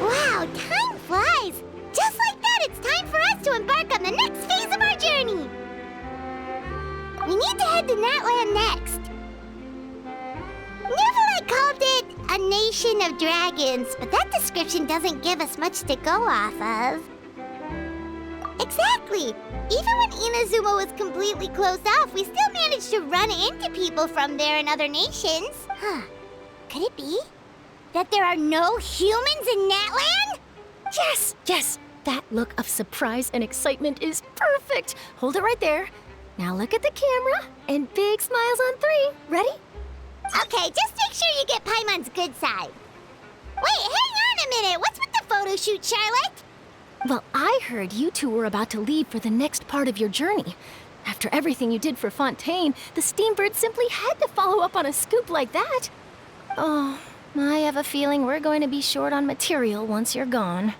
Wow, time flies! Just like that, it's time for us to embark on the next phase of our journey! We need to head to Natlan next. Neverlight called it a nation of dragons, but that description doesn't give us much to go off of. Exactly! Even when Inazuma was completely closed off, we still managed to run into people from there in other nations. Huh. Could it be that there are no humans in Natlan? Yes, yes! That look of surprise and excitement is perfect! Hold it right there. Now look at the camera, and big smiles on 3. Ready? Okay, just make sure you get Paimon's good side. Wait, hang on a minute! What's with the photo shoot, Charlotte? Well, I heard you two were about to leave for the next part of your journey. After everything you did for Fontaine, the Steambird simply had to follow up on a scoop like that. Oh, I have a feeling we're going to be short on material once you're gone.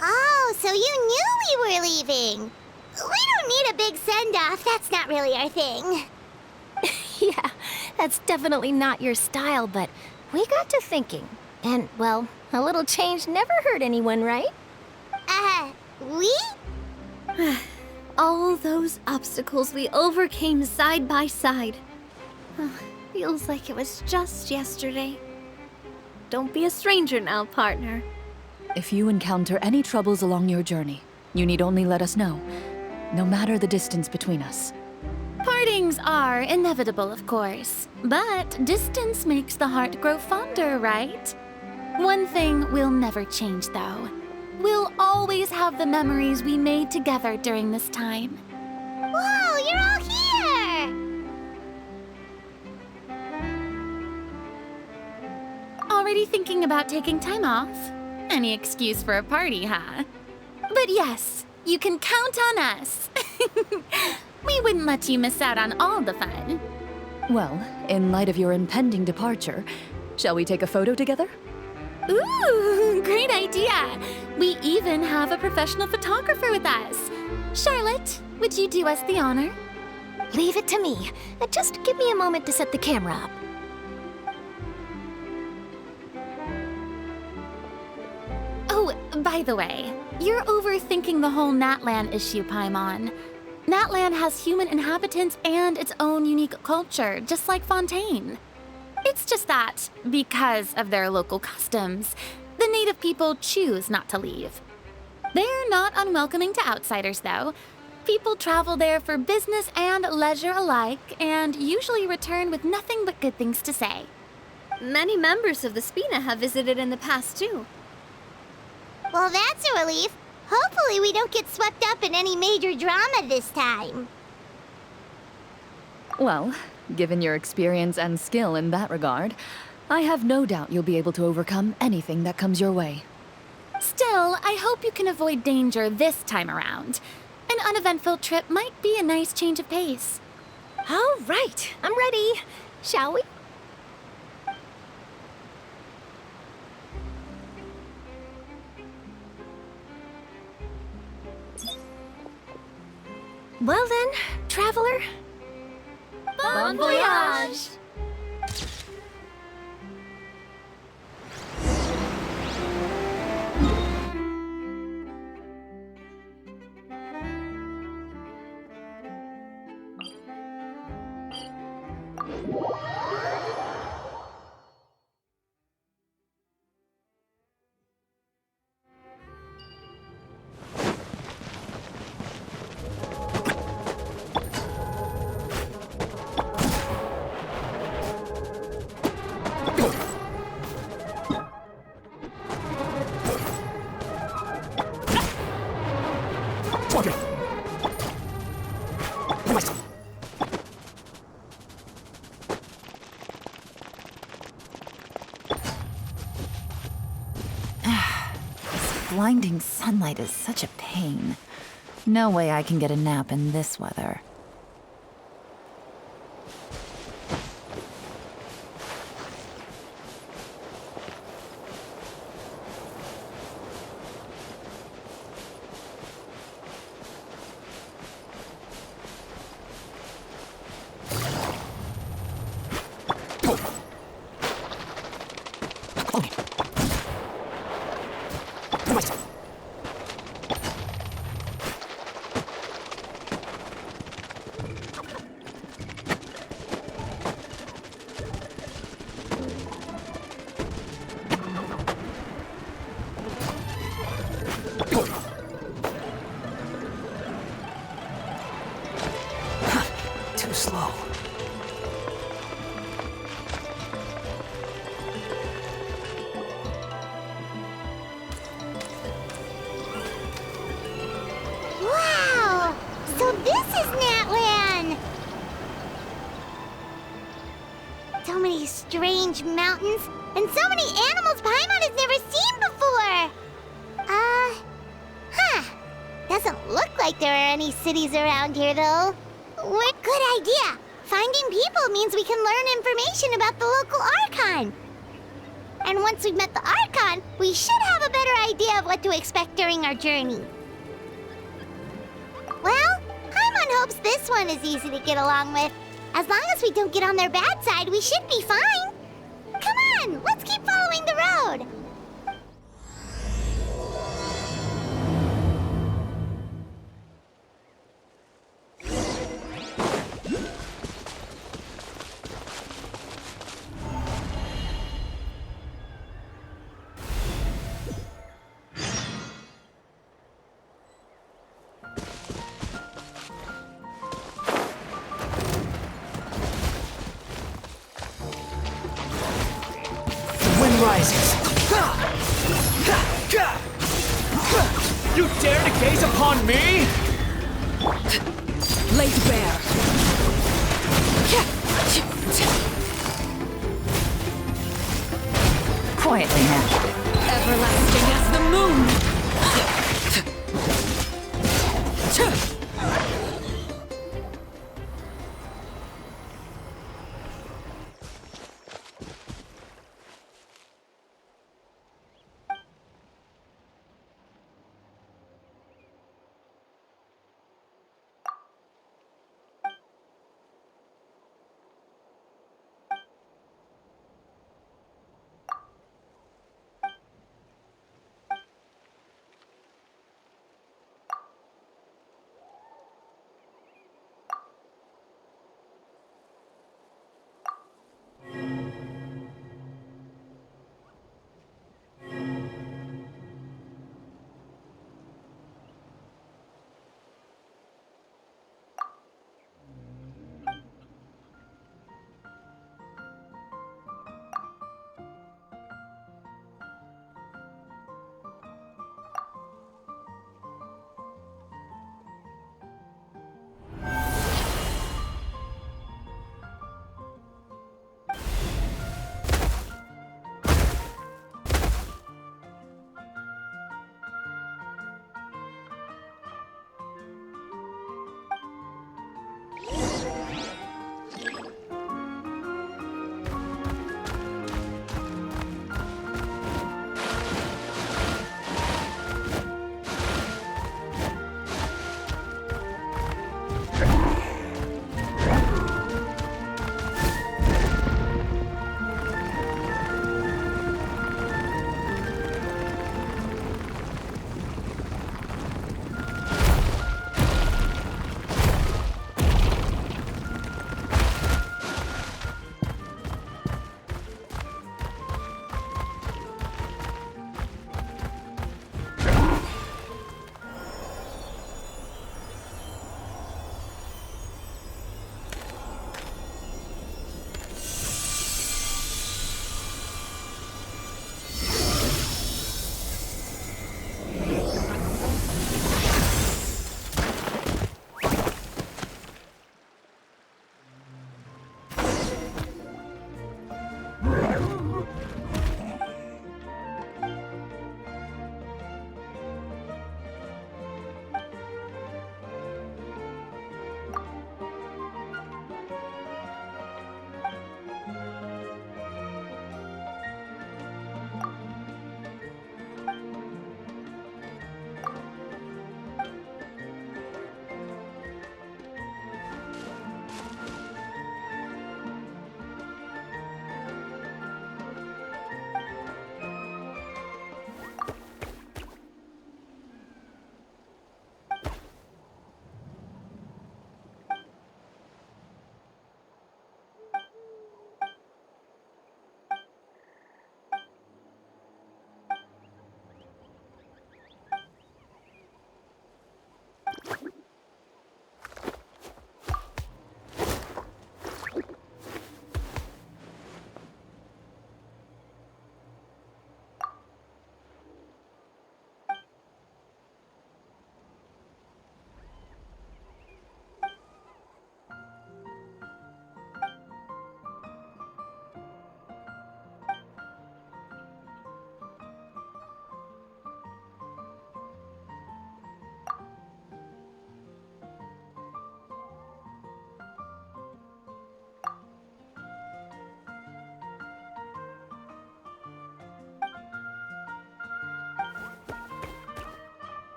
Oh, so you knew we were leaving. We don't need a big send-off. That's not really our thing. Yeah, that's definitely not your style, but we got to thinking. And, well, a little change never hurt anyone, right? We? All those obstacles we overcame side by side. Feels like it was just yesterday. Don't be a stranger now, partner. If you encounter any troubles along your journey, you need only let us know, no matter the distance between us. Partings are inevitable, of course, but distance makes the heart grow fonder, right? One thing will never change, though. We'll always have the memories we made together during this time. Whoa, you're all here! Already thinking about taking time off? Any excuse for a party, huh? But yes, you can count on us. We wouldn't let you miss out on all the fun. Well, in light of your impending departure, shall we take a photo together? Ooh, great idea! We even have a professional photographer with us. Charlotte, would you do us the honor? Leave it to me. Just give me a moment to set the camera up. Oh, by the way, you're overthinking the whole Natlan issue, Paimon. Natlan has human inhabitants and its own unique culture, just like Fontaine. It's just that, because of their local customs, the native people choose not to leave. They're not unwelcoming to outsiders, though. People travel there for business and leisure alike, and usually return with nothing but good things to say. Many members of the Spina have visited in the past, too. Well, that's a relief. Hopefully we don't get swept up in any major drama this time. Well, given your experience and skill in that regard, I have no doubt you'll be able to overcome anything that comes your way. Still, I hope you can avoid danger this time around. An uneventful trip might be a nice change of pace. All right, I'm ready. Shall we? Well then, traveler. Bon voyage! blinding sunlight is such a pain. No way I can get a nap in this weather. Too slow. Wow! So this is Natlan! So many strange mountains, and so many animals Paimon has never seen before! Doesn't look like there are any cities around here, though. What good idea! Finding people means we can learn information about the local Archon. And once we've met the Archon, we should have a better idea of what to expect during our journey. Well, Paimon hopes this one is easy to get along with. As long as we don't get on their bad side, we should be fine. Come on, let's keep following the road. Rises. You dare to gaze upon me? Laid bare. Quietly now. Everlasting as the moon!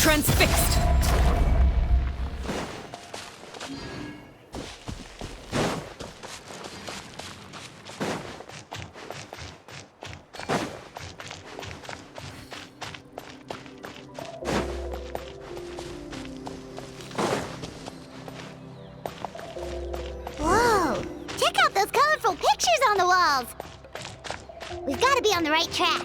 transfixed! Whoa! Check out those colorful pictures on the walls! We've got to be on the right track.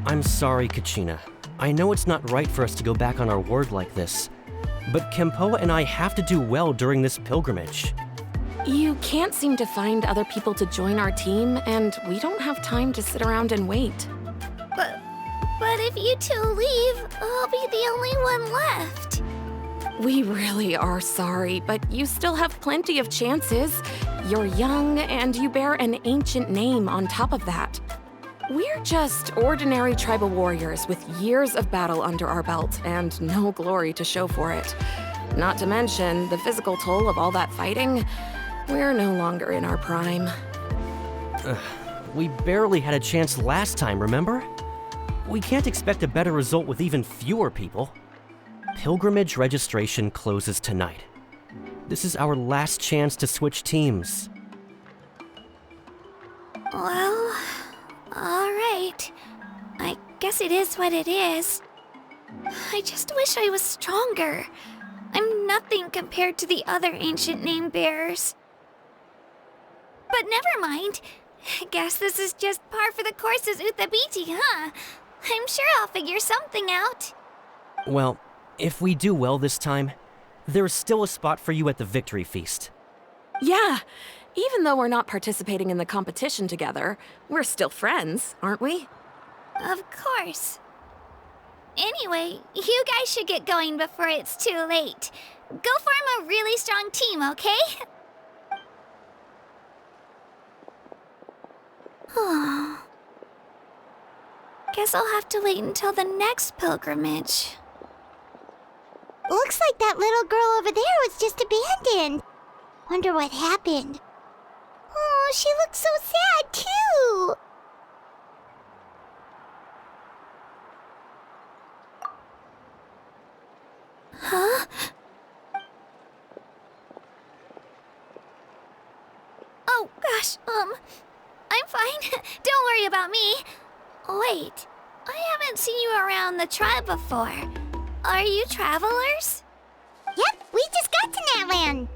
I'm sorry, Kachina. I know it's not right for us to go back on our word like this, but Kempoa and I have to do well during this pilgrimage. You can't seem to find other people to join our team, and we don't have time to sit around and wait. But if you two leave, I'll be the only one left. We really are sorry, but you still have plenty of chances. You're young, and you bear an ancient name on top of that. We're just ordinary tribal warriors with years of battle under our belt and no glory to show for it. Not to mention the physical toll of all that fighting. We're no longer in our prime. We barely had a chance last time, remember? We can't expect a better result with even fewer people. Pilgrimage registration closes tonight. This is our last chance to switch teams. Well, alright. I guess it is what it is. I just wish I was stronger. I'm nothing compared to the other ancient name bearers. But never mind. Guess this is just par for the course as Uthabiti, huh? I'm sure I'll figure something out. Well, if we do well this time, there's still a spot for you at the Victory Feast. Yeah, even though we're not participating in the competition together, we're still friends, aren't we? Of course. Anyway, you guys should get going before it's too late. Go form a really strong team, okay? Guess I'll have to wait until the next pilgrimage. Looks like that little girl over there was just abandoned. Wonder what happened. Oh, she looks so sad, too. Huh? Oh, gosh, I'm fine. Don't worry about me. Wait, I haven't seen you around the tribe before. Are you travelers? Yep, we just got to Natlan.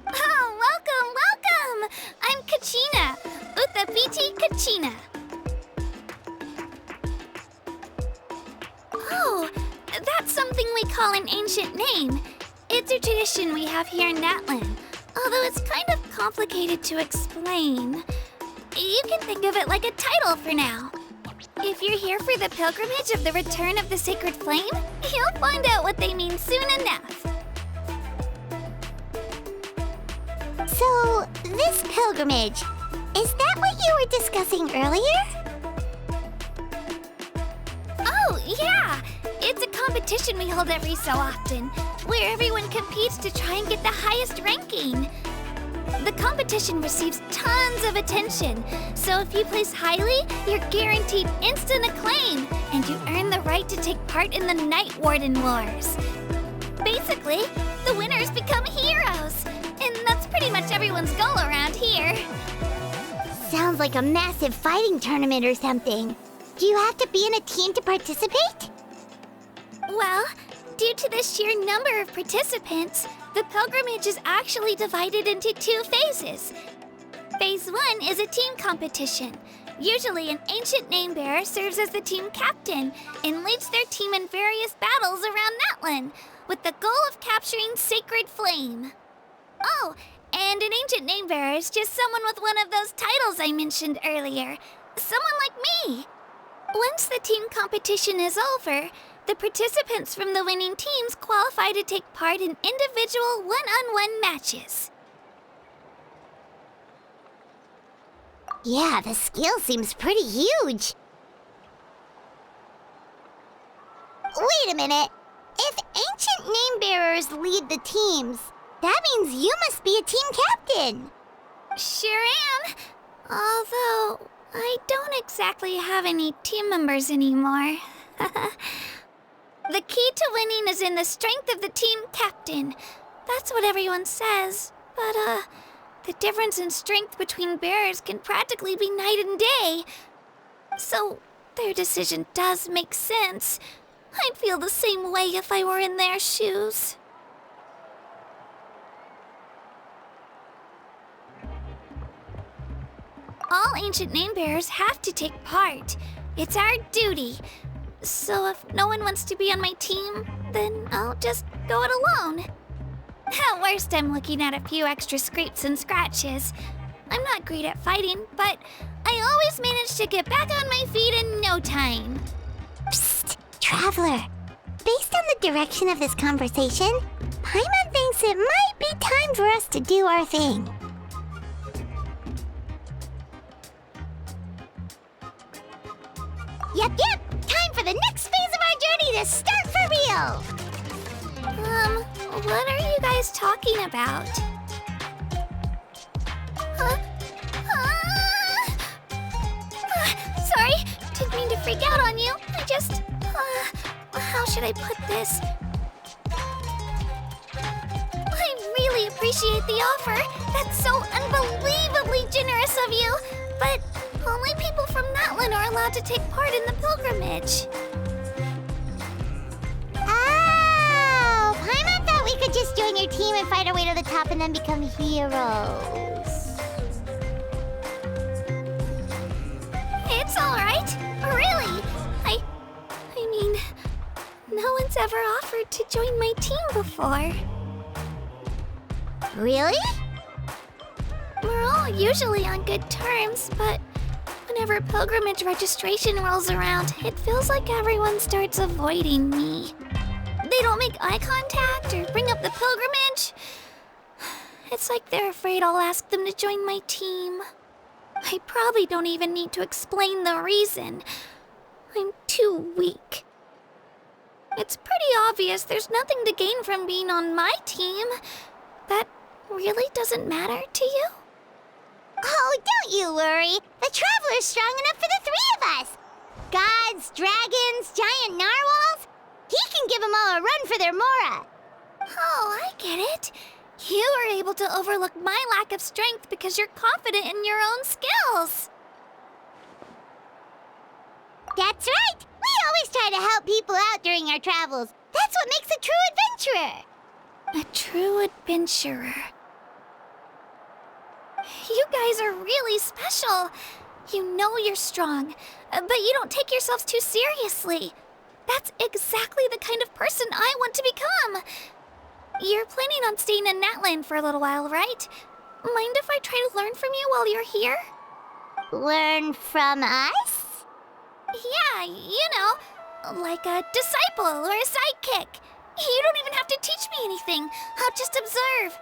Oh, welcome! I'm Kachina, Uthabiti Kachina. Oh, that's something we call an ancient name. It's a tradition we have here in Natlan, although it's kind of complicated to explain. You can think of it like a title for now. If you're here for the pilgrimage of the return of the sacred flame, you'll find out what they mean soon enough. So, this pilgrimage, is that what you were discussing earlier? Oh, yeah! It's a competition we hold every so often, where everyone competes to try and get the highest ranking. The competition receives tons of attention, so if you place highly, you're guaranteed instant acclaim, and you earn the right to take part in the Night Warden Wars. Basically, the winners become heroes, and that's pretty much everyone's goal around here. Sounds like a massive fighting tournament or something. Do you have to be in a team to participate? Well, due to the sheer number of participants, the pilgrimage is actually divided into two phases. Phase 1 is a team competition. Usually, an ancient name-bearer serves as the team captain and leads their team in various battles around Natlan, with the goal of capturing Sacred Flame. Oh, and an ancient name-bearer is just someone with one of those titles I mentioned earlier. Someone like me. Once the team competition is over, the participants from the winning teams qualify to take part in individual one-on-one matches. Yeah, the skill seems pretty huge. Wait a minute. If ancient name-bearers lead the teams, that means you must be a team captain. Sure am. Although, I don't exactly have any team members anymore. The key to winning is in the strength of the team captain. That's what everyone says. But, the difference in strength between bearers can practically be night and day. So, their decision does make sense. I'd feel the same way if I were in their shoes. All ancient name-bearers have to take part. It's our duty. So if no one wants to be on my team, then I'll just go it alone. At worst, I'm looking at a few extra scrapes and scratches. I'm not great at fighting, but I always manage to get back on my feet in no time. Psst, Traveler. Based on the direction of this conversation, Paimon thinks it might be time for us to do our thing. Yep, time for the next phase of our journey to start for real! What are you guys talking about? Sorry, didn't mean to freak out on you. I just, how should I put this? I really appreciate the offer. That's so unbelievably generous of you. But only people from Natlan are allowed to take part in the pilgrimage. Oh, Paimon thought we could just join your team and fight our way to the top and then become heroes. It's all right. Really. I mean, no one's ever offered to join my team before. Really? We're all usually on good terms, but whenever pilgrimage registration rolls around, it feels like everyone starts avoiding me. They don't make eye contact or bring up the pilgrimage. It's like they're afraid I'll ask them to join my team. I probably don't even need to explain the reason. I'm too weak. It's pretty obvious there's nothing to gain from being on my team. That really doesn't matter to you? Oh, don't you worry. The Traveler's strong enough for the three of us. Gods, dragons, giant narwhals. He can give them all a run for their Mora. Oh, I get it. You are able to overlook my lack of strength because you're confident in your own skills. That's right. We always try to help people out during our travels. That's what makes a true adventurer. A true adventurer. You guys are really special. You know you're strong, but you don't take yourselves too seriously. That's exactly the kind of person I want to become. You're planning on staying in Natlan for a little while, right? Mind if I try to learn from you while you're here? Learn from us? Yeah, you know, like a disciple or a sidekick. You don't even have to teach me anything. I'll just observe.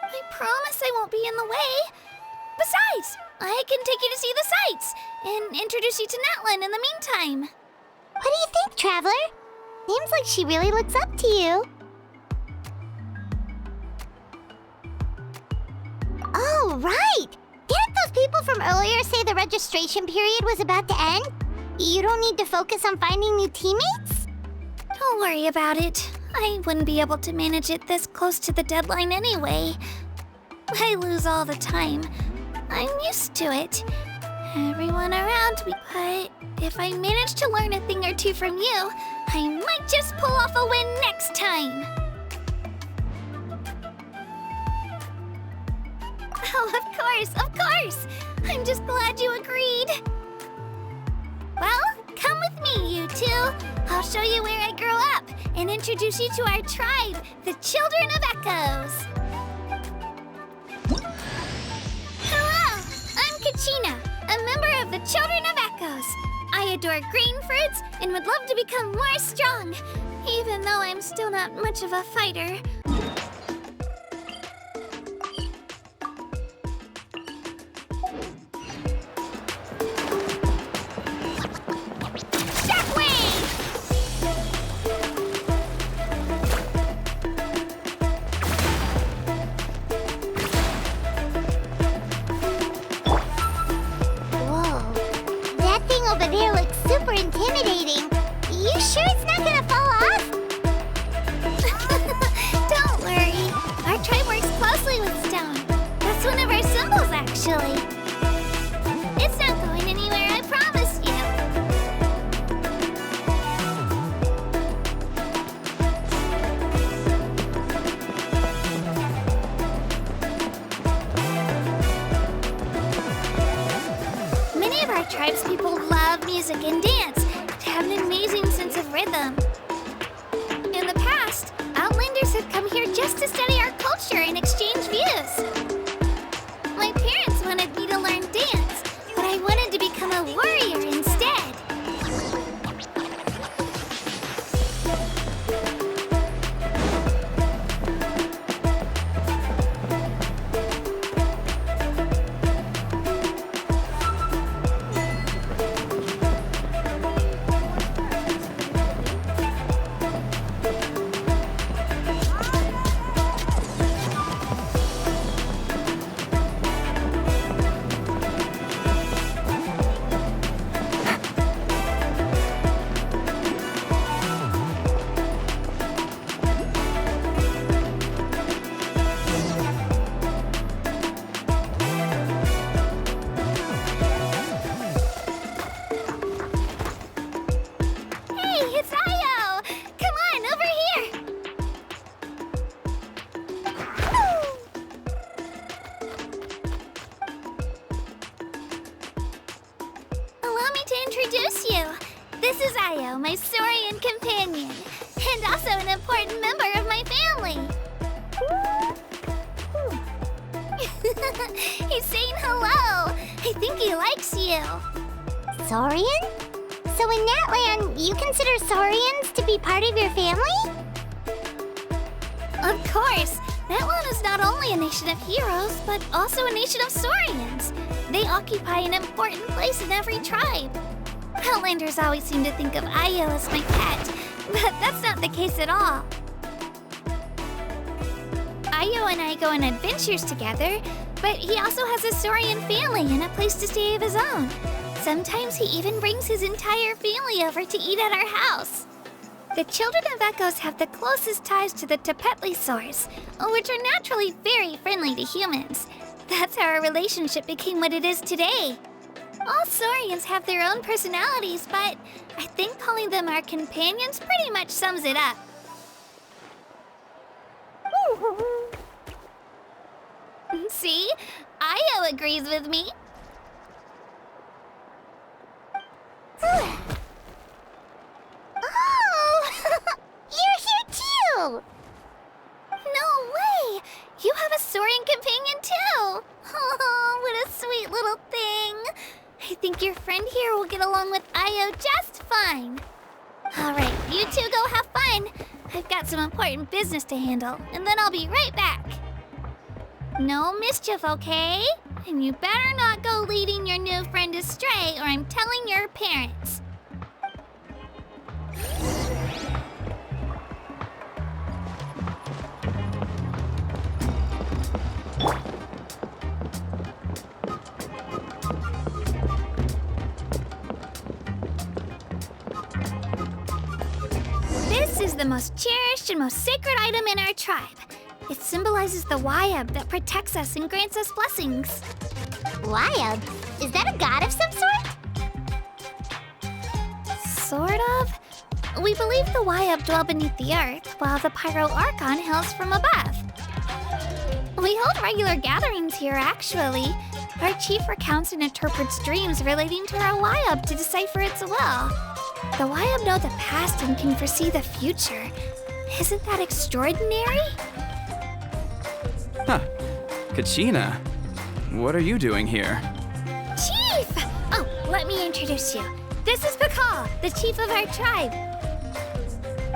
I promise I won't be in the way. Besides, I can take you to see the sights and introduce you to Natlan in the meantime. What do you think, Traveler? Seems like she really looks up to you. Oh, right! Didn't those people from earlier say the registration period was about to end? You don't need to focus on finding new teammates? Don't worry about it. I wouldn't be able to manage it this close to the deadline anyway. I lose all the time. I'm used to it. Everyone around me, but if I manage to learn a thing or two from you, I might just pull off a win next time. Oh, of course! I'm just glad you agreed. Well, come with me, you two. I'll show you where I grew up and introduce you to our tribe, the Children of Echoes. Hello, I'm Kachina, a member of the Children of Echoes. I adore green fruits and would love to become more strong, even though I'm still not much of a fighter. Intimidating. You sure it's not gonna fall off? Don't worry. Our tribe works closely with stone. That's one of our symbols, actually. It's not going anywhere, I promise you. Many of our tribespeople love music and dance. Have an amazing sense of rhythm. In the past, Outlanders have come here just to study our culture and exchange views. My parents wanted me to learn dance, but I wanted to become a warrior instead. This is Io, my Saurian companion, and also an important member of my family. He's saying hello. I think he likes you. Saurian? So in Natlan, you consider Saurians to be part of your family? Of course. Natlan is not only a nation of heroes, but also a nation of Saurians. They occupy an important place in every tribe. Outlanders always seem to think of Io as my pet, but that's not the case at all. Io and I go on adventures together, but he also has a Saurian family and a place to stay of his own. Sometimes he even brings his entire family over to eat at our house. The Children of Echoes have the closest ties to the Tepetli-saurs, which are naturally very friendly to humans. That's how our relationship became what it is today. All Saurians have their own personalities, but I think calling them our companions pretty much sums it up. See? Io agrees with me. Oh! You're here too! No way! You have a Saurian companion too! Oh, what a sweet little thing! I think your friend here will get along with Io just fine. Alright, you two go have fun. I've got some important business to handle, and then I'll be right back. No mischief, okay? And you better not go leading your new friend astray, or I'm telling your parents. This is the most cherished and most sacred item in our tribe. It symbolizes the Wayab that protects us and grants us blessings. Wayab? Is that a god of some sort? Sort of. We believe the Wayab dwell beneath the earth, while the Pyro Archon hails from above. We hold regular gatherings here, actually. Our chief recounts and interprets dreams relating to our Wyab to decipher its will. The Wyab know the past and can foresee the future. Isn't that extraordinary? Huh. Kachina, what are you doing here? Chief! Oh, let me introduce you. This is Pakal, the chief of our tribe.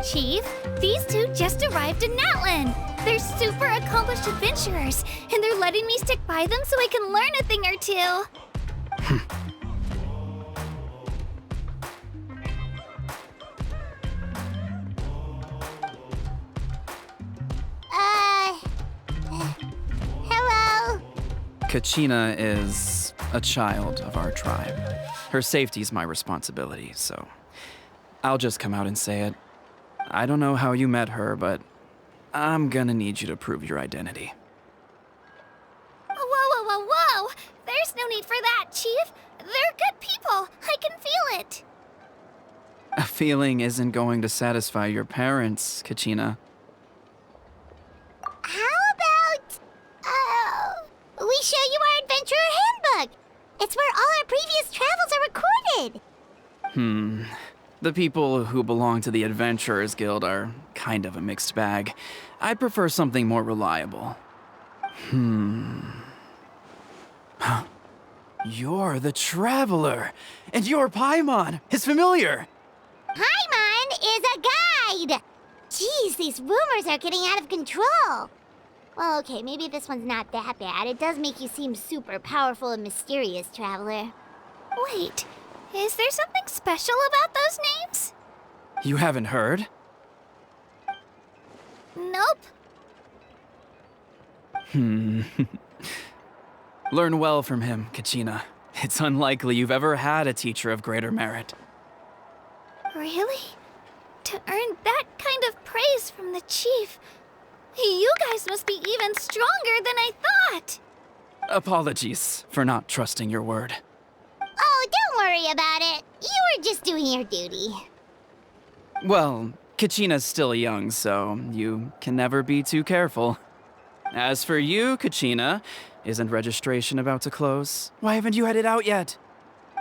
Chief, these two just arrived in Natlan. They're super accomplished adventurers, and they're letting me stick by them so I can learn a thing or two. Hello? Kachina is a child of our tribe. Her safety's my responsibility, so I'll just come out and say it. I don't know how you met her, but I'm gonna need you to prove your identity. Whoa, whoa, whoa, whoa! There's no need for that, Chief. They're good people. I can feel it. A feeling isn't going to satisfy your parents, Kachina. How about, we show you our adventurer handbook? It's where all our previous travels are recorded. The people who belong to the Adventurers Guild are kind of a mixed bag. I'd prefer something more reliable. You're the Traveler, and you're Paimon, his familiar. Paimon is a guide! Jeez, these rumors are getting out of control. Well, okay, maybe this one's not that bad. It does make you seem super powerful and mysterious, Traveler. Wait, is there something special about those names? You haven't heard? Nope. Learn well from him, Kachina. It's unlikely you've ever had a teacher of greater merit. Really? To earn that kind of praise from the chief, you guys must be even stronger than I thought. Apologies for not trusting your word. Oh, don't worry about it. You were just doing your duty. Well, Kachina's still young, so you can never be too careful. As for you, Kachina, isn't registration about to close? Why haven't you headed out yet?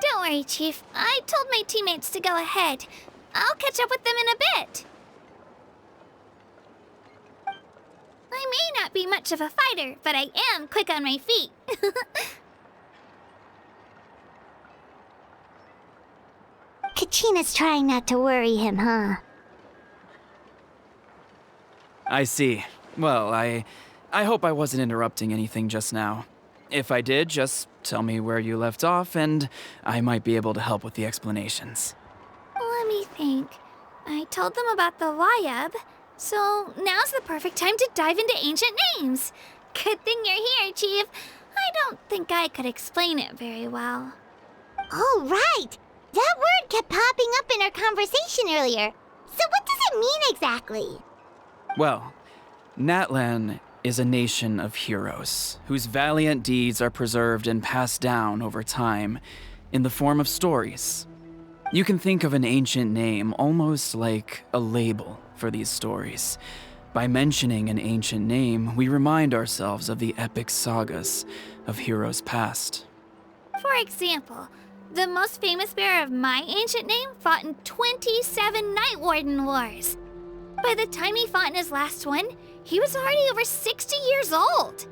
Don't worry, Chief. I told my teammates to go ahead. I'll catch up with them in a bit. I may not be much of a fighter, but I am quick on my feet. Kachina's trying not to worry him, huh? I see. Well, I hope I wasn't interrupting anything just now. If I did, just tell me where you left off, and I might be able to help with the explanations. Let me think. I told them about the Wyab, so now's the perfect time to dive into ancient names. Good thing you're here, Chief. I don't think I could explain it very well. Oh, right! That word kept popping up in our conversation earlier. So what does it mean exactly? Well, Natlan is a nation of heroes whose valiant deeds are preserved and passed down over time in the form of stories. You can think of an ancient name almost like a label for these stories. By mentioning an ancient name, we remind ourselves of the epic sagas of heroes past. For example, the most famous bearer of my ancient name fought in 27 Night Warden Wars. By the time he fought in his last one, he was already over 60 years old.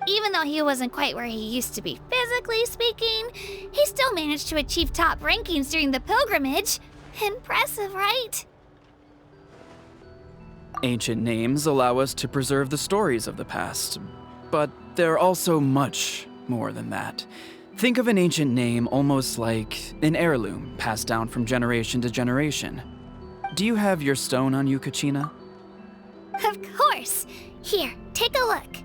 Even though he wasn't quite where he used to be physically speaking, he still managed to achieve top rankings during the pilgrimage. Impressive, right? Ancient names allow us to preserve the stories of the past, but they're also much more than that. Think of an ancient name almost like an heirloom passed down from generation to generation. Do you have your stone on you, Kachina? Of course. Here, take a look.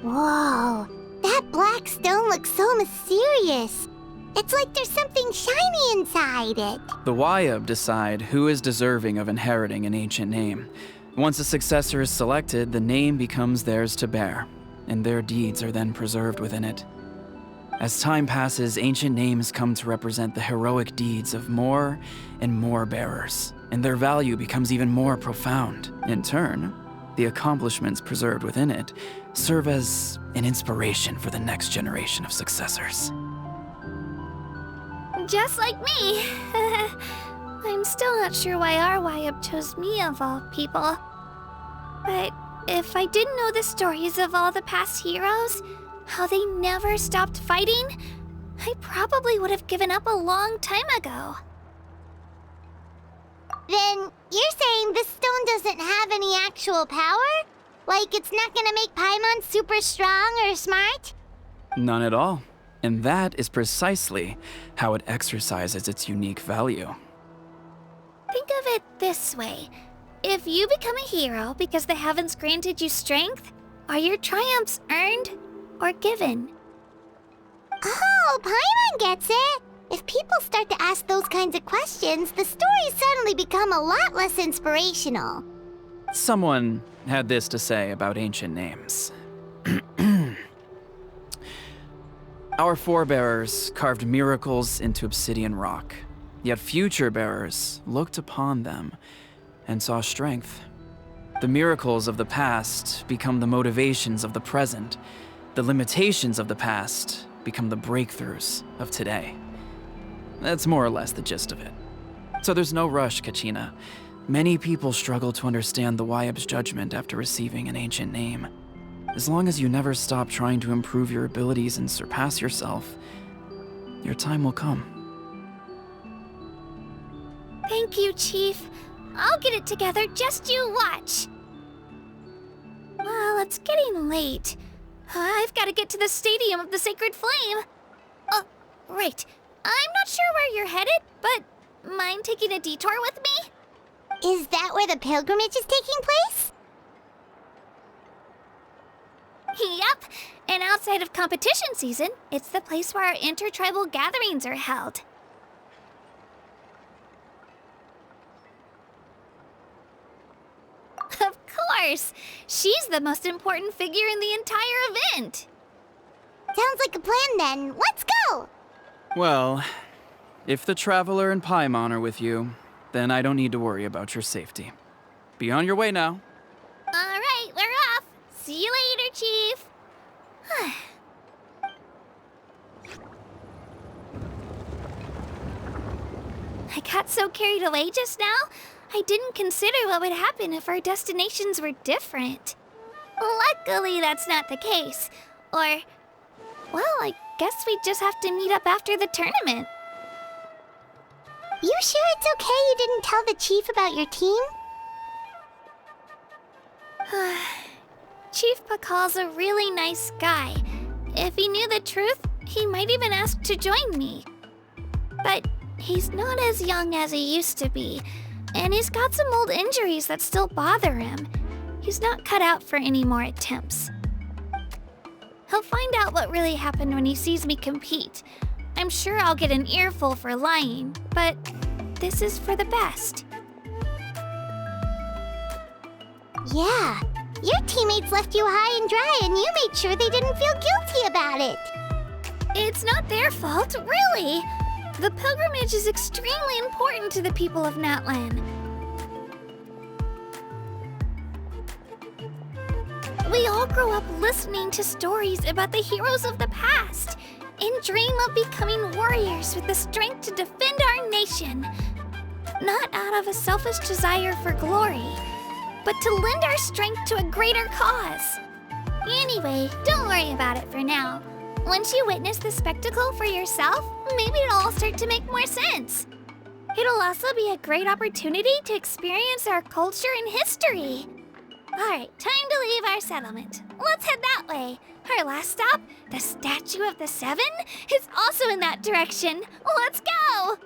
Whoa, that black stone looks so mysterious. It's like there's something shiny inside it. The Wyab decide who is deserving of inheriting an ancient name. Once a successor is selected, the name becomes theirs to bear, and their deeds are then preserved within it. As time passes, ancient names come to represent the heroic deeds of more and more bearers. and their value becomes even more profound. In turn, the accomplishments preserved within it serve as an inspiration for the next generation of successors. Just like me. I'm still not sure why our YUB chose me of all people. But if I didn't know the stories of all the past heroes, how they never stopped fighting, I probably would have given up a long time ago. Then you're saying this stone doesn't have any actual power? Like it's not gonna make Paimon super strong or smart? None at all. And that is precisely how it exercises its unique value. Think of it this way. If you become a hero because the heavens granted you strength, are your triumphs earned or given? Oh, Paimon gets it! If people start to ask those kinds of questions, the stories suddenly become a lot less inspirational. Someone had this to say about ancient names. Our forebears carved miracles into obsidian rock, yet future bearers looked upon them and saw strength. The miracles of the past become the motivations of the present. The limitations of the past become the breakthroughs of today. That's more or less the gist of it. So there's no rush, Kachina. Many people struggle to understand the YUB's judgment after receiving an ancient name. As long as you never stop trying to improve your abilities and surpass yourself, your time will come. Thank you, Chief. I'll get it together, just you watch. Well, it's getting late. I've got to get to the Stadium of the Sacred Flame. Oh, right. I'm not sure where you're headed, but mind taking a detour with me? Is that where the pilgrimage is taking place? Yep, and outside of competition season, it's the place where our intertribal gatherings are held. Of course! She's the most important figure in the entire event! Sounds like a plan then. Let's go! Well, if the Traveler and Paimon are with you, then I don't need to worry about your safety. Be on your way now. Alright, we're off! See you later, Chief! I got so carried away just now, I didn't consider what would happen if our destinations were different. Luckily, that's not the case. Or, well, I guess we just have to meet up after the tournament. You sure it's okay you didn't tell the chief about your team? Chief Pakal's a really nice guy. If he knew the truth, he might even ask to join me. But he's not as young as he used to be, and he's got some old injuries that still bother him. He's not cut out for any more attempts. He'll find out what really happened when he sees me compete. I'm sure I'll get an earful for lying, but this is for the best. Yeah, your teammates left you high and dry and you made sure they didn't feel guilty about it. It's not their fault, really. The pilgrimage is extremely important to the people of Natlan. We all grow up listening to stories about the heroes of the past and dream of becoming warriors with the strength to defend our nation. Not out of a selfish desire for glory, but to lend our strength to a greater cause. Anyway, don't worry about it for now. Once you witness the spectacle for yourself, maybe it'll all start to make more sense. It'll also be a great opportunity to experience our culture and history. Alright, time to leave our settlement. Let's head that way. Our last stop, the Statue of the Seven, is also in that direction. Let's go!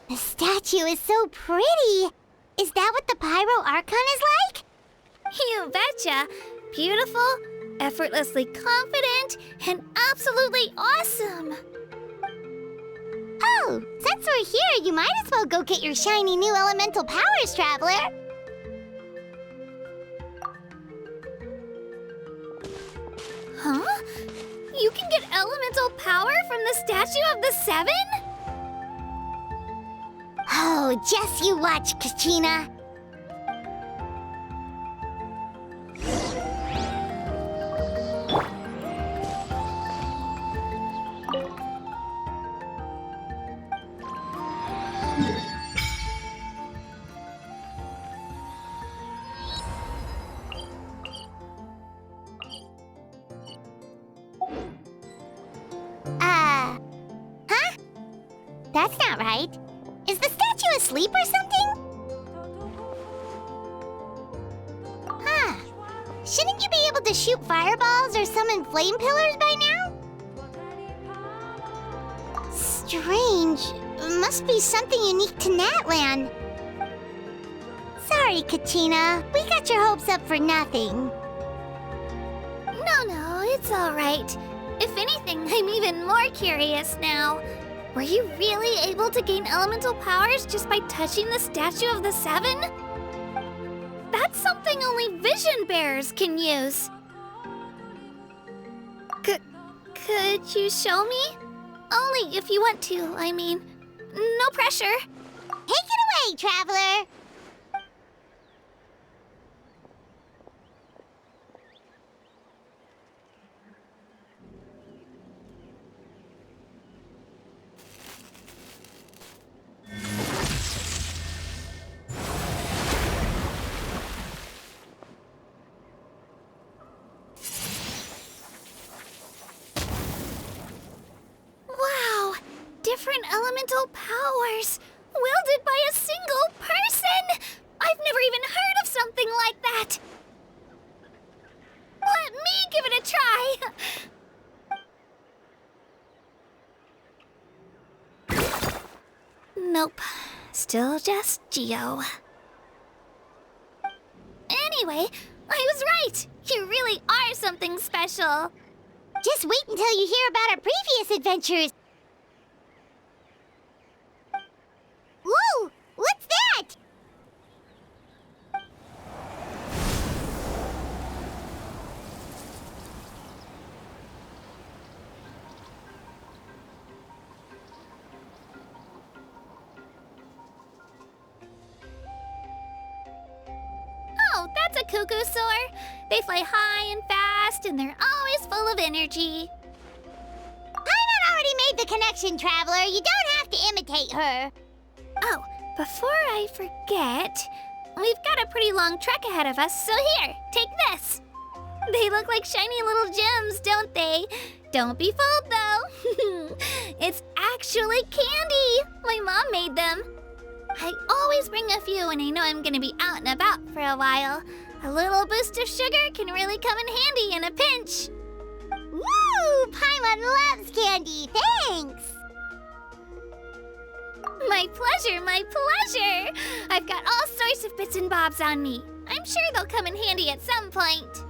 The statue is so pretty. Is that what the Pyro Archon is like? You betcha. Beautiful, effortlessly confident, and absolutely awesome. Oh, since we're here, you might as well go get your shiny new elemental powers, Traveler. Huh? You can get elemental power from the Statue of the Seven? Oh, just you watch, Kachina. Huh? That's not right. Is the statue asleep or something? Huh. Shouldn't you be able to shoot fireballs or summon flame pillars by now? Strange. Must be something unique to Natlan. Sorry, Kachina. We got your hopes up for nothing. No, it's all right. If anything, I'm even more curious now. Were you really able to gain elemental powers just by touching the Statue of the Seven? That's something only vision bearers can use. Could you show me? Only if you want to, I mean. No pressure. Take it away, Traveler! Wow! Different elemental powers, wielded by a single person! I've never even heard of something like that! Let me give it a try! Nope. Still just Geo. Anyway, I was right! You really are something special! Just wait until you hear about our previous adventures. Whoa! What's that? Oh, that's a cuckoo soar. They fly high and fast, and they're always full of energy. Paimon already made the connection, Traveler. You don't have to imitate her. Oh, before I forget, we've got a pretty long trek ahead of us, so here, take this. They look like shiny little gems, don't they? Don't be fooled, though. It's actually candy. My mom made them. I always bring a few when I know I'm gonna be out and about for a while. A little boost of sugar can really come in handy in a pinch. Woo! Paimon loves candy. Thanks. My pleasure, my pleasure! I've got all sorts of bits and bobs on me. I'm sure they'll come in handy at some point.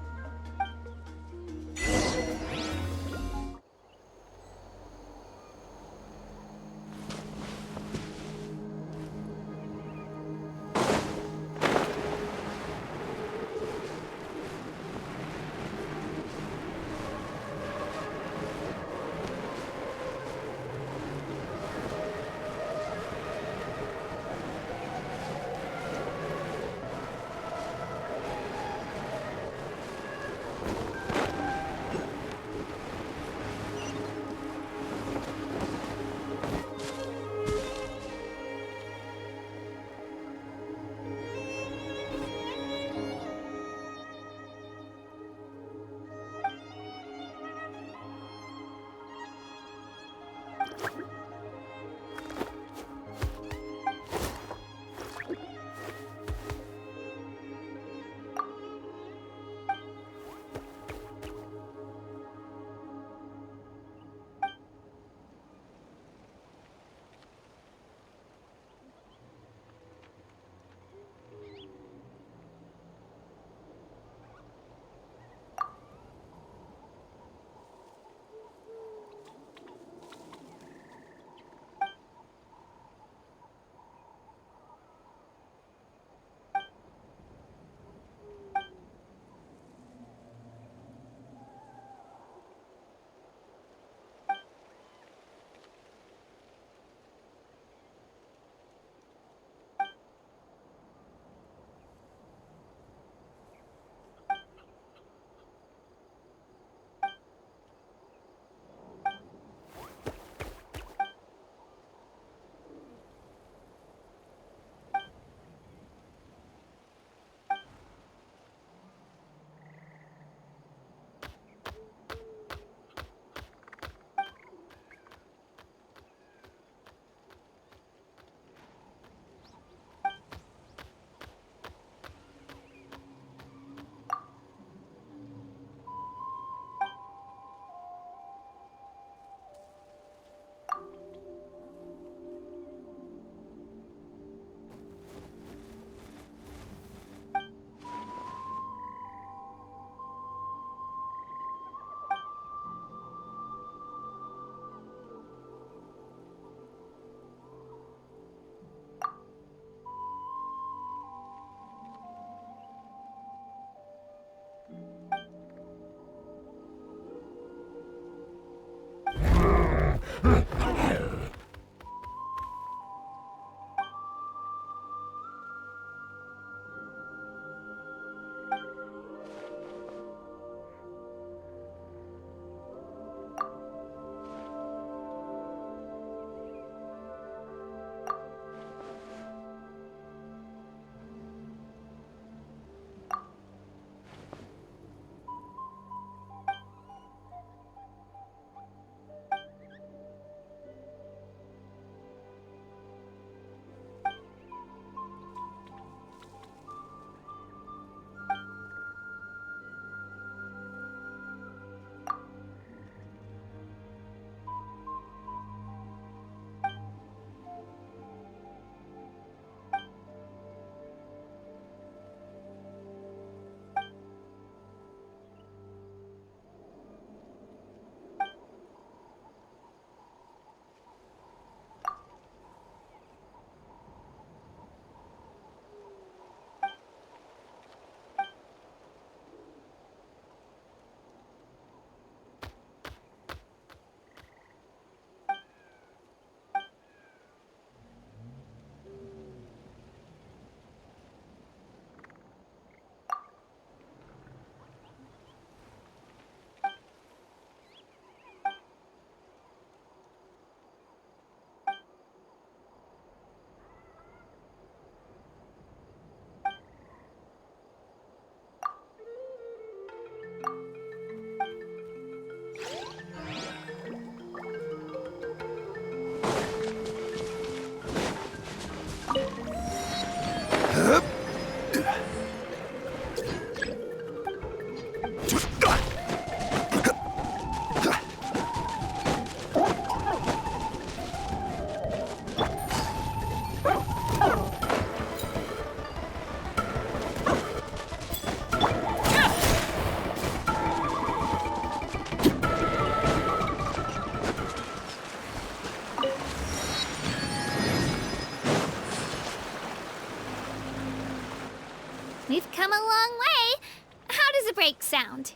We've come a long way. How does a break sound?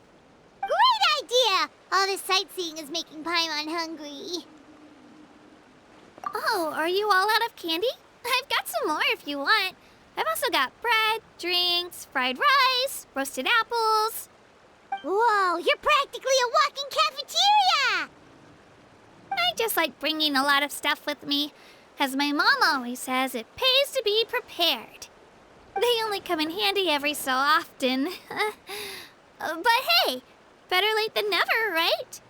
Great idea! All this sightseeing is making Paimon hungry. Oh, are you all out of candy? I've got some more if you want. I've also got bread, drinks, fried rice, roasted apples. Whoa, you're practically a walking cafeteria! I just like bringing a lot of stuff with me. As my mom always says, it pays to be prepared. They only come in handy every so often. But hey, better late than never, right?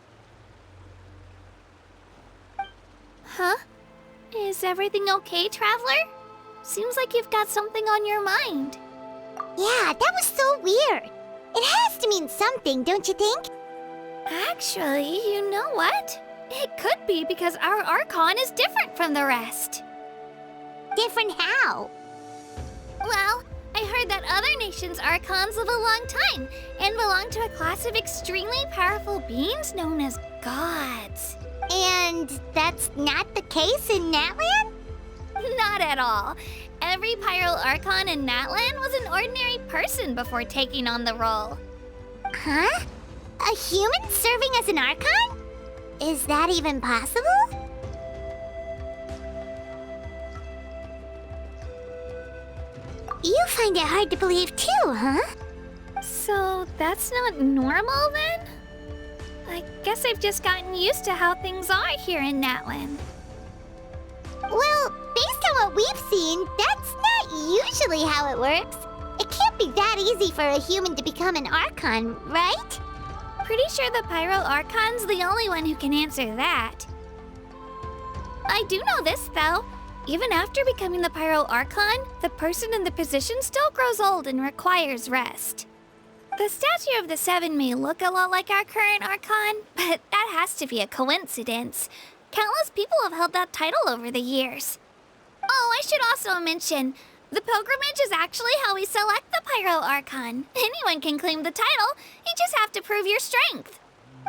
Huh? Is everything okay, Traveler? Seems like you've got something on your mind. Yeah, that was so weird. It has to mean something, don't you think? Actually, you know what? It could be because our Archon is different from the rest. Different how? Well, I heard that other nations' Archons live a long time and belong to a class of extremely powerful beings known as gods. And that's not the case in Natlan? Not at all. Every Pyro Archon in Natlan was an ordinary person before taking on the role. Huh? A human serving as an Archon? Is that even possible? You find it hard to believe too, huh? So that's not normal then? I guess I've just gotten used to how things are here in Natlan. Well, based on what we've seen, that's not usually how it works. It can't be that easy for a human to become an Archon, right? Pretty sure the Pyro Archon's the only one who can answer that. I do know this, though. Even after becoming the Pyro Archon, the person in the position still grows old and requires rest. The statue of the Seven may look a lot like our current Archon, but that has to be a coincidence. Countless people have held that title over the years. Oh, I should also mention, the pilgrimage is actually how we select the Pyro Archon. Anyone can claim the title, you just have to prove your strength.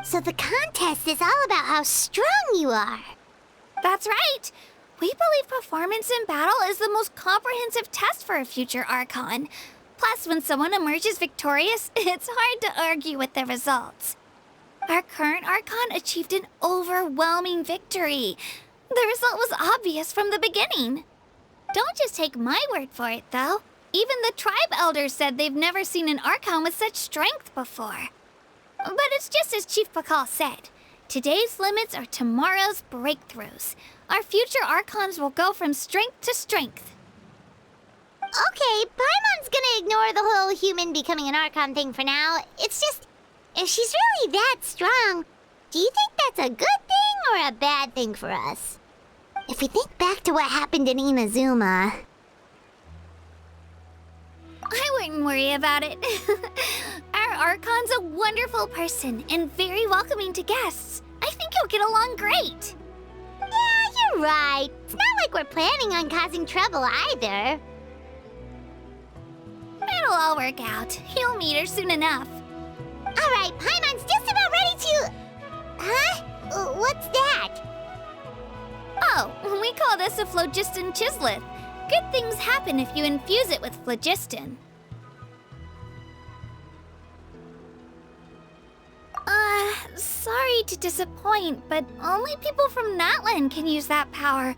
So the contest is all about how strong you are. That's right. We believe performance in battle is the most comprehensive test for a future Archon. Plus, when someone emerges victorious, it's hard to argue with the results. Our current Archon achieved an overwhelming victory. The result was obvious from the beginning. Don't just take my word for it, though. Even the tribe elders said they've never seen an Archon with such strength before. But it's just as Chief Pakal said. Today's limits are tomorrow's breakthroughs. Our future Archons will go from strength to strength. Okay, Paimon's gonna ignore the whole human becoming an Archon thing for now. It's just, if she's really that strong, do you think that's a good thing or a bad thing for us? If we think back to what happened in Inazuma... I wouldn't worry about it. Our Archon's a wonderful person and very welcoming to guests. I think he'll get along great. Yeah, you're right. It's not like we're planning on causing trouble either. It'll all work out. He'll meet her soon enough. Alright, Paimon's just about ready to... Huh? What's that? Oh, we call this a phlogiston chisleth. Good things happen if you infuse it with phlogiston. Sorry to disappoint, but only people from Natlan can use that power.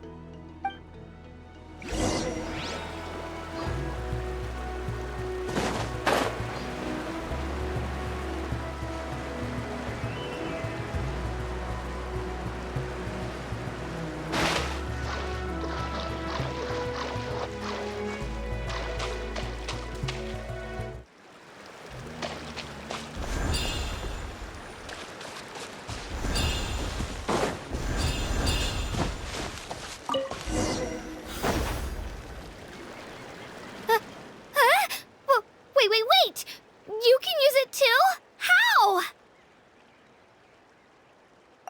Wait! You can use it too? How?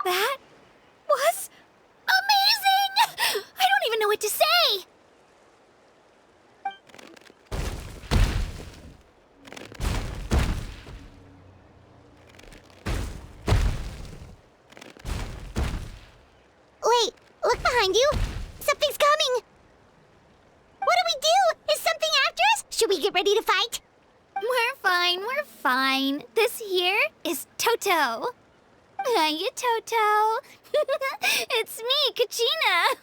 That was amazing! I don't even know what to say! Wait, look behind you! Something's coming! What do we do? Is something after us? Should we get ready to fight? We're fine. This here is Toto. Hiya, Toto. It's me, Kachina.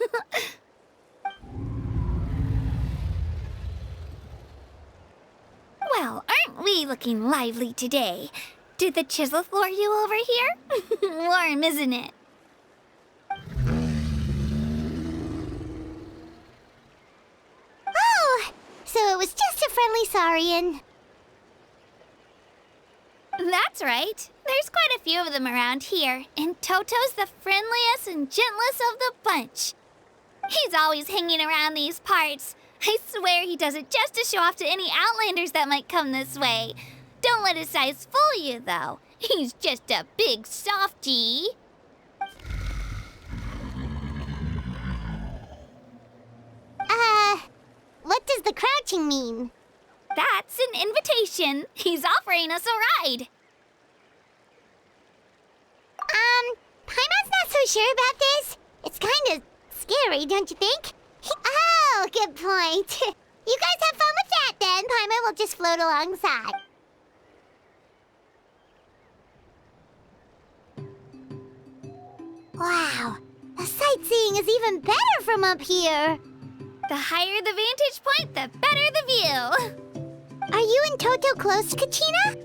Well, aren't we looking lively today? Did the Chisleth lure you over here? Warm, isn't it? Oh, so it was just a friendly saurian. That's right. There's quite a few of them around here, and Toto's the friendliest and gentlest of the bunch. He's always hanging around these parts. I swear he does it just to show off to any Outlanders that might come this way. Don't let his size fool you, though. He's just a big softie. What does the crouching mean? That's an invitation. He's offering us a ride. Paimon's not so sure about this. It's kind of scary, don't you think? Oh, good point. You guys have fun with that then. Paimon will just float alongside. Wow, the sightseeing is even better from up here. The higher the vantage point, the better the view. Are you and Toto close, Kachina?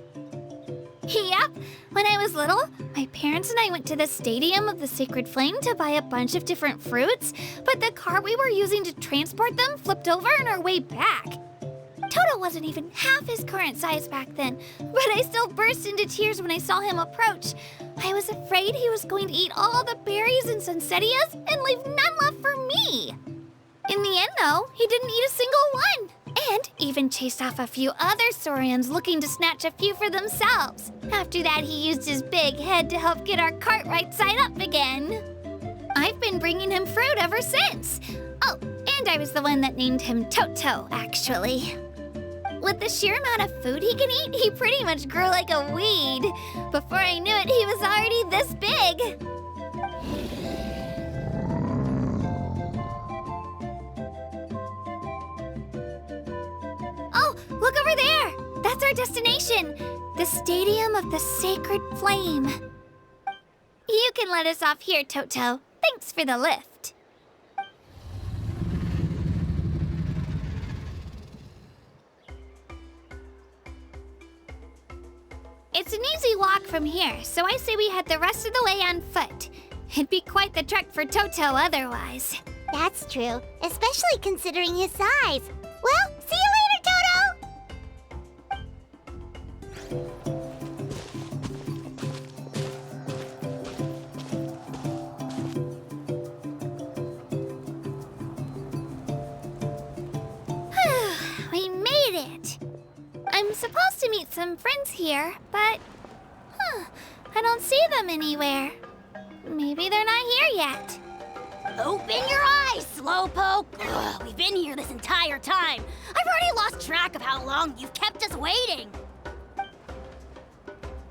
Yep. When I was little, my parents and I went to the Stadium of the Sacred Flame to buy a bunch of different fruits, but the car we were using to transport them flipped over on our way back. Toto wasn't even half his current size back then, but I still burst into tears when I saw him approach. I was afraid he was going to eat all the berries and sunsettias and leave none left for me. In the end, though, he didn't eat a single one, and even chased off a few other saurians looking to snatch a few for themselves. After that, he used his big head to help get our cart right side up again. I've been bringing him fruit ever since. Oh, and I was the one that named him Toto, actually. With the sheer amount of food he can eat, he pretty much grew like a weed. Before I knew it, he was already this big. Oh, look over there! That's our destination! The Stadium of the Sacred Flame. and let us off here, Toto. Thanks for the lift. It's an easy walk from here, so I say we head the rest of the way on foot. It'd be quite the trek for Toto otherwise. That's true, especially considering his size. Well, see you later, Toto! We made it! I'm supposed to meet some friends here, but... I don't see them anywhere. Maybe they're not here yet. Open your eyes, Slowpoke! Ugh, we've been here this entire time. I've already lost track of how long you've kept us waiting.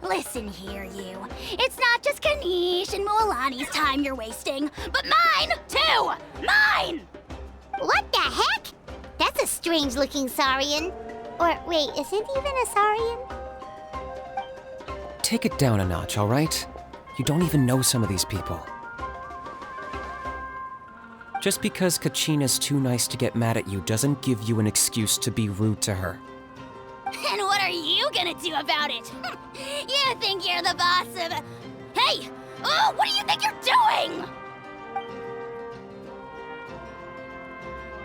Listen here, you. It's not just Kanish and Moalani's time you're wasting, but mine, too! Mine! What the heck? That's a strange-looking Saurian. Or, wait, is it even a Saurian? Take it down a notch, all right? You don't even know some of these people. Just because Kachina's too nice to get mad at you doesn't give you an excuse to be rude to her. And what are you gonna do about it? You think you're the boss of... Hey! Oh, what do you think you're doing?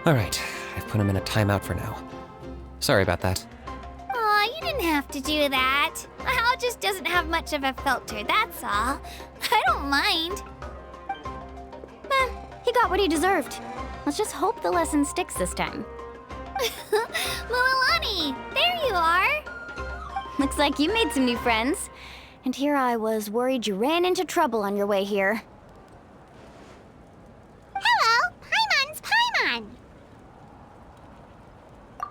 All right, I've put him in a timeout for now. Sorry about that. Aw, you didn't have to do that. Hal just doesn't have much of a filter, that's all. I don't mind. He got what he deserved. Let's just hope the lesson sticks this time. Moalani, there you are. Looks like you made some new friends. And here I was worried you ran into trouble on your way here. Hello, Paimon's Paimon.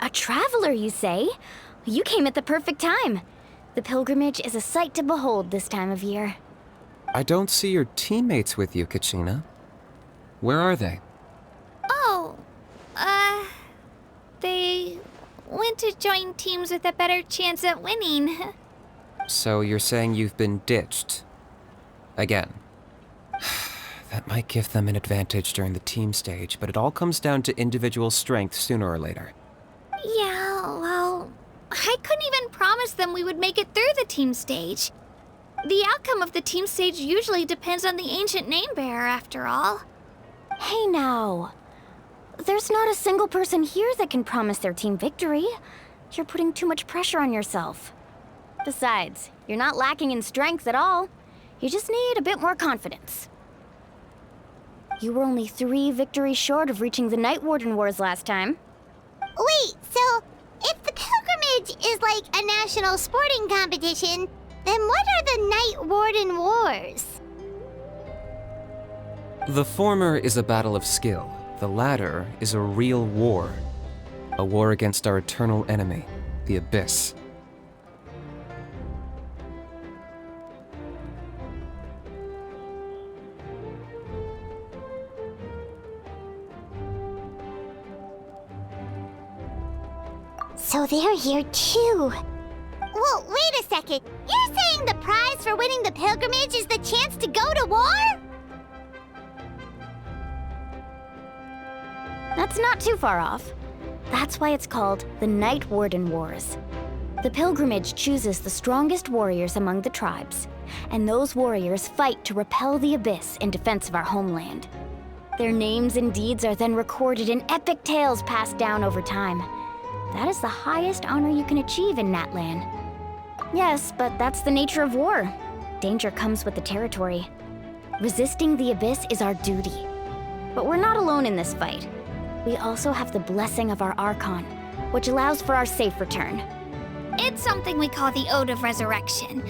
A traveler, you say? You came at the perfect time. The pilgrimage is a sight to behold this time of year. I don't see your teammates with you, Kachina. Where are they? Oh, they went to join teams with a better chance at winning. So you're saying you've been ditched? Again. That might give them an advantage during the team stage, but it all comes down to individual strength sooner or later. Yeah, well, I couldn't even promise them we would make it through the team stage. The outcome of the team stage usually depends on the ancient name bearer, after all. Hey now. There's not a single person here that can promise their team victory. You're putting too much pressure on yourself. Besides, you're not lacking in strength at all. You just need a bit more confidence. You were only 3 victories short of reaching the Night Warden Wars last time. Wait, so if the pilgrimage is like a national sporting competition, then what are the Night Warden Wars? The former is a battle of skill. The latter is a real war. A war against our eternal enemy, the Abyss. So they're here too. Well, wait a second. You're saying the prize for winning the pilgrimage is the chance to go to war? That's not too far off. That's why it's called the Night Warden Wars. The pilgrimage chooses the strongest warriors among the tribes, and those warriors fight to repel the Abyss in defense of our homeland. Their names and deeds are then recorded in epic tales passed down over time. That is the highest honor you can achieve in Natlan. Yes, but that's the nature of war. Danger comes with the territory. Resisting the Abyss is our duty. But we're not alone in this fight. We also have the blessing of our Archon, which allows for our safe return. It's something we call the Ode of Resurrection,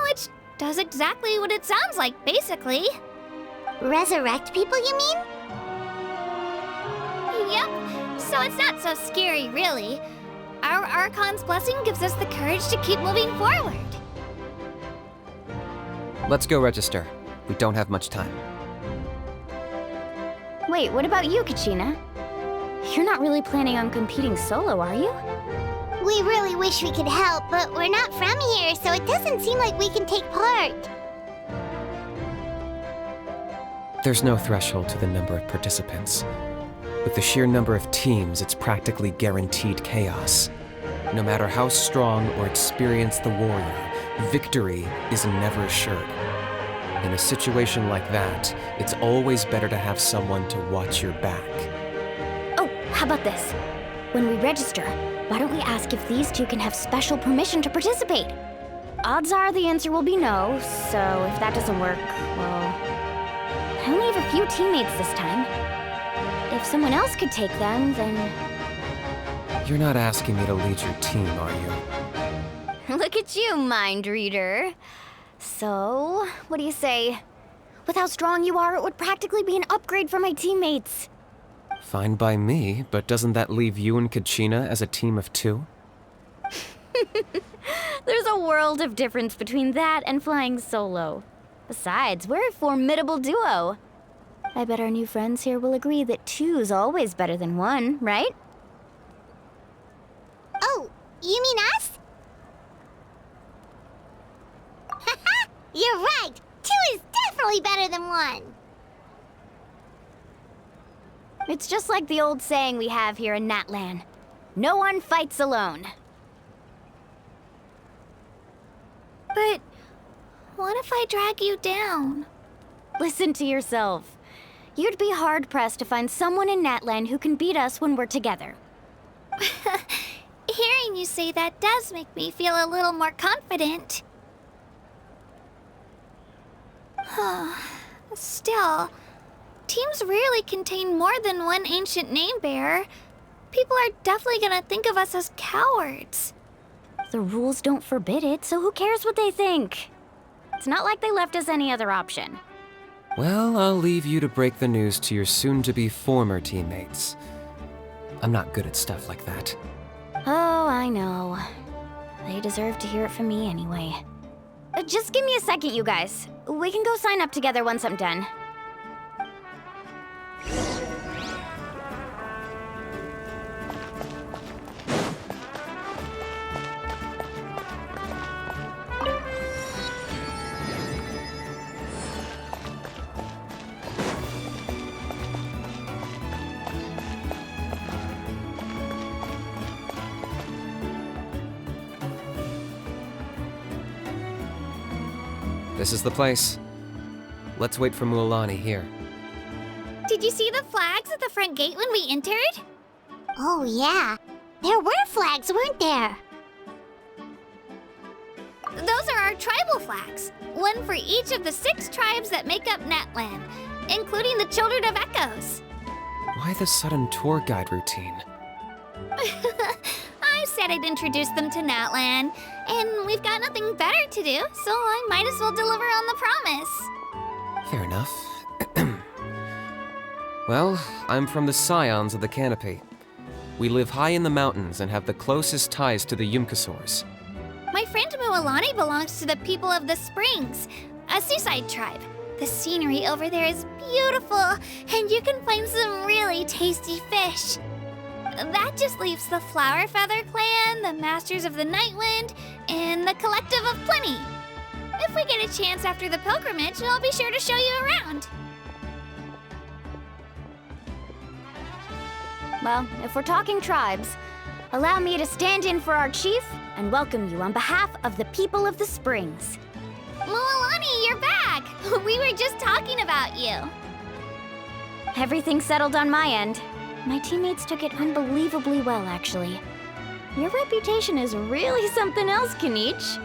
which does exactly what it sounds like, basically. Resurrect people, you mean? Yep, so it's not so scary, really. Our Archon's blessing gives us the courage to keep moving forward. Let's go register. We don't have much time. Wait, what about you, Kachina? You're not really planning on competing solo, are you? We really wish we could help, but we're not from here, so it doesn't seem like we can take part. There's no threshold to the number of participants. With the sheer number of teams, it's practically guaranteed chaos. No matter how strong or experienced the warrior, victory is never assured. In a situation like that, it's always better to have someone to watch your back. Oh, how about this? When we register, why don't we ask if these two can have special permission to participate? Odds are the answer will be no, so if that doesn't work, well, I only have a few teammates this time. If someone else could take them, then... You're not asking me to lead your team, are you? Look at you, mind reader. So, what do you say? With how strong you are, it would practically be an upgrade for my teammates. Fine by me, but doesn't that leave you and Kachina as a team of 2? There's a world of difference between that and flying solo. Besides, we're a formidable duo. I bet our new friends here will agree that 2's always better than 1, right? Oh, you mean us? Haha, you're right. 2 is definitely better than 1. It's just like the old saying we have here in Natlan. No one fights alone. But what if I drag you down? Listen to yourself. You'd be hard-pressed to find someone in Natlan who can beat us when we're together. Hearing you say that does make me feel a little more confident. Still, teams rarely contain more than one ancient name bearer. People are definitely gonna think of us as cowards. The rules don't forbid it, so who cares what they think? It's not like they left us any other option. Well, I'll leave you to break the news to your soon-to-be former teammates. I'm not good at stuff like that. Oh, I know. They deserve to hear it from me anyway. Just give me a second, you guys. We can go sign up together once I'm done. This is the place. Let's wait for Mualani here. Did you see the flags at the front gate when we entered? Oh, yeah. There were flags, weren't there? Those are our tribal flags. One for each of the 6 tribes that make up Natlan, including the Children of Echoes. Why the sudden tour guide routine? I said I'd introduce them to Natlan, and we've got nothing better to do, so I might as well deliver on the promise. Fair enough. Well, I'm from the Scions of the Canopy. We live high in the mountains and have the closest ties to the Yumkasaurs. My friend Mualani belongs to the people of the Springs, a seaside tribe. The scenery over there is beautiful, and you can find some really tasty fish. That just leaves the Flower Feather Clan, the Masters of the Nightwind, and the Collective of Plenty. If we get a chance after the pilgrimage, I'll be sure to show you around. Well, if we're talking tribes, allow me to stand in for our chief and welcome you on behalf of the people of the Springs. Mualani, you're back! We were just talking about you. Everything's settled on my end. My teammates took it unbelievably well, actually. Your reputation is really something else, Kanich.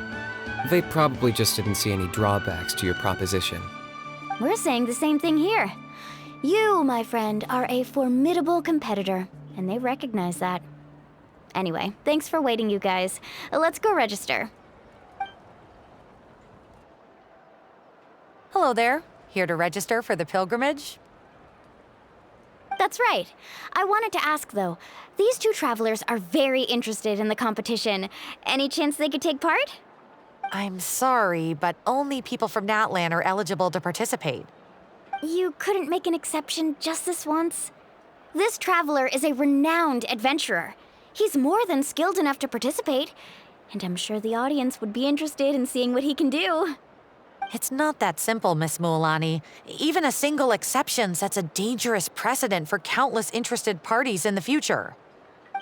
They probably just didn't see any drawbacks to your proposition. We're saying the same thing here. You, my friend, are a formidable competitor, and they recognize that. Anyway, thanks for waiting, you guys. Let's go register. Hello there. Here to register for the pilgrimage? That's right. I wanted to ask, though. These 2 travelers are very interested in the competition. Any chance they could take part? I'm sorry, but only people from Natlan are eligible to participate. You couldn't make an exception just this once? This traveler is a renowned adventurer. He's more than skilled enough to participate, and I'm sure the audience would be interested in seeing what he can do. It's not that simple, Miss Mualani. Even a single exception sets a dangerous precedent for countless interested parties in the future.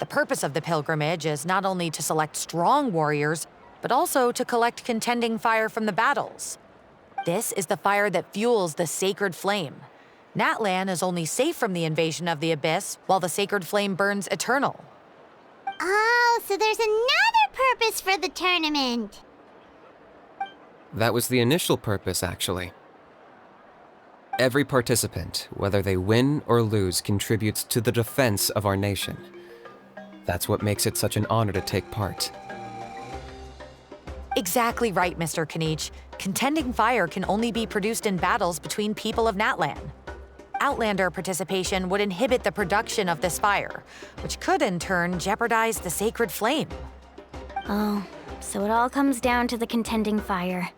The purpose of the pilgrimage is not only to select strong warriors, but also to collect contending fire from the battles. This is the fire that fuels the sacred flame. Natlan is only safe from the invasion of the Abyss, while the sacred flame burns eternal. Oh, so there's another purpose for the tournament. That was the initial purpose, actually. Every participant, whether they win or lose, contributes to the defense of our nation. That's what makes it such an honor to take part. Exactly right, Mr. Kanich. Contending fire can only be produced in battles between people of Natlan. Outlander participation would inhibit the production of this fire, which could in turn jeopardize the sacred flame. Oh, so it all comes down to the contending fire.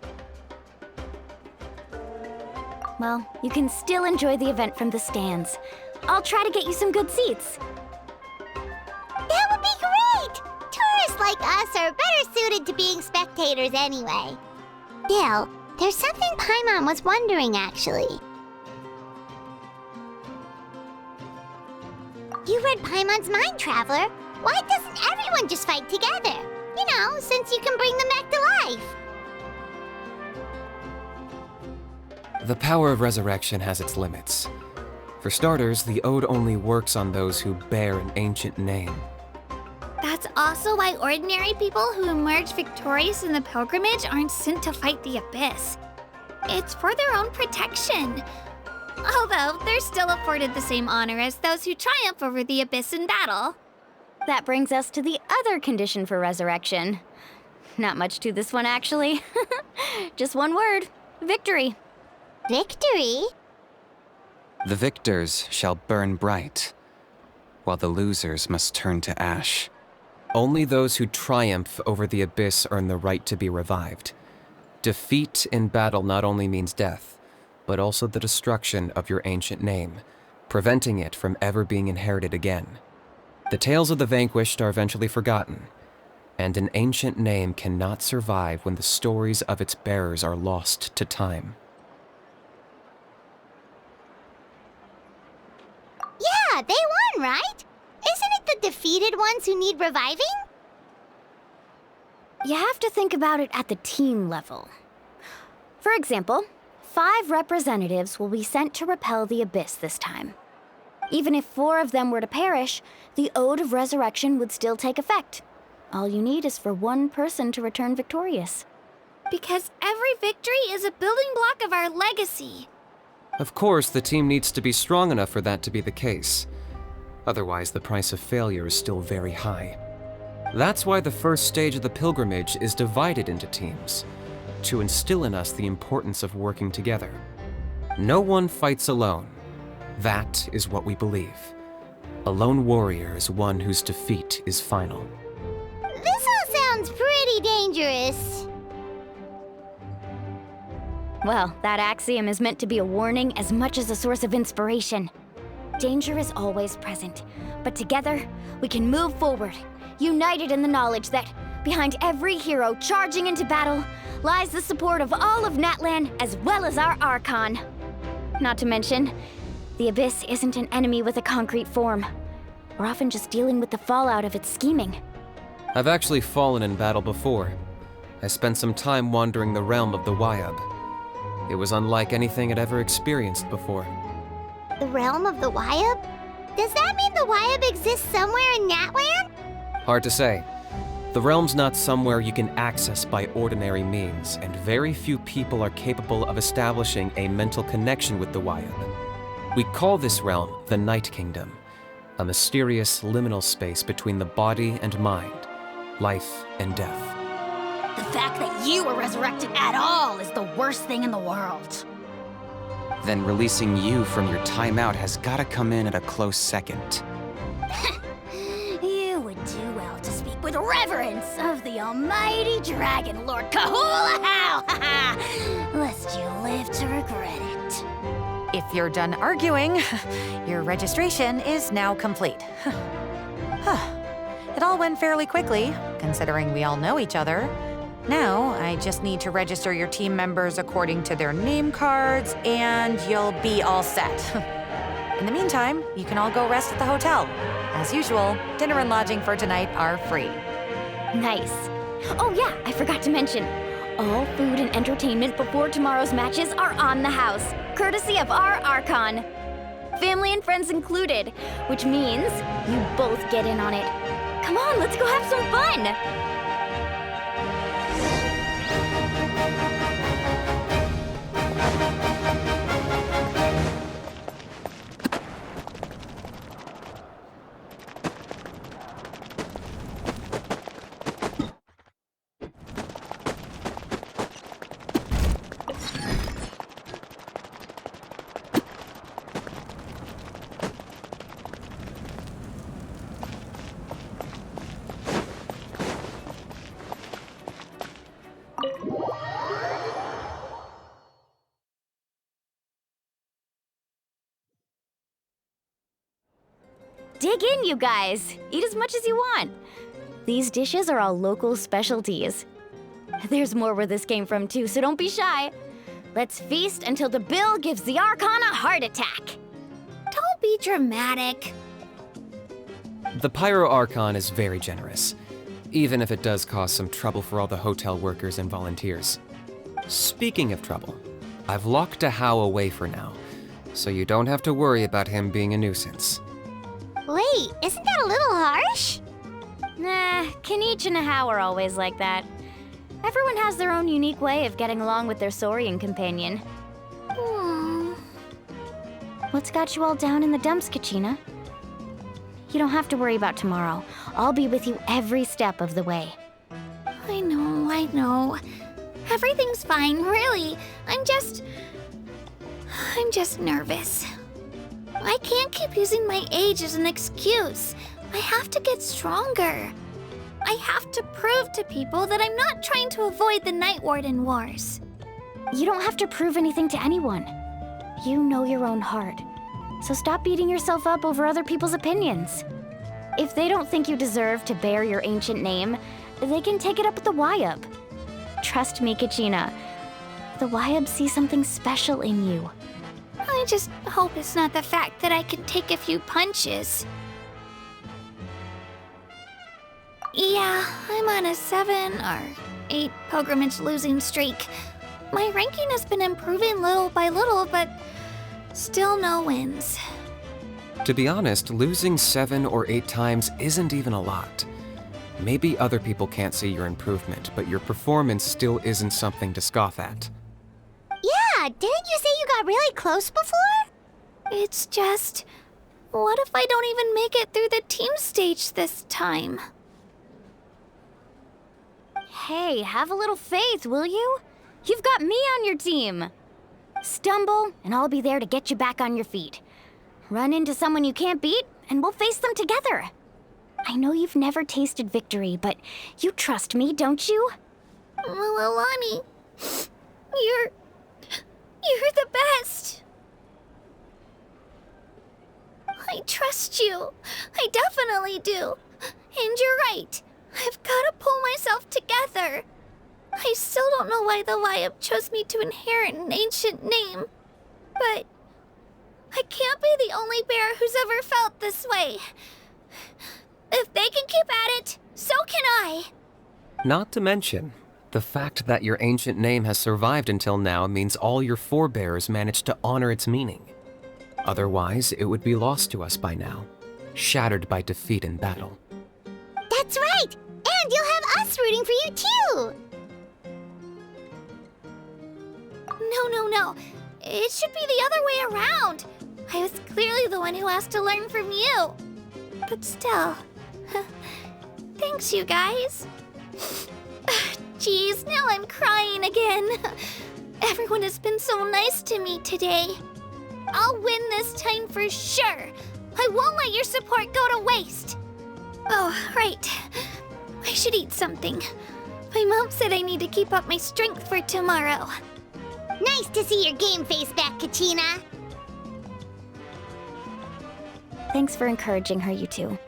Well, you can still enjoy the event from the stands. I'll try to get you some good seats. That would be great! Tourists like us are better suited to being spectators anyway. Still, there's something Paimon was wondering, actually. You read Paimon's mind, Traveler. Why doesn't everyone just fight together? You know, since you can bring them back to life. The power of resurrection has its limits. For starters, the Ode only works on those who bear an ancient name. That's also why ordinary people who emerge victorious in the pilgrimage aren't sent to fight the Abyss. It's for their own protection. Although, they're still afforded the same honor as those who triumph over the Abyss in battle. That brings us to the other condition for resurrection. Not much to this one, actually. Just one word: victory. Victory? The victors shall burn bright, while the losers must turn to ash. Only those who triumph over the Abyss earn the right to be revived. Defeat in battle not only means death, but also the destruction of your ancient name, preventing it from ever being inherited again. The tales of the vanquished are eventually forgotten, and an ancient name cannot survive when the stories of its bearers are lost to time. Yeah, they won, right? Isn't it the defeated ones who need reviving? You have to think about it at the team level. For example, 5 representatives will be sent to repel the Abyss this time. Even if 4 of them were to perish, the Ode of Resurrection would still take effect. All you need is for 1 person to return victorious. Because every victory is a building block of our legacy. Of course, the team needs to be strong enough for that to be the case. Otherwise, the price of failure is still very high. That's why the first stage of the pilgrimage is divided into teams, to instill in us the importance of working together. No one fights alone. That is what we believe. A lone warrior is one whose defeat is final. This all sounds pretty dangerous. Well, that axiom is meant to be a warning as much as a source of inspiration. Danger is always present, but together, we can move forward, united in the knowledge that behind every hero charging into battle lies the support of all of Natlan as well as our Archon. Not to mention, the Abyss isn't an enemy with a concrete form. We're often just dealing with the fallout of its scheming. I've actually fallen in battle before. I spent some time wandering the realm of the Wyab. It was unlike anything I'd ever experienced before. The realm of the Wyab? Does that mean the Wyab exists somewhere in Natlan? Hard to say. The realm's not somewhere you can access by ordinary means, and very few people are capable of establishing a mental connection with the Wyab. We call this realm the Night Kingdom, a mysterious liminal space between the body and mind, life and death. The fact that you were resurrected at all is the worst thing in the world. Then releasing you from your timeout has gotta come in at a close second. You would do well to speak with reverence of the almighty Dragon Lord Kahula-How! Lest you live to regret it. If you're done arguing, your registration is now complete. It all went fairly quickly, considering we all know each other. Now, I just need to register your team members according to their name cards, and you'll be all set. In the meantime, you can all go rest at the hotel. As usual, dinner and lodging for tonight are free. Nice. Oh yeah, I forgot to mention. All food and entertainment before tomorrow's matches are on the house, courtesy of our Archon. Family and friends included, which means you both get in on it. Come on, let's go have some fun! Dig in, you guys. Eat as much as you want. These dishes are all local specialties. There's more where this came from too, so don't be shy. Let's feast until the bill gives the Archon a heart attack. Don't be dramatic. The Pyro Archon is very generous, even if it does cause some trouble for all the hotel workers and volunteers. Speaking of trouble, I've locked Ahau away for now, so you don't have to worry about him being a nuisance. Wait, isn't that a little harsh? Nah, Kenichi and Ahau are always like that. Everyone has their own unique way of getting along with their Saurian companion. What's got you all down in the dumps, Kachina? You don't have to worry about tomorrow. I'll be with you every step of the way. I know. Everything's fine, really. I'm just nervous. I can't keep using my age as an excuse. I have to get stronger. I have to prove to people that I'm not trying to avoid the Night Warden Wars. You don't have to prove anything to anyone. You know your own heart. So stop beating yourself up over other people's opinions. If they don't think you deserve to bear your ancient name, they can take it up with the Wyub. Trust me, Kachina. The Wyub see something special in you. I just hope it's not the fact that I can take a few punches. Yeah, I'm on a 7 or 8 pilgrimage losing streak. My ranking has been improving little by little, but still no wins. To be honest, losing 7 or 8 times isn't even a lot. Maybe other people can't see your improvement, but your performance still isn't something to scoff at. Yeah, didn't you say you got really close before? It's just, what if I don't even make it through the team stage this time? Hey, have a little faith, will you? You've got me on your team. Stumble, and I'll be there to get you back on your feet. Run into someone you can't beat, and we'll face them together. I know you've never tasted victory, but you trust me, don't you? Alani, you're the best. I trust you. I definitely do. And you're right. I've got to pull myself together. I still don't know why the Wyub chose me to inherit an ancient name. But I can't be the only bear who's ever felt this way. If they can keep at it, so can I. Not to mention, the fact that your ancient name has survived until now means all your forebears managed to honor its meaning. Otherwise, it would be lost to us by now, shattered by defeat in battle. That's right! And you'll have us rooting for you too! No. It should be the other way around. I was clearly the one who asked to learn from you. But still, thanks you guys. Geez, now I'm crying again. Everyone has been so nice to me today. I'll win this time for sure. I won't let your support go to waste. Oh, right. I should eat something. My mom said I need to keep up my strength for tomorrow. Nice to see your game face back, Kachina. Thanks for encouraging her, you two.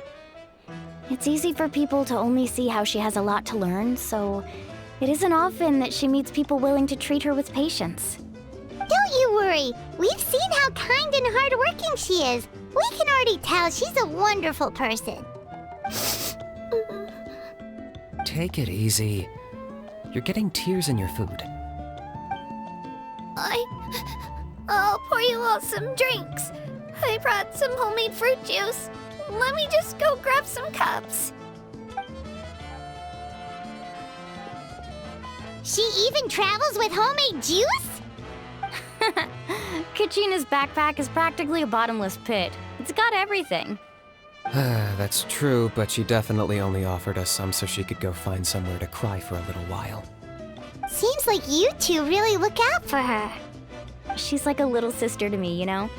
It's easy for people to only see how she has a lot to learn, so It isn't often that she meets people willing to treat her with patience. Don't you worry. We've seen how kind and hardworking she is. We can already tell she's a wonderful person. Take it easy. You're getting tears in your food. I'll pour you all some drinks. I brought some homemade fruit juice. Let me just go grab some cups. She even travels with homemade juice? Kachina's backpack is practically a bottomless pit. It's got everything. That's true, but she definitely only offered us some so she could go find somewhere to cry for a little while. Seems like you two really look out for her. She's like a little sister to me, you know?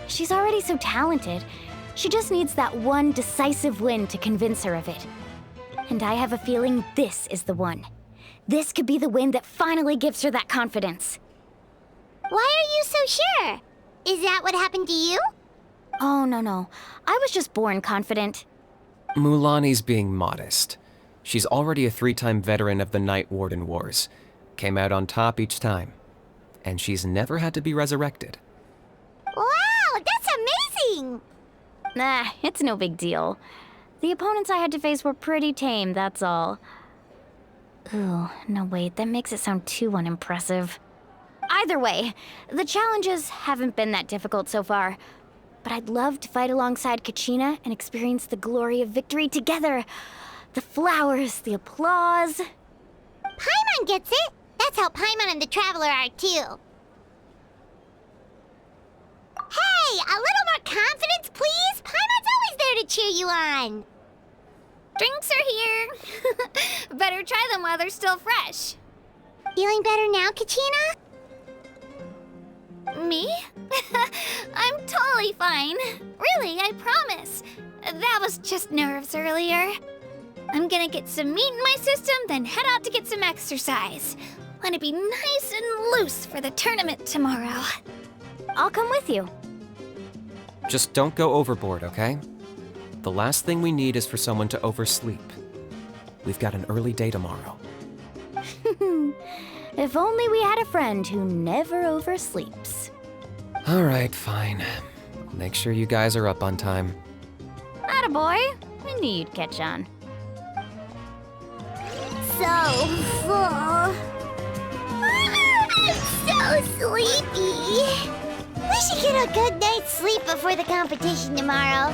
She's already so talented. She just needs that one decisive win to convince her of it. And I have a feeling this is the one. This could be the win that finally gives her that confidence. Why are you so sure? Is that what happened to you? Oh, no. I was just born confident. Mulani's being modest. She's already a 3-time veteran of the Night Warden Wars. Came out on top each time. And she's never had to be resurrected. Wow, that's amazing! Nah, it's no big deal. The opponents I had to face were pretty tame, that's all. Ooh, no wait, that makes it sound too unimpressive. Either way, the challenges haven't been that difficult so far. But I'd love to fight alongside Kachina and experience the glory of victory together. The flowers, the applause. Paimon gets it! That's how Paimon and the Traveler are too. Hey, a little more confidence, please! Paimon's always there to cheer you on! Drinks are here. Better try them while they're still fresh. Feeling better now, Kachina? Me? I'm totally fine. Really, I promise. That was just nerves earlier. I'm gonna get some meat in my system, then head out to get some exercise. Want to be nice and loose for the tournament tomorrow. I'll come with you. Just don't go overboard, okay? The last thing we need is for someone to oversleep. We've got an early day tomorrow. If only we had a friend who never oversleeps. All right, fine. Make sure you guys are up on time. Attaboy. I knew you'd catch on. So full. I'm so sleepy. We should get a good night's sleep before the competition tomorrow.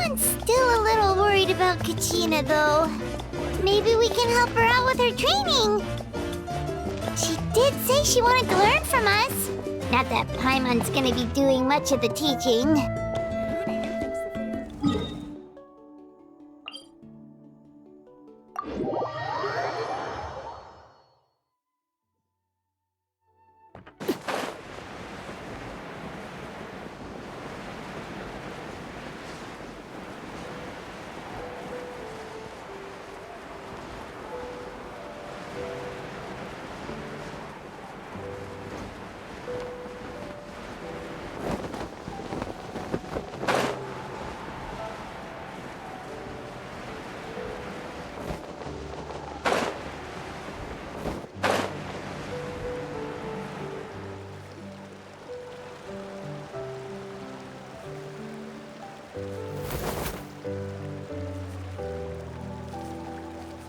I'm still a little worried about Kachina, though. Maybe we can help her out with her training. She did say she wanted to learn from us. Not that Paimon's gonna be doing much of the teaching.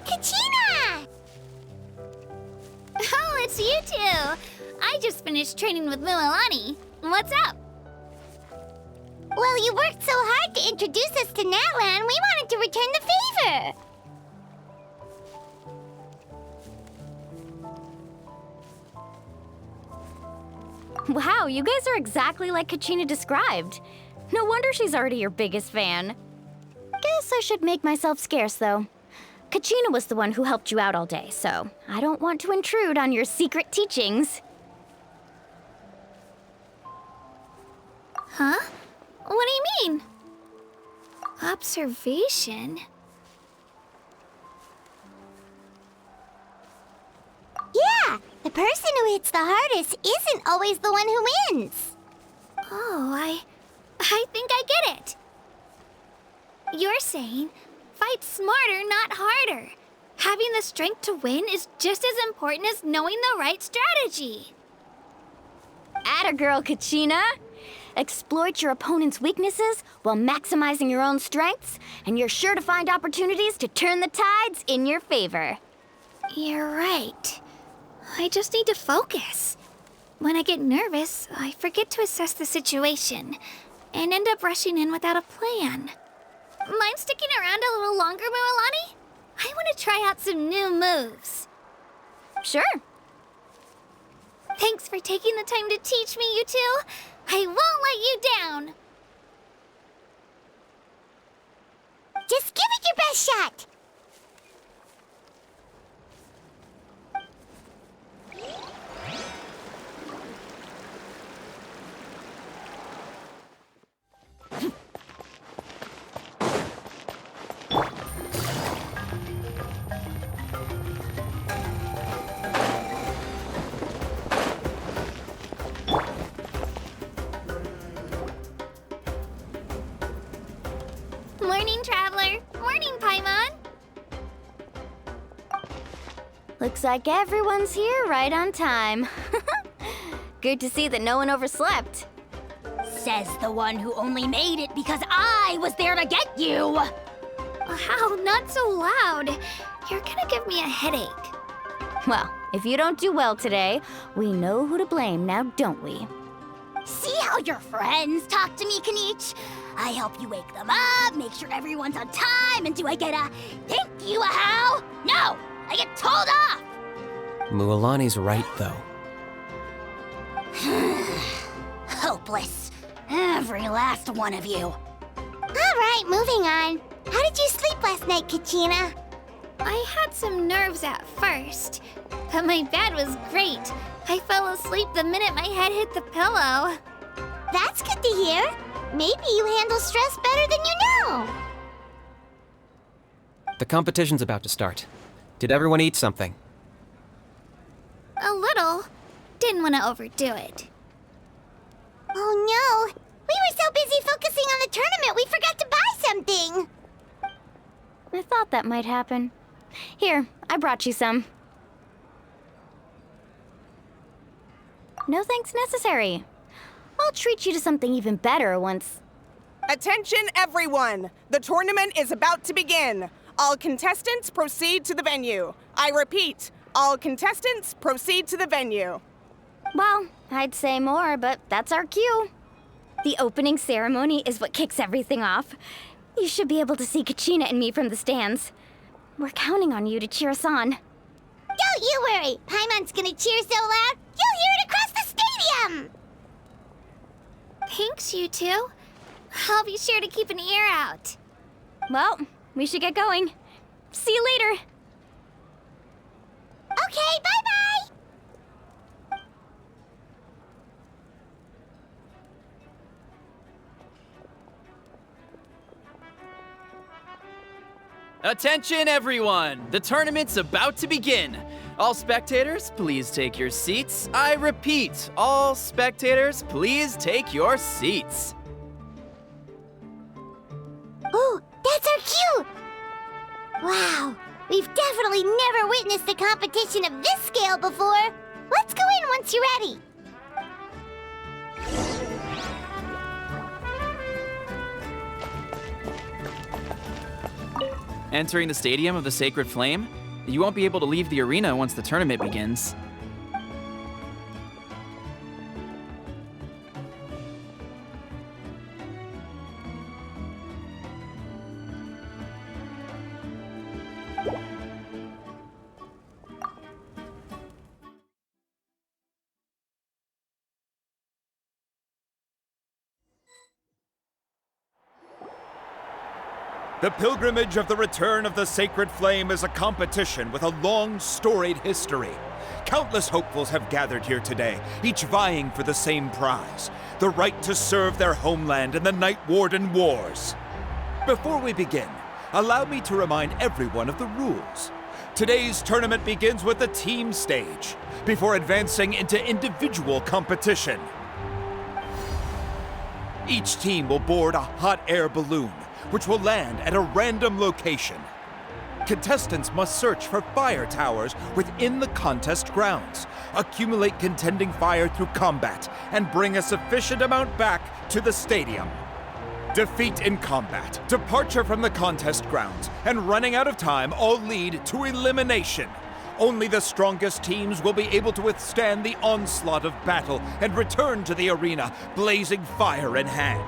Kachina! Oh, it's you two. I just finished training with Mulani. What's up? Well, you worked so hard to introduce us to Natlan, we wanted to return the favor. Wow, you guys are exactly like Kachina described. No wonder she's already your biggest fan. Guess I should make myself scarce, though. Kachina was the one who helped you out all day, so I don't want to intrude on your secret teachings. Huh? What do you mean? Observation? Yeah, the person who hits the hardest isn't always the one who wins. Oh, I think I get it. You're saying, fight smarter, not harder. Having the strength to win is just as important as knowing the right strategy. Atta girl, Kachina! Exploit your opponent's weaknesses while maximizing your own strengths, and you're sure to find opportunities to turn the tides in your favor. You're right. I just need to focus. When I get nervous, I forget to assess the situation and end up rushing in without a plan. Mind sticking around a little longer, Mualani? I want to try out some new moves. Sure. Thanks for taking the time to teach me, you two. I won't let you down. Just give it your best shot. Morning, Traveler. Morning, Paimon. Looks like everyone's here right on time. Good to see that no one overslept. Says the one who only made it because I was there to get you. Wow, not so loud. You're gonna give me a headache. Well, if you don't do well today, we know who to blame now, don't we? See how your friends talk to me, Kanich? I help you wake them up, make sure everyone's on time, and do I get a thank you, a how? No, I get told off. Mualani's right, though. Hopeless. Every last one of you. All right, moving on. How did you sleep last night, Kachina? I had some nerves at first, but my bed was great. I fell asleep the minute my head hit the pillow. That's good to hear. Maybe you handle stress better than you know. The competition's about to start. Did everyone eat something? A little. Didn't want to overdo it. Oh no! We were so busy focusing on the tournament we forgot to buy something! I thought that might happen. Here, I brought you some. No thanks necessary. I'll treat you to something even better once... Attention everyone! The tournament is about to begin. All contestants proceed to the venue. I repeat, all contestants proceed to the venue. Well, I'd say more, but that's our cue. The opening ceremony is what kicks everything off. You should be able to see Kachina and me from the stands. We're counting on you to cheer us on. Don't you worry! Paimon's gonna cheer so loud, you'll hear it across the stadium! Thanks, you two. I'll be sure to keep an ear out. Well, we should get going. See you later. Okay, bye-bye! Attention, everyone! The tournament's about to begin. All spectators, please take your seats. I repeat, all spectators, please take your seats. Ooh, that's our cue! Wow, we've definitely never witnessed a competition of this scale before. Let's go in once you're ready. Entering the Stadium of the Sacred Flame, you won't be able to leave the arena once the tournament begins. The pilgrimage of the return of the Sacred Flame is a competition with a long, storied history. Countless hopefuls have gathered here today, each vying for the same prize, the right to serve their homeland in the Night Warden Wars. Before we begin, allow me to remind everyone of the rules. Today's tournament begins with the team stage, before advancing into individual competition. Each team will board a hot air balloon, which will land at a random location. Contestants must search for fire towers within the contest grounds, accumulate contending fire through combat, and bring a sufficient amount back to the stadium. Defeat in combat, departure from the contest grounds, and running out of time all lead to elimination. Only the strongest teams will be able to withstand the onslaught of battle and return to the arena, blazing fire in hand.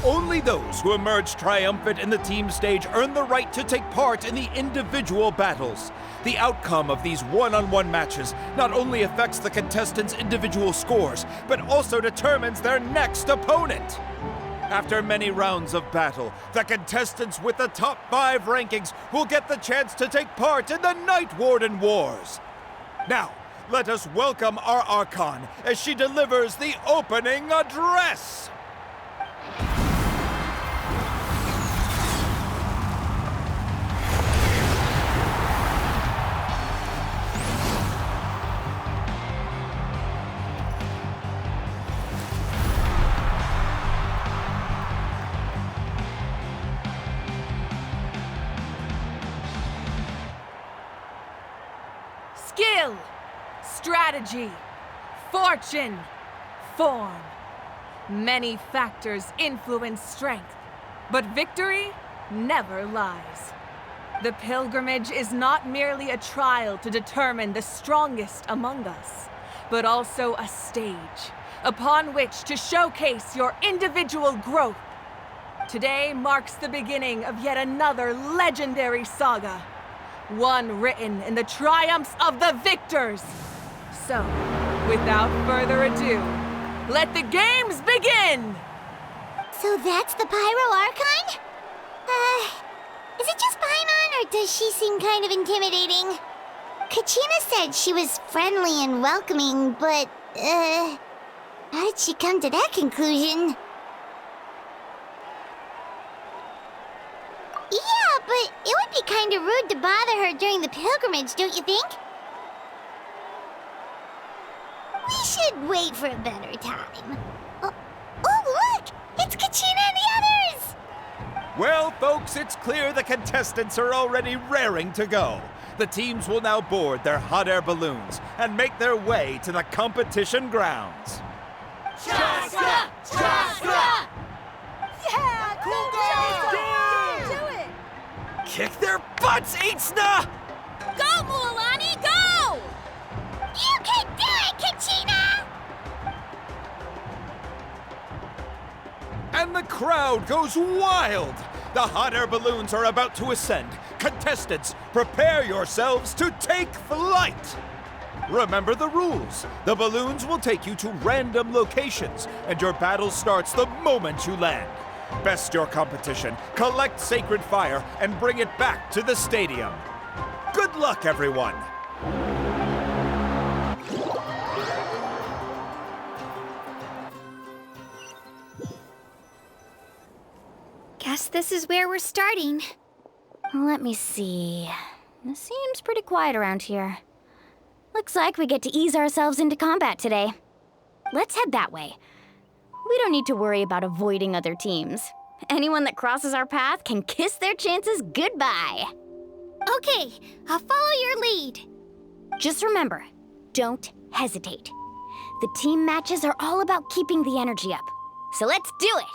Only those who emerge triumphant in the team stage earn the right to take part in the individual battles. The outcome of these one-on-one matches not only affects the contestants' individual scores, but also determines their next opponent. After many rounds of battle, the contestants with the top 5 rankings will get the chance to take part in the Night Warden Wars. Now, let us welcome our Archon as she delivers the opening address. Skill, strategy, fortune, form. Many factors influence strength, but victory never lies. The pilgrimage is not merely a trial to determine the strongest among us, but also a stage upon which to showcase your individual growth. Today marks the beginning of yet another legendary saga. One written in the triumphs of the victors. So, without further ado, let the games begin! So that's the Pyro Archon? Is it just Paimon, or does she seem kind of intimidating? Kachina said she was friendly and welcoming, but, how did she come to that conclusion? Yeah, but it would be kind of rude to bother her during the pilgrimage, don't you think? We should wait for a better time. Oh, look! It's Kachina and the others! Well, folks, it's clear the contestants are already raring to go. The teams will now board their hot air balloons and make their way to the competition grounds. Chaska! Chaska! Yeah, cool girl! Do it! Kick their butts, Itzna! Go, Mualani, go! You can do it, Kachina! And the crowd goes wild! The hot air balloons are about to ascend. Contestants, prepare yourselves to take flight! Remember the rules. The balloons will take you to random locations, and your battle starts the moment you land. Best your competition, collect sacred fire, and bring it back to the stadium. Good luck, everyone! Guess this is where we're starting. Let me see. It seems pretty quiet around here. Looks like we get to ease ourselves into combat today. Let's head that way. We don't need to worry about avoiding other teams. Anyone that crosses our path can kiss their chances goodbye. Okay, I'll follow your lead. Just remember, don't hesitate. The team matches are all about keeping the energy up. So let's do it!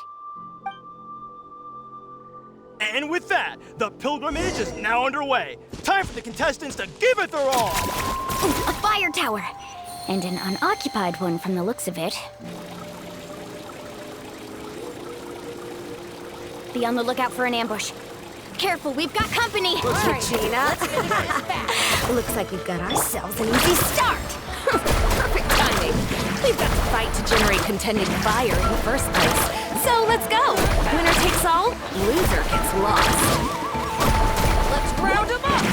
And with that, the pilgrimage is now underway. Time for the contestants to give it their all! Ooh, a fire tower! And an unoccupied one from the looks of it. Be on the lookout for an ambush. Careful, we've got company! Kachina. Looks like we've got ourselves an easy start! Perfect timing. We've got to fight to generate contending fire in the first place. So let's go. Winner takes all, loser gets lost. Let's round them up.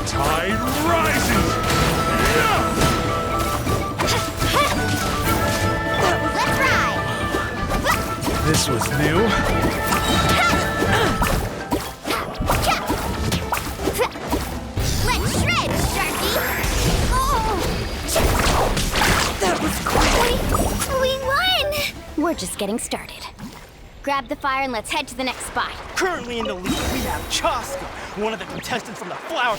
Tide rises! Let's ride! This was new. Let's shred, Sharky! That was great! We won! We're just getting started. grab the fire and let's head to the next spot. Currently in the lead, we have Chaska, one of the contestants from the Flower.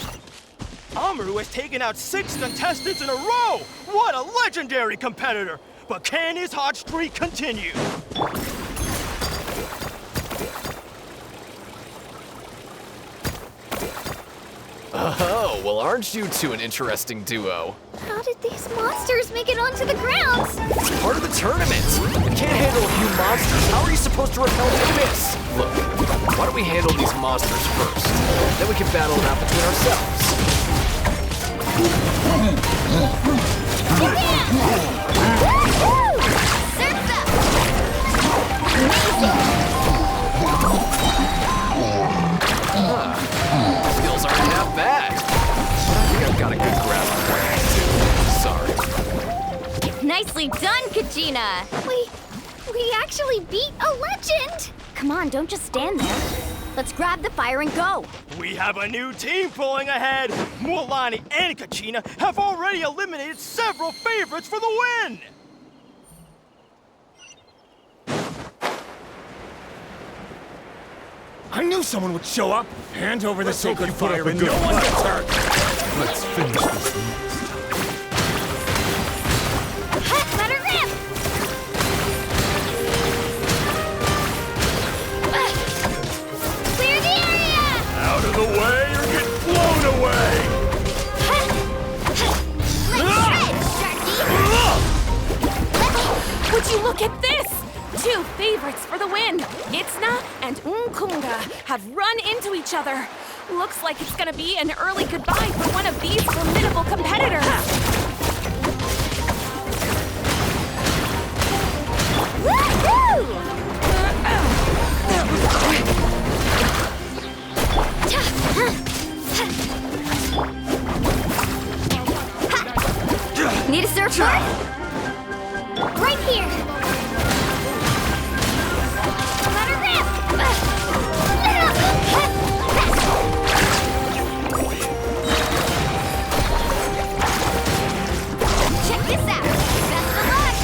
Amaru has taken out 6 contestants in a row! What a legendary competitor! But can his hot streak continue? Oh, well, aren't you two an interesting duo? How did these monsters make it onto the ground? It's part of the tournament. You can't handle a few monsters. How are you supposed to repel the abyss? Look, why don't we handle these monsters first? Then we can battle it out between ourselves. Surf's up! Amazing! Skills aren't half bad. I think I've got a good grasp of what I can do. Sorry. Nicely done, Kachina! We actually beat a legend! Come on, don't just stand there. Let's grab the fire and go. We have a new team pulling ahead. Mualani and Kachina have already eliminated several favorites for the win. I knew someone would show up. Hand over the sacred fire and no one gets hurt. Let's finish this next time. Let her rip! Clear the area! Out of the way or get blown away! Would you look at this? 2 favorites for the win. Itzna and Nkunga have run into each other. Looks like it's gonna be an early goodbye for one of these formidable competitors. Need a surfboard? Right here! Let her rip! Check this out! Best of luck!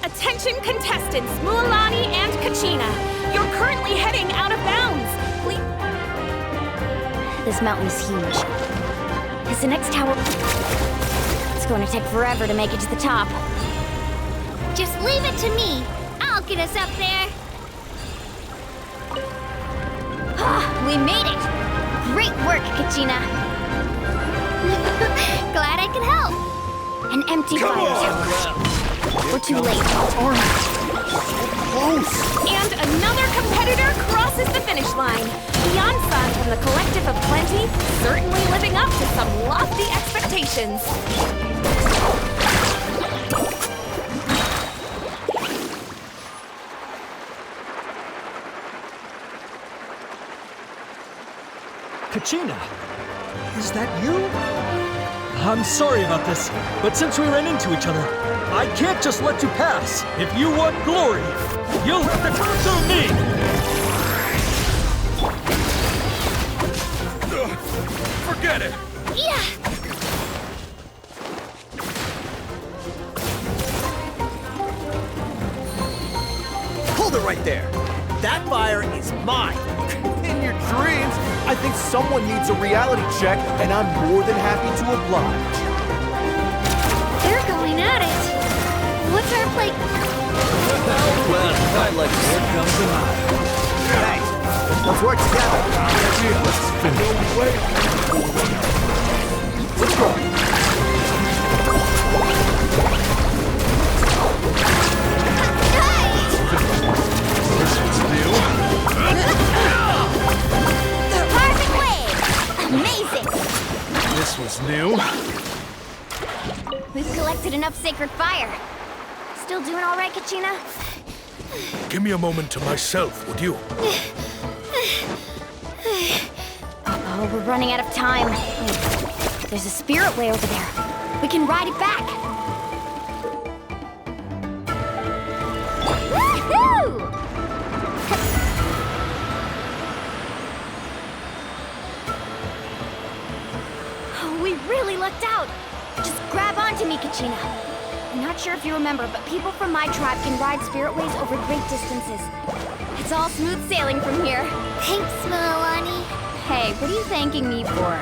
Attention contestants, Mualani and Kachina. You're currently heading out of bounds. This mountain is huge. Is the next tower... It's going to take forever to make it to the top. Just leave it to me. I'll get us up there. We made it! Great work, Kachina. Glad I could help. An empty fire tower. We're too late. And another competitor crosses the finish line. Beyond-Sun from the Collective of Plenty, certainly living up to some lofty expectations. Kachina, is that you? I'm sorry about this, but since we ran into each other, I can't just let you pass. If you want glory, you'll have to come to me! Forget it! Yeah! Hold it right there! That fire is mine! In your dreams, I think someone needs a reality check, and I'm more than happy to oblige. They're going at it. What's our plate? Well, I like this. Here comes the night. Hey, let's work together. Let's finish. Let's go. Perfect wave! Amazing! This was new. We've collected enough sacred fire. Still doing all right, Kachina? Give me a moment to myself, would you? Oh, we're running out of time. Wait, there's a spirit way over there. We can ride it back. Woohoo! Oh, we really lucked out. Just grab onto me, Kachina. I'm not sure if you remember, but people from my tribe can ride spirit ways over great distances. It's all smooth sailing from here. Thanks, Milani. Hey, what are you thanking me for?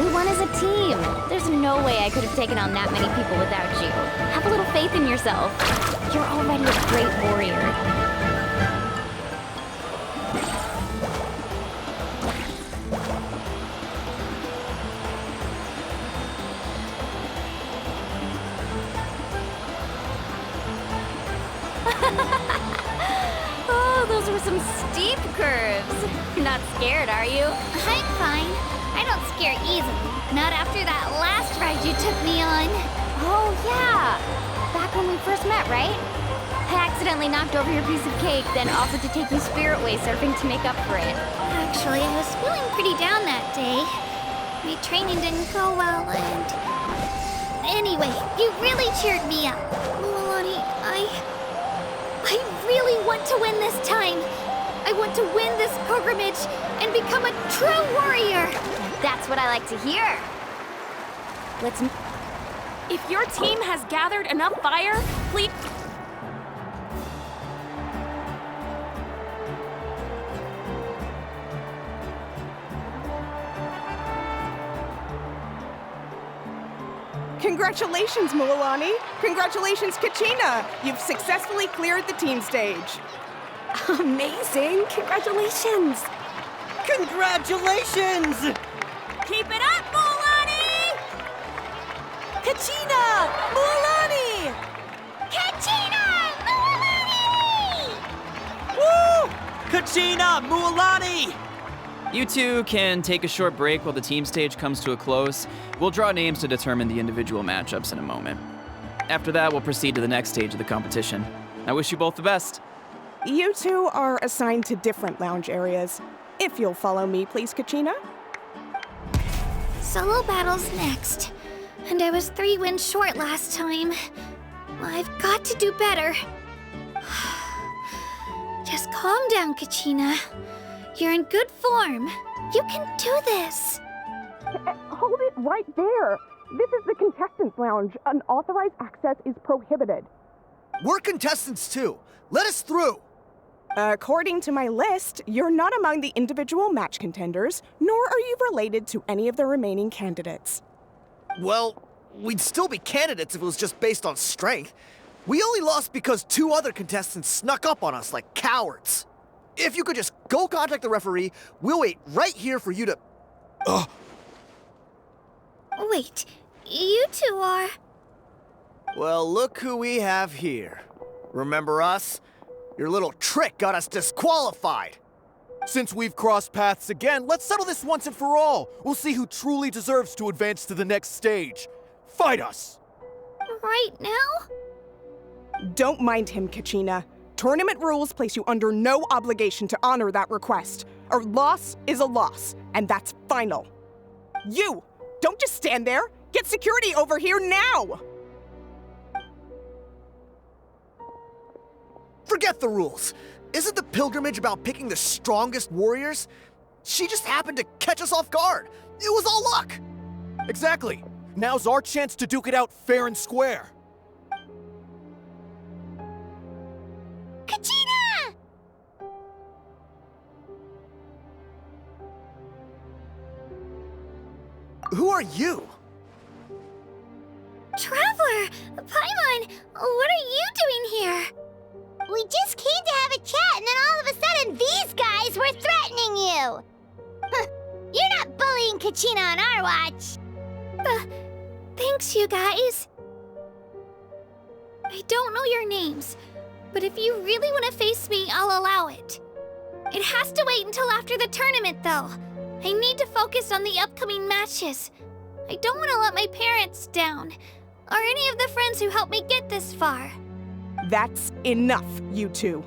We won as a team. There's no way I could have taken on that many people without you. Have a little faith in yourself. You're already a great warrior. Oh, those were some steep curves. You're not scared, are you? I'm fine. I don't scare easily. Not after that last ride you took me on. Oh, yeah. Back when we first met, right? I accidentally knocked over your piece of cake, then offered to take you spirit way surfing to make up for it. Actually, I was feeling pretty down that day. My training didn't go well, and... Anyway, you really cheered me up. Milani, I really want to win this time. I want to win this pilgrimage and become a true warrior. That's what I like to hear. Let's... If your team has gathered enough fire, please... Congratulations, Milani. Congratulations, Kachina. You've successfully cleared the team stage. Amazing! Congratulations! Congratulations! Keep it up, Milani! Kachina! Milani! Kachina! Milani! Woo! Kachina! Mualani! You two can take a short break while the team stage comes to a close. We'll draw names to determine the individual matchups in a moment. After that, we'll proceed to the next stage of the competition. I wish you both the best. You two are assigned to different lounge areas. If you'll follow me, please, Kachina. Solo battle's next. And I was 3 wins short last time. I've got to do better. Just calm down, Kachina. You're in good form. You can do this. Hold it right there. This is the contestants' lounge. Unauthorized access is prohibited. We're contestants too. Let us through. According to my list, you're not among the individual match contenders, nor are you related to any of the remaining candidates. Well, we'd still be candidates if it was just based on strength. We only lost because 2 other contestants snuck up on us like cowards. If you could just go contact the referee, we'll wait right here for you to... Wait, you two are... Well, look who we have here. Remember us? Your little trick got us disqualified. Since we've crossed paths again, let's settle this once and for all. We'll see who truly deserves to advance to the next stage. Fight us! Right now? Don't mind him, Kachina. Tournament rules place you under no obligation to honor that request. A loss is a loss, and that's final. You! Don't just stand there! Get security over here now! Forget the rules. Isn't the pilgrimage about picking the strongest warriors? She just happened to catch us off guard. It was all luck. Exactly. Now's our chance to duke it out fair and square. Kachina! Who are you? Traveler! Paimon! What are you doing here? We just came to have a chat, and then all of a sudden, these guys were threatening you! You're not bullying Kachina on our watch! Thanks, you guys. I don't know your names, but if you really want to face me, I'll allow it. It has to wait until after the tournament, though. I need to focus on the upcoming matches. I don't want to let my parents down, or any of the friends who helped me get this far. That's enough, you two.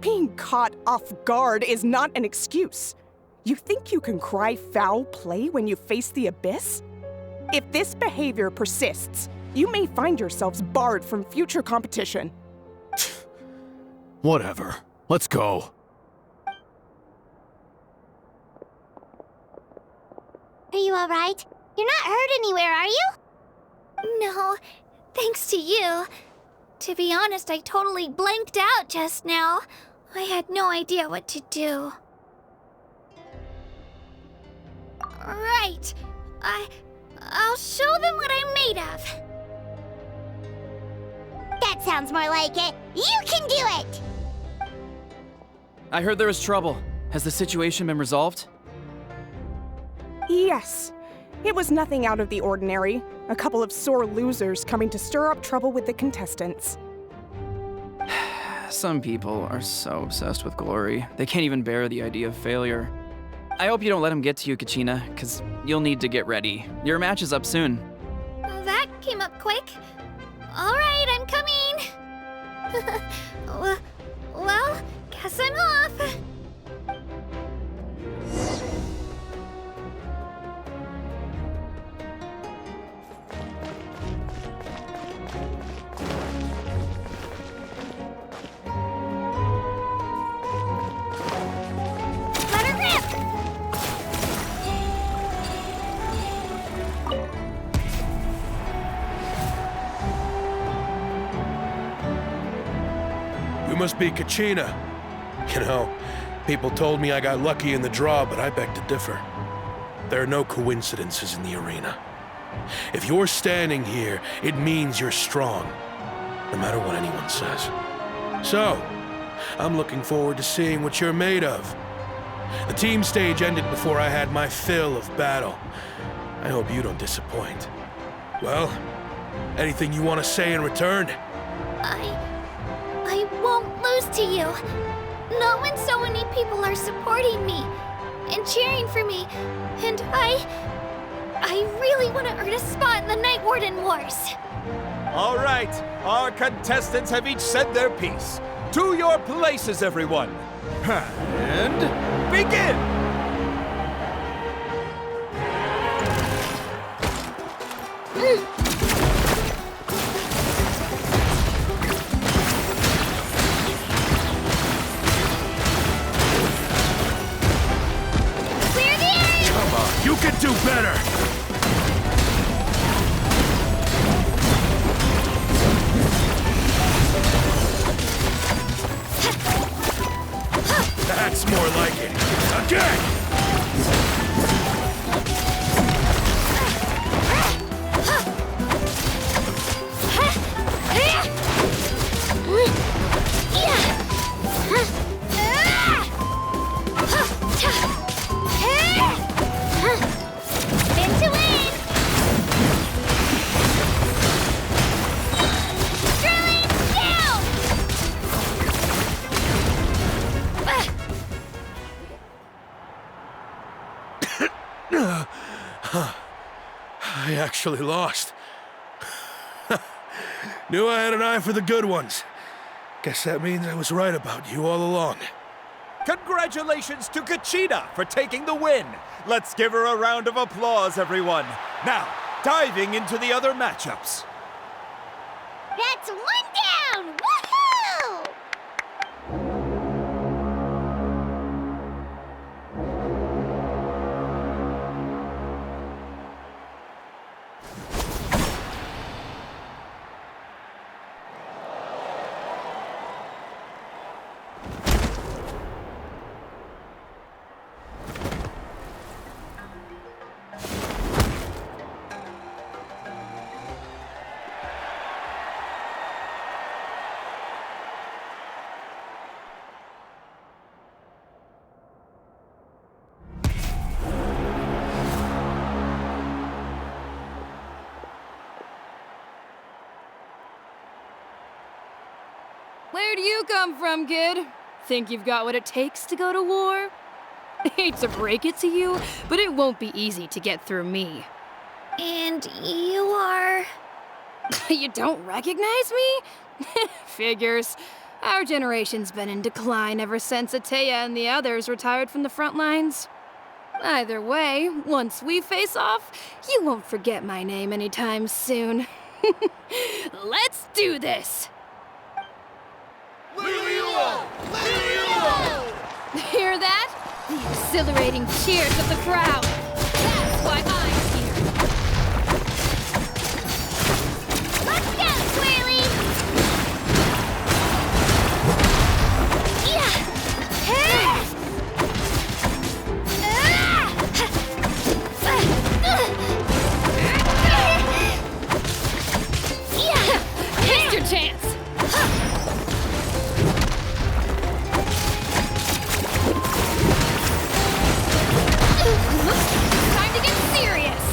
Being caught off guard is not an excuse. You think you can cry foul play when you face the abyss? If this behavior persists, you may find yourselves barred from future competition. Whatever. Let's go. Are you all right? You're not hurt anywhere, are you? No, thanks to you. To be honest, I totally blanked out just now. I had no idea what to do. Right. I'll show them what I'm made of. That sounds more like it. You can do it! I heard there was trouble. Has the situation been resolved? Yes. It was nothing out of the ordinary. A couple of sore losers coming to stir up trouble with the contestants. Some people are so obsessed with glory, they can't even bear the idea of failure. I hope you don't let him get to you, Kachina, because you'll need to get ready. Your match is up soon. That came up quick. All right, I'm coming. Well, guess I'm off. You must be Kachina. You know, people told me I got lucky in the draw, but I beg to differ. There are no coincidences in the arena. If you're standing here, it means you're strong, no matter what anyone says. So, I'm looking forward to seeing what you're made of. The team stage ended before I had my fill of battle. I hope you don't disappoint. Well, anything you want to say in return? I won't lose to you. Not when so many people are supporting me and cheering for me. And I really want to earn a spot in the Night Warden Wars. All right, our contestants have each said their piece. To your places, everyone. And begin! You can do better! That's more like it. Again! I actually lost. Knew I had an eye for the good ones. Guess that means I was right about you all along. Congratulations to Kachina for taking the win. Let's give her a round of applause, everyone. Now, diving into the other matchups. That's one down! Woohoo! Where do you come from, kid? Think you've got what it takes to go to war? Hate to break it to you, but it won't be easy to get through me. And you are... You don't recognize me? Figures. Our generation's been in decline ever since Ateya and the others retired from the front lines. Either way, once we face off, you won't forget my name anytime soon. Let's do this! Hear that? The exhilarating cheers of the crowd. That's why I'm here. Let's go, Swirly! Yeah! Missed your chance! Time to get serious!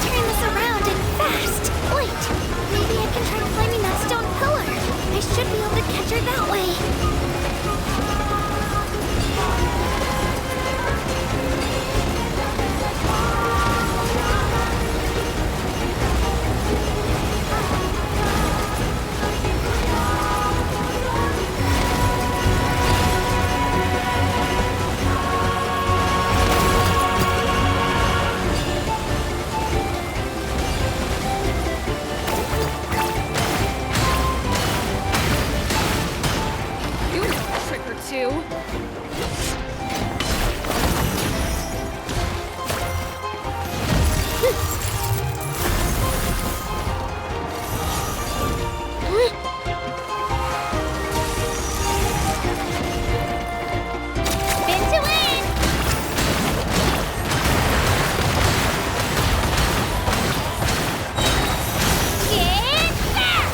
Turn this around and fast. Wait, maybe I can try climbing that stone pillar. I should be able to catch her that way. You know a trick or two. Spin to win! Get back!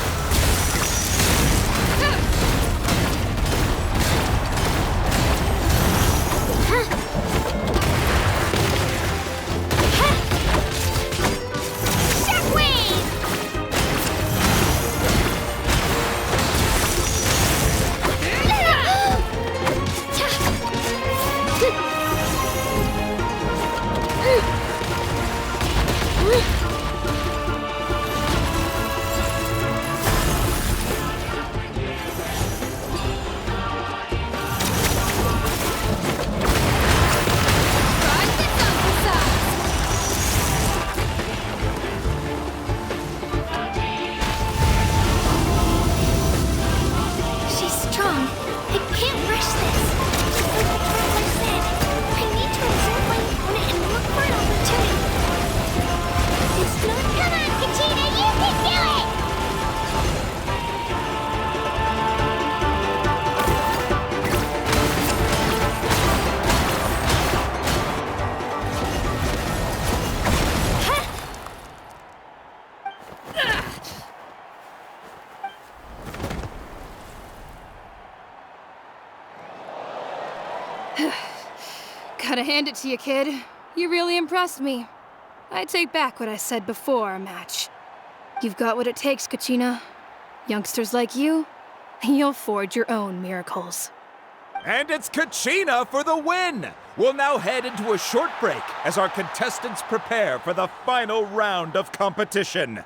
Shockwave! She's strong. I can't rush this. Just like the traveler said, I need to observe my opponent and look for an opportunity. Come on, Kachina, you can do it! Gotta hand it to you, kid. You really impressed me. I take back what I said before our match. You've got what it takes, Kachina. Youngsters like you, you'll forge your own miracles. And it's Kachina for the win! We'll now head into a short break as our contestants prepare for the final round of competition.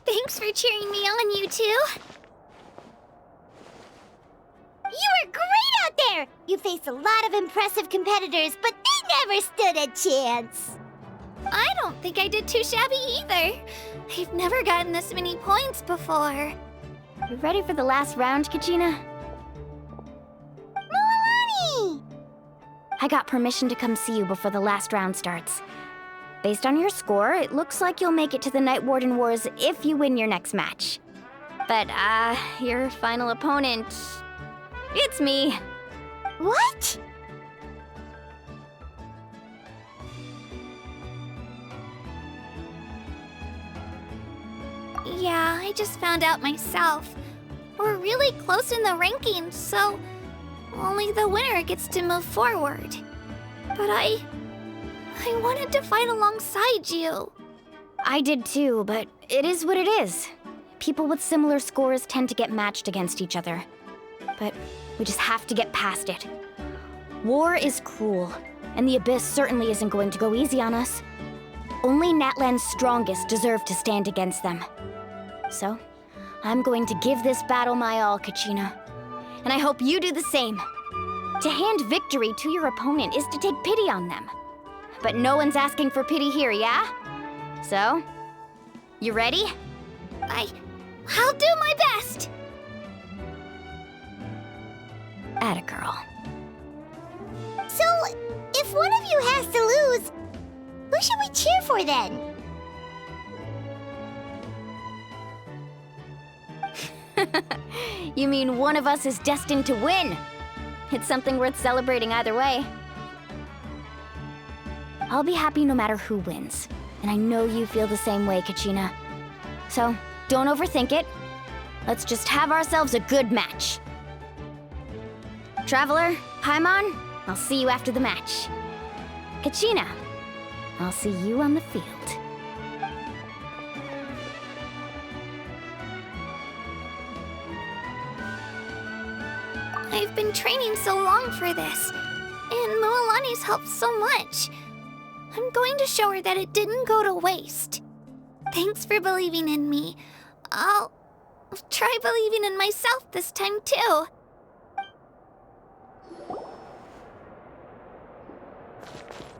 Thanks for cheering me on, you two. You were great out there! You faced a lot of impressive competitors, but they never stood a chance! I don't think I did too shabby either. I've never gotten this many points before. You ready for the last round, Kachina? Milani! I got permission to come see you before the last round starts. Based on your score, it looks like you'll make it to the Night Warden Wars if you win your next match. But, your final opponent... it's me. What? Yeah, I just found out myself. We're really close in the rankings, so only the winner gets to move forward. But I wanted to fight alongside you. I did too, but it is what it is. People with similar scores tend to get matched against each other. But we just have to get past it. War is cruel, and the Abyss certainly isn't going to go easy on us. Only Natlan's strongest deserve to stand against them. So, I'm going to give this battle my all, Kachina. And I hope you do the same. To hand victory to your opponent is to take pity on them. But no one's asking for pity here, yeah? So, you ready? I'll do my best! Atta girl. So, if one of you has to lose, who should we cheer for then? You mean one of us is destined to win? It's something worth celebrating either way. I'll be happy no matter who wins. And I know you feel the same way, Kachina. So, don't overthink it. Let's just have ourselves a good match. Traveler, Paimon, I'll see you after the match. Kachina, I'll see you on the field. I've been training so long for this, and Mualani's helped so much. I'm going to show her that it didn't go to waste. Thanks for believing in me. I'll try believing in myself this time too.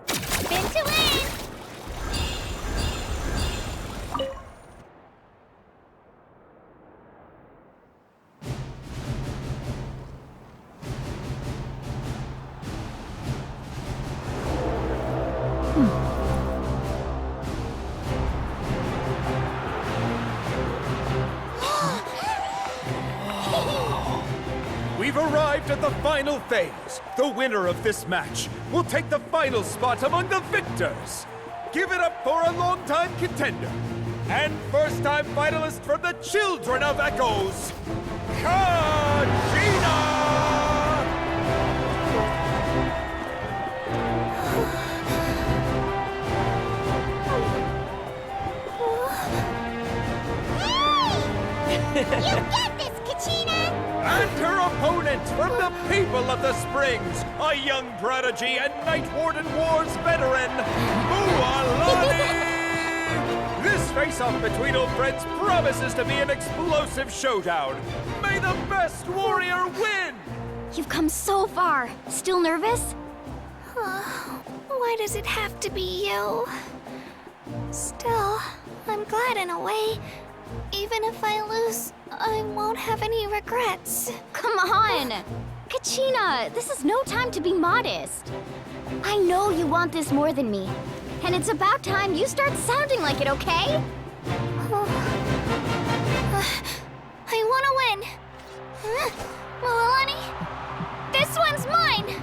Spin to win! We've arrived at the final phase. The winner of this match will take the final spot among the victors. Give it up for a longtime contender and first-time finalist from the Children of Echoes, Kachina! You get this, Kachina! And her opponent from the people of the Springs, a young prodigy and Night Warden Wars veteran, Mualani! This face-off between old friends promises to be an explosive showdown. May the best warrior win! You've come so far. Still nervous? Why does it have to be you? Still, I'm glad in a way. Even if I lose, I won't have any regrets. Come on! Kachina, this is no time to be modest. I know you want this more than me. And it's about time you start sounding like it, okay? I want to win. Mualani, this one's mine!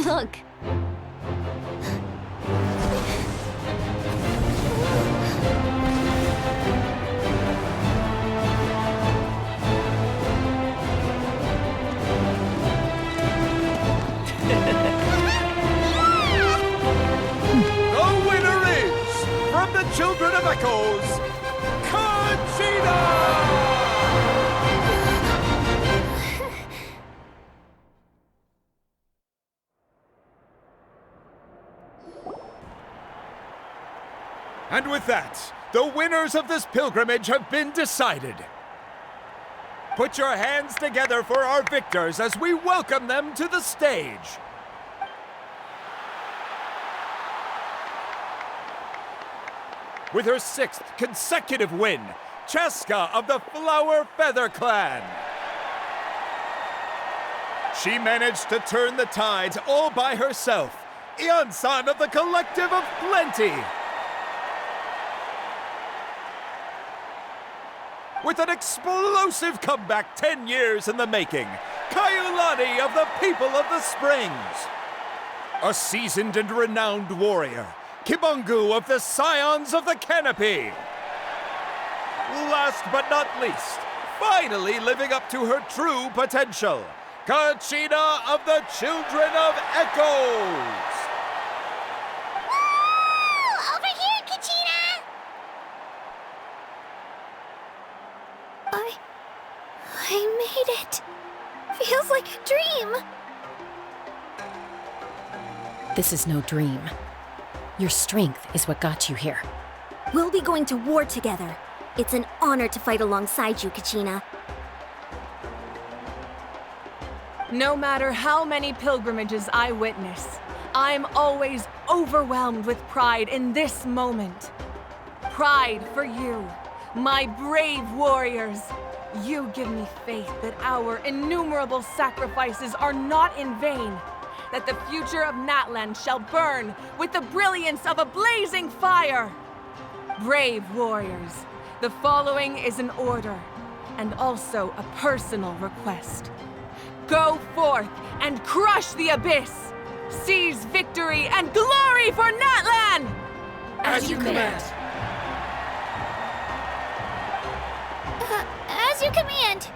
Look. The the Children of Echoes, Kachina! And with that, the winners of this pilgrimage have been decided. Put your hands together for our victors as we welcome them to the stage. With her 6th consecutive win, Cheska of the Flower Feather Clan. She managed to turn the tides all by herself. Ian-san of the Collective of Plenty. With an explosive comeback 10 years in the making, Kaiulani of the People of the Springs. A seasoned and renowned warrior, Kibangu of the Scions of the Canopy. Last but not least, finally living up to her true potential, Kachina of the Children of Echoes. Woo! Over here, Kachina! I made it. Feels like a dream. This is no dream. Your strength is what got you here. We'll be going to war together. It's an honor to fight alongside you, Kachina. No matter how many pilgrimages I witness, I'm always overwhelmed with pride in this moment. Pride for you, my brave warriors. You give me faith that our innumerable sacrifices are not in vain, that the future of Natlan shall burn with the brilliance of a blazing fire. Brave warriors, the following is an order, and also a personal request. Go forth and crush the abyss! Seize victory and glory for Natlan! As you command. As you command.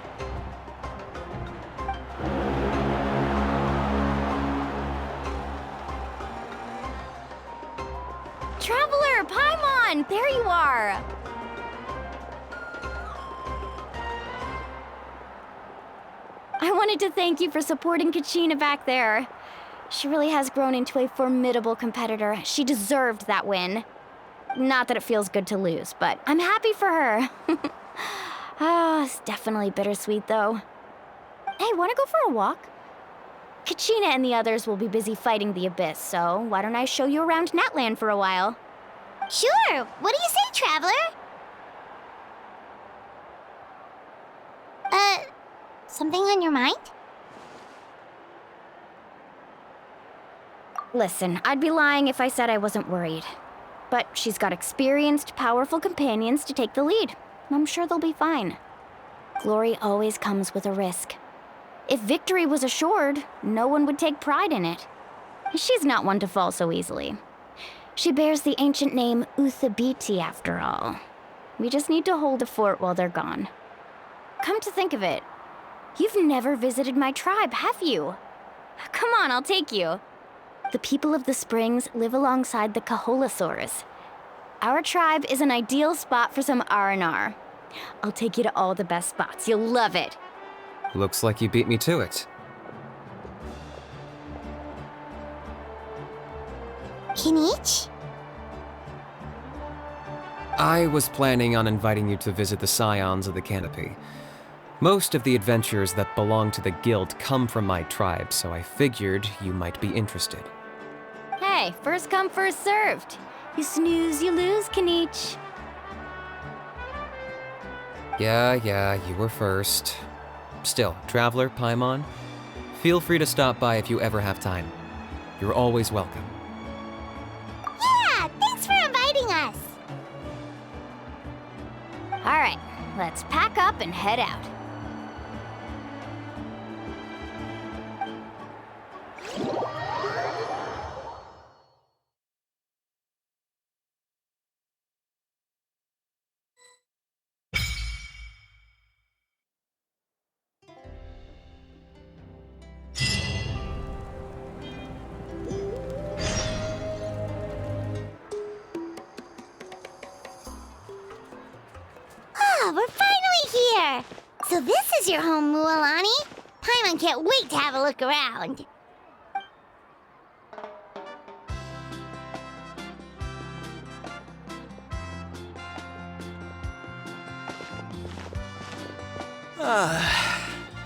Traveler, Paimon, there you are! I wanted to thank you for supporting Kachina back there. She really has grown into a formidable competitor. She deserved that win. Not that it feels good to lose, but I'm happy for her. It's definitely bittersweet, though. Hey, wanna go for a walk? Kachina and the others will be busy fighting the Abyss, so why don't I show you around Natlan for a while? Sure. What do you say, Traveler? Something on your mind? Listen, I'd be lying if I said I wasn't worried. But she's got experienced, powerful companions to take the lead. I'm sure they'll be fine. Glory always comes with a risk. If victory was assured, no one would take pride in it. She's not one to fall so easily. She bears the ancient name Uthabiti, after all. We just need to hold the fort while they're gone. Come to think of it, you've never visited my tribe, have you? Come on, I'll take you. The people of the Springs live alongside the Kaholasaurus. Our tribe is an ideal spot for some R&R. I'll take you to all the best spots. You'll love it. Looks like you beat me to it. Kinich? I was planning on inviting you to visit the Scions of the Canopy. Most of the adventurers that belong to the guild come from my tribe, so I figured you might be interested. Hey, first come, first served. You snooze, you lose, Kinich. Yeah, you were first. Still, Traveler, Paimon, feel free to stop by if you ever have time. You're always welcome. Yeah, thanks for inviting us. All right, let's pack up and head out. So this is your home, Mualani. Paimon can't wait to have a look around.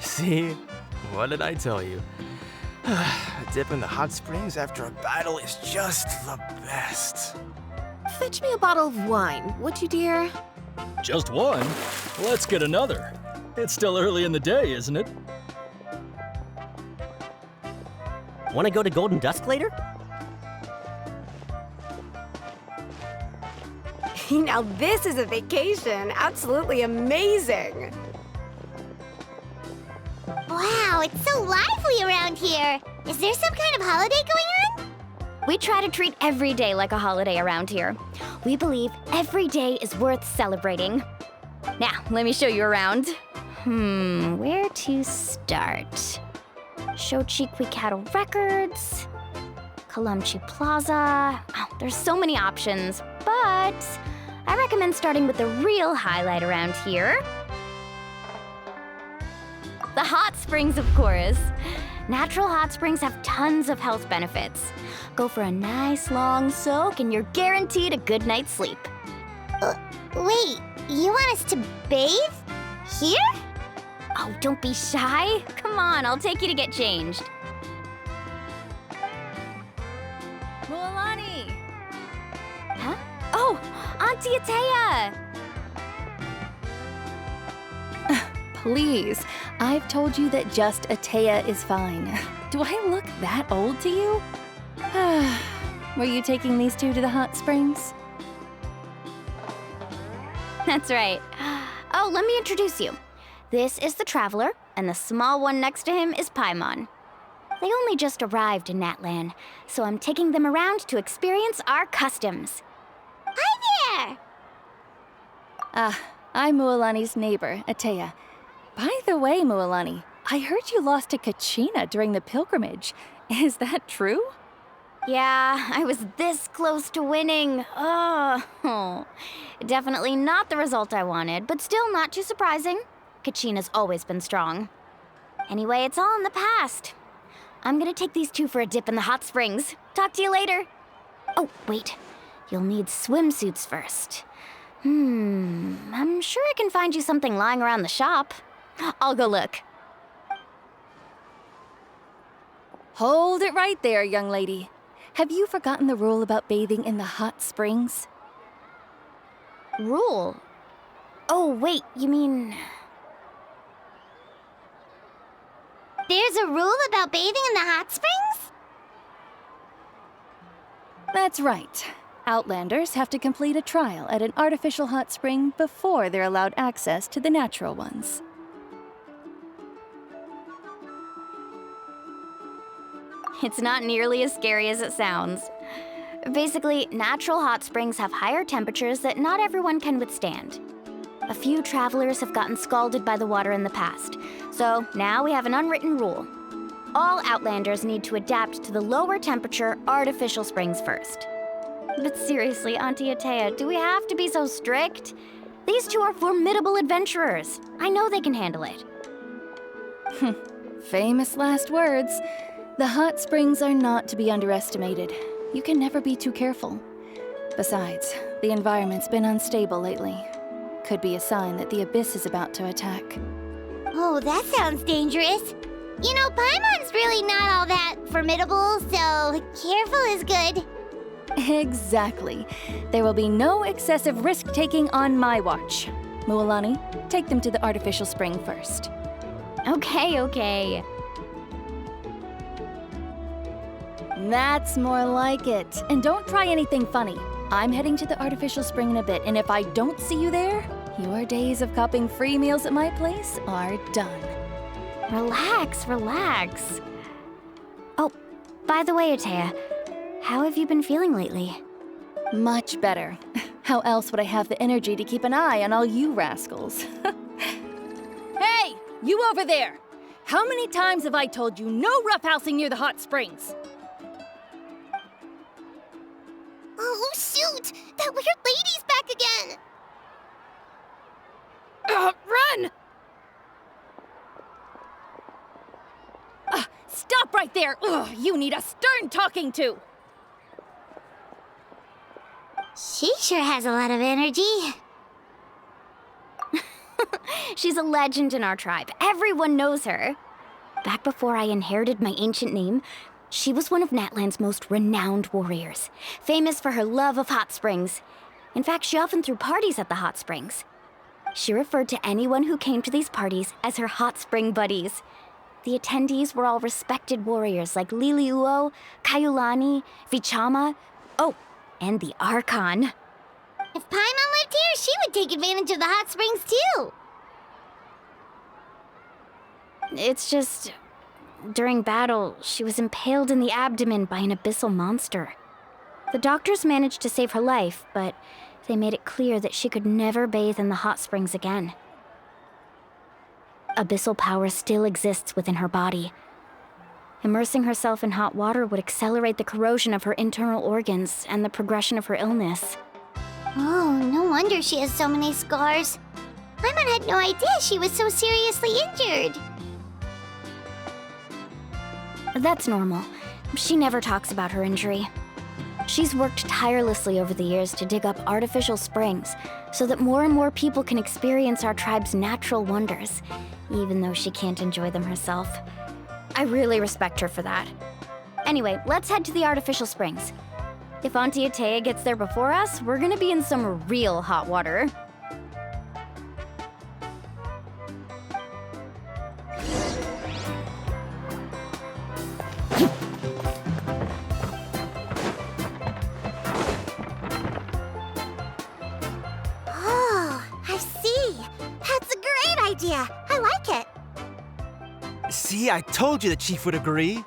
See? What did I tell you? A dip in the hot springs after a battle is just the best. Fetch me a bottle of wine, would you, dear? Just one? Let's get another. It's still early in the day, isn't it? Want to go to Golden Dusk later? Now this is a vacation. Absolutely amazing. Wow, it's so lively around here. Is there some kind of holiday going on? We try to treat every day like a holiday around here. We believe every day is worth celebrating. Now, let me show you around. Where to start? Shochiqui Cattle Records, Kalamchi Plaza. Oh, there's so many options, but I recommend starting with the real highlight around here. The hot springs, of course. Natural hot springs have tons of health benefits. Go for a nice long soak and you're guaranteed a good night's sleep. Wait, you want us to bathe? Here? Oh, don't be shy. Come on, I'll take you to get changed. Mualani! Huh? Oh, Auntie Atea! Please, I've told you that just Atea is fine. Do I look that old to you? Were you taking these two to the hot springs? That's right. Oh, let me introduce you. This is the Traveler, and the small one next to him is Paimon. They only just arrived in Natlan, so I'm taking them around to experience our customs. Hi there! I'm Mualani's neighbor, Atea. By the way, Mualani, I heard you lost to Kachina during the pilgrimage. Is that true? Yeah, I was this close to winning. Oh, definitely not the result I wanted, but still not too surprising. Kachina's always been strong. Anyway, it's all in the past. I'm gonna take these two for a dip in the hot springs. Talk to you later. Oh, wait. You'll need swimsuits first. I'm sure I can find you something lying around the shop. I'll go look. Hold it right there, young lady. Have you forgotten the rule about bathing in the hot springs? Rule? Oh, wait, you mean... There's a rule about bathing in the hot springs? That's right. Outlanders have to complete a trial at an artificial hot spring before they're allowed access to the natural ones. It's not nearly as scary as it sounds. Basically, natural hot springs have higher temperatures that not everyone can withstand. A few travelers have gotten scalded by the water in the past, so now we have an unwritten rule. All Outlanders need to adapt to the lower temperature artificial springs first. But seriously, Auntie Atea, do we have to be so strict? These two are formidable adventurers. I know they can handle it. Famous last words. The hot springs are not to be underestimated. You can never be too careful. Besides, the environment's been unstable lately. Could be a sign that the Abyss is about to attack. Oh, that sounds dangerous. You know, Paimon's really not all that formidable, so careful is good. Exactly. There will be no excessive risk-taking on my watch. Mualani, take them to the artificial spring first. Okay. That's more like it. And don't try anything funny. I'm heading to the artificial spring in a bit, and if I don't see you there, your days of copping free meals at my place are done. Relax. Oh, by the way, Atea, how have you been feeling lately? Much better. How else would I have the energy to keep an eye on all you rascals? Hey, you over there! How many times have I told you no roughhousing near the hot springs? Oh, shoot! That weird lady's back again! Run! right there! Ugh, you need a stern talking to! She sure has a lot of energy. She's a legend in our tribe. Everyone knows her. Back before I inherited my ancient name, she was one of Natlan's most renowned warriors, famous for her love of hot springs. In fact, she often threw parties at the hot springs. She referred to anyone who came to these parties as her hot spring buddies. The attendees were all respected warriors like Liliuo, Kaiulani, Vichama, oh, and the Archon. If Paimon lived here, she would take advantage of the hot springs too. It's just, during battle, she was impaled in the abdomen by an abyssal monster. The doctors managed to save her life, but they made it clear that she could never bathe in the hot springs again. Abyssal power still exists within her body. Immersing herself in hot water would accelerate the corrosion of her internal organs and the progression of her illness. Oh, no wonder she has so many scars. Paimon had no idea she was so seriously injured. That's normal. She never talks about her injury. She's worked tirelessly over the years to dig up artificial springs so that more and more people can experience our tribe's natural wonders, even though she can't enjoy them herself. I really respect her for that. Anyway, let's head to the artificial springs. If Auntie Atea gets there before us, we're gonna be in some real hot water. Oh, I see. That's a great idea. I like it. See, I told you the chief would agree.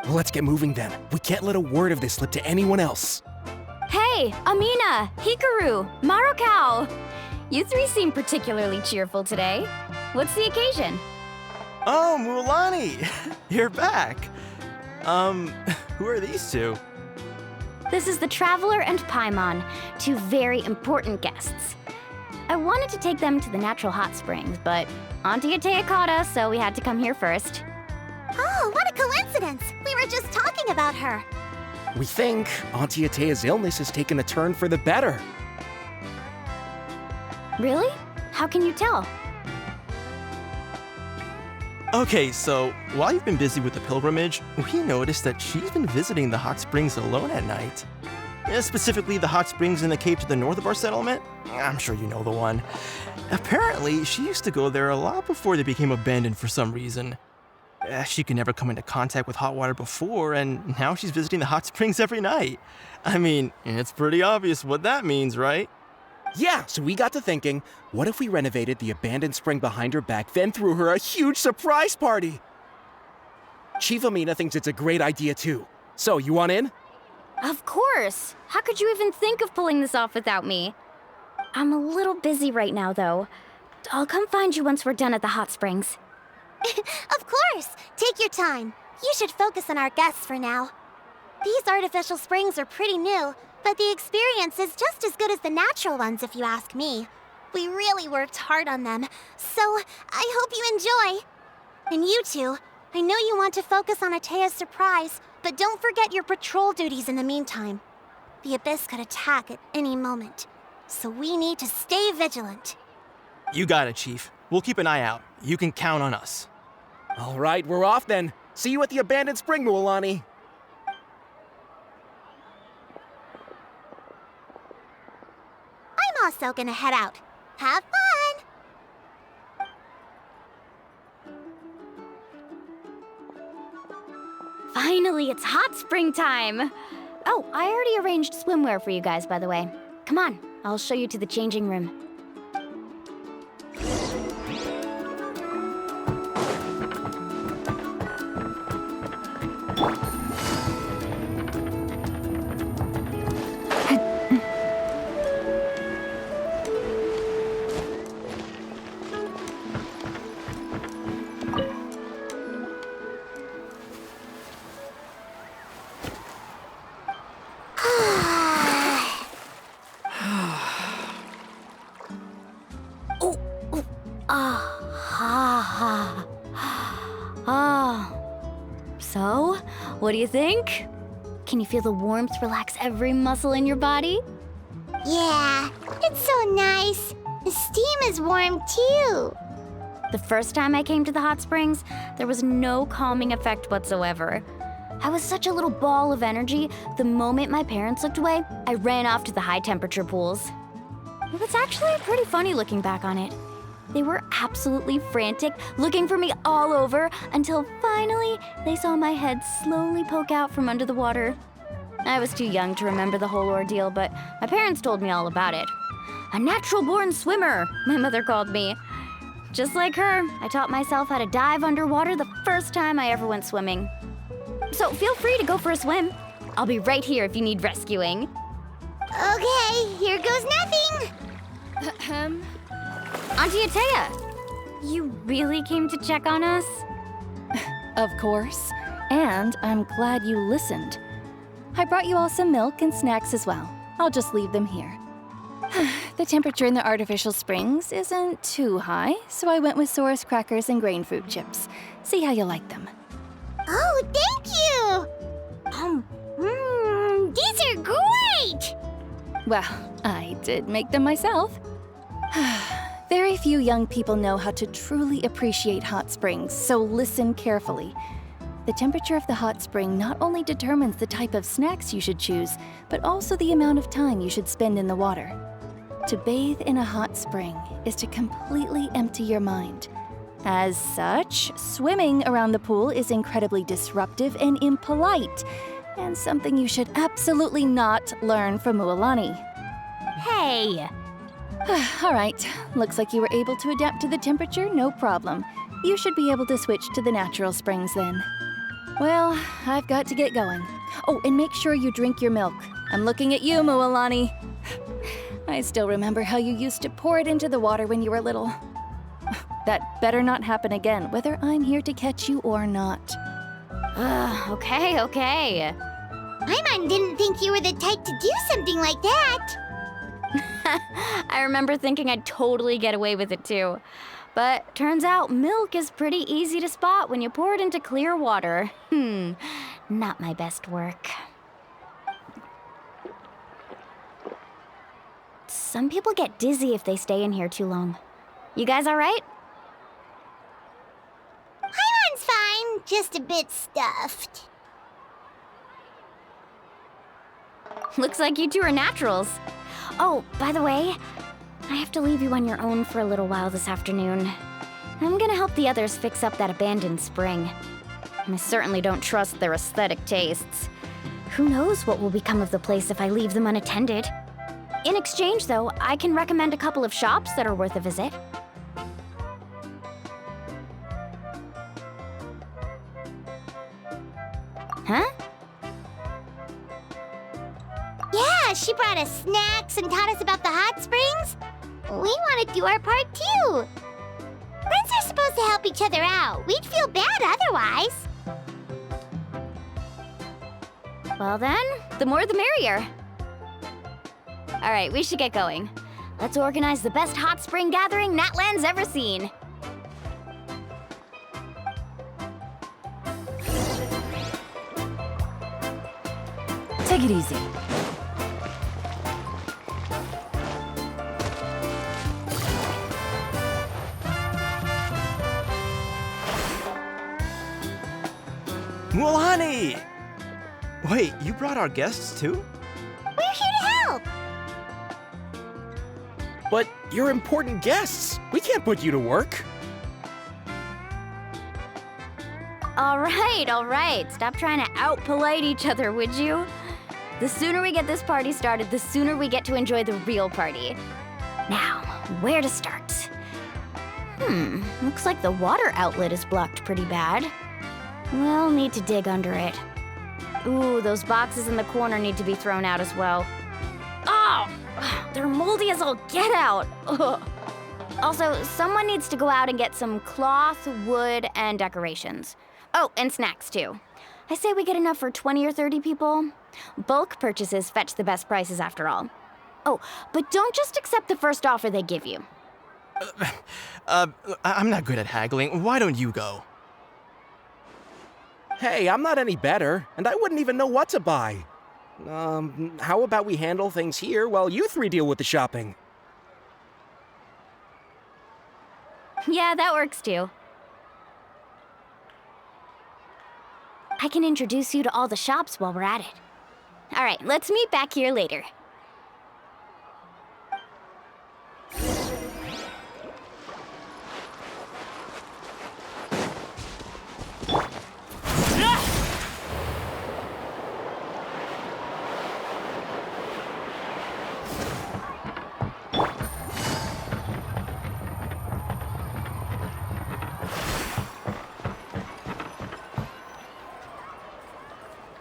Well, let's get moving then. We can't let a word of this slip to anyone else. Hey, Amina, Hikaru, Marukao! You three seem particularly cheerful today. What's the occasion? Oh, Mulani! You're back. Who are these two? This is the Traveler and Paimon, two very important guests. I wanted to take them to the natural hot springs, but Auntie Atea caught us, so we had to come here first. Oh, what a coincidence! We were just talking about her. We think Auntie Atea's illness has taken a turn for the better. Really? How can you tell? Okay, so while you've been busy with the pilgrimage, we noticed that she's been visiting the hot springs alone at night. Specifically, the hot springs in the cave to the north of our settlement. I'm sure you know the one. Apparently, she used to go there a lot before they became abandoned for some reason. She could never come into contact with hot water before, and now she's visiting the hot springs every night. I mean, it's pretty obvious what that means, right? Yeah, so we got to thinking, what if we renovated the abandoned spring behind her back, then threw her a huge surprise party? Chief Amina thinks it's a great idea too. So, you want in? Of course! How could you even think of pulling this off without me? I'm a little busy right now, though. I'll come find you once we're done at the hot springs. Of course! Take your time. You should focus on our guests for now. These artificial springs are pretty new, but the experience is just as good as the natural ones if you ask me. We really worked hard on them, so I hope you enjoy. And you two, I know you want to focus on Atea's surprise, but don't forget your patrol duties in the meantime. The Abyss could attack at any moment, so we need to stay vigilant. You got it, Chief. We'll keep an eye out. You can count on us. All right, we're off then. See you at the abandoned spring, Mualani. I'm also gonna head out. Have fun! Finally, it's hot spring time! Oh, I already arranged swimwear for you guys, by the way. Come on, I'll show you to the changing room. Ah. So, what do you think? Can you feel the warmth relax every muscle in your body? Yeah, it's so nice. The steam is warm too. The first time I came to the hot springs, there was no calming effect whatsoever. I was such a little ball of energy, the moment my parents looked away, I ran off to the high temperature pools. It was actually pretty funny looking back on it. They were absolutely frantic, looking for me all over, until finally they saw my head slowly poke out from under the water. I was too young to remember the whole ordeal, but my parents told me all about it. A natural-born swimmer, my mother called me. Just like her, I taught myself how to dive underwater the first time I ever went swimming. So feel free to go for a swim. I'll be right here if you need rescuing. Okay, here goes nothing. Auntie Atea, you really came to check on us? Of course. And I'm glad you listened. I brought you all some milk and snacks as well. I'll just leave them here. The temperature in the artificial springs isn't too high, so I went with Saurus crackers and grain fruit chips. See how you like them. Oh, thank you! These are great! Well, I did make them myself. Very few young people know how to truly appreciate hot springs, so listen carefully. The temperature of the hot spring not only determines the type of snacks you should choose, but also the amount of time you should spend in the water. To bathe in a hot spring is to completely empty your mind. As such, swimming around the pool is incredibly disruptive and impolite, and something you should absolutely not learn from Mualani. Hey! All right, looks like you were able to adapt to the temperature, no problem. You should be able to switch to the natural springs then. Well, I've got to get going. Oh, and make sure you drink your milk. I'm looking at you, Mualani. I still remember how you used to pour it into the water when you were little. That better not happen again, whether I'm here to catch you or not. Okay. Paimon didn't think you were the type to do something like that. I remember thinking I'd totally get away with it too. But turns out milk is pretty easy to spot when you pour it into clear water. Not my best work. Some people get dizzy if they stay in here too long. You guys all right? Paimon's fine, just a bit stuffed. Looks like you two are naturals. Oh, by the way, I have to leave you on your own for a little while this afternoon. I'm gonna help the others fix up that abandoned spring. I certainly don't trust their aesthetic tastes. Who knows what will become of the place if I leave them unattended? In exchange, though, I can recommend a couple of shops that are worth a visit. Huh? Yeah, she brought us snacks and taught us about the hot springs. We want to do our part too. Friends are supposed to help each other out. We'd feel bad otherwise. Well then, the more the merrier. All right, we should get going. Let's organize the best hot spring gathering Natlan's ever seen. Take it easy. Mualani! Wait, you brought our guests too? We're here to help. But you're important guests. We can't put you to work. All right. Stop trying to out-polite each other, would you? The sooner we get this party started, the sooner we get to enjoy the real party. Now, where to start? Looks like the water outlet is blocked pretty bad. We'll need to dig under it. Ooh, those boxes in the corner need to be thrown out as well. Oh! They're moldy as all get out! Ugh. Also, someone needs to go out and get some cloth, wood, and decorations. Oh, and snacks too. I say we get enough for 20 or 30 people. Bulk purchases fetch the best prices after all. Oh, but don't just accept the first offer they give you. I'm not good at haggling. Why don't you go? Hey, I'm not any better, and I wouldn't even know what to buy. How about we handle things here while you three deal with the shopping? Yeah, that works too. I can introduce you to all the shops while we're at it. All right, let's meet back here later.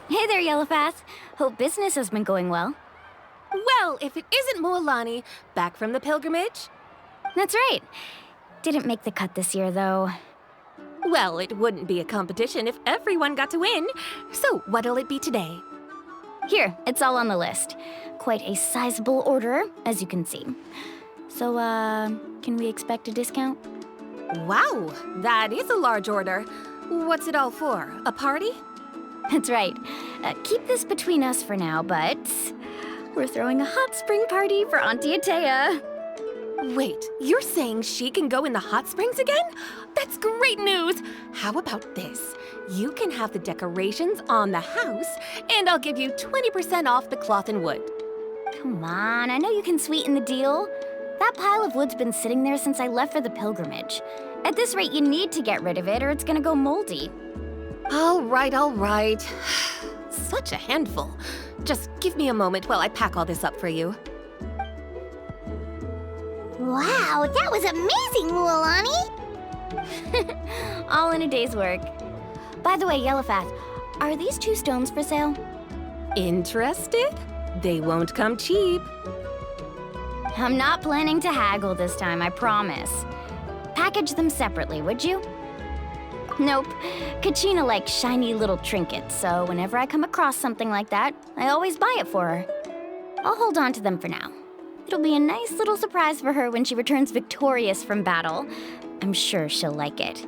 Hey there, Yellowfast. Hope business has been going well. Well, if it isn't Mualani, back from the pilgrimage? That's right. Didn't make the cut this year, though. Well, it wouldn't be a competition if everyone got to win. So, what'll it be today? Here, it's all on the list. Quite a sizable order, as you can see. So, can we expect a discount? Wow, that is a large order. What's it all for? A party? That's right. Keep this between us for now, but we're throwing a hot spring party for Auntie Atea. Wait, you're saying she can go in the hot springs again? That's great news! How about this? You can have the decorations on the house, and I'll give you 20% off the cloth and wood. Come on, I know you can sweeten the deal. That pile of wood's been sitting there since I left for the pilgrimage. At this rate, you need to get rid of it or it's gonna go moldy. All right. Such a handful. Just give me a moment while I pack all this up for you. Wow, that was amazing, Mualani! All in a day's work. By the way, Yellowfast, are these 2 stones for sale? Interested? They won't come cheap. I'm not planning to haggle this time, I promise. Package them separately, would you? Nope. Kachina likes shiny little trinkets, so whenever I come across something like that, I always buy it for her. I'll hold on to them for now. It'll be a nice little surprise for her when she returns victorious from battle. I'm sure she'll like it.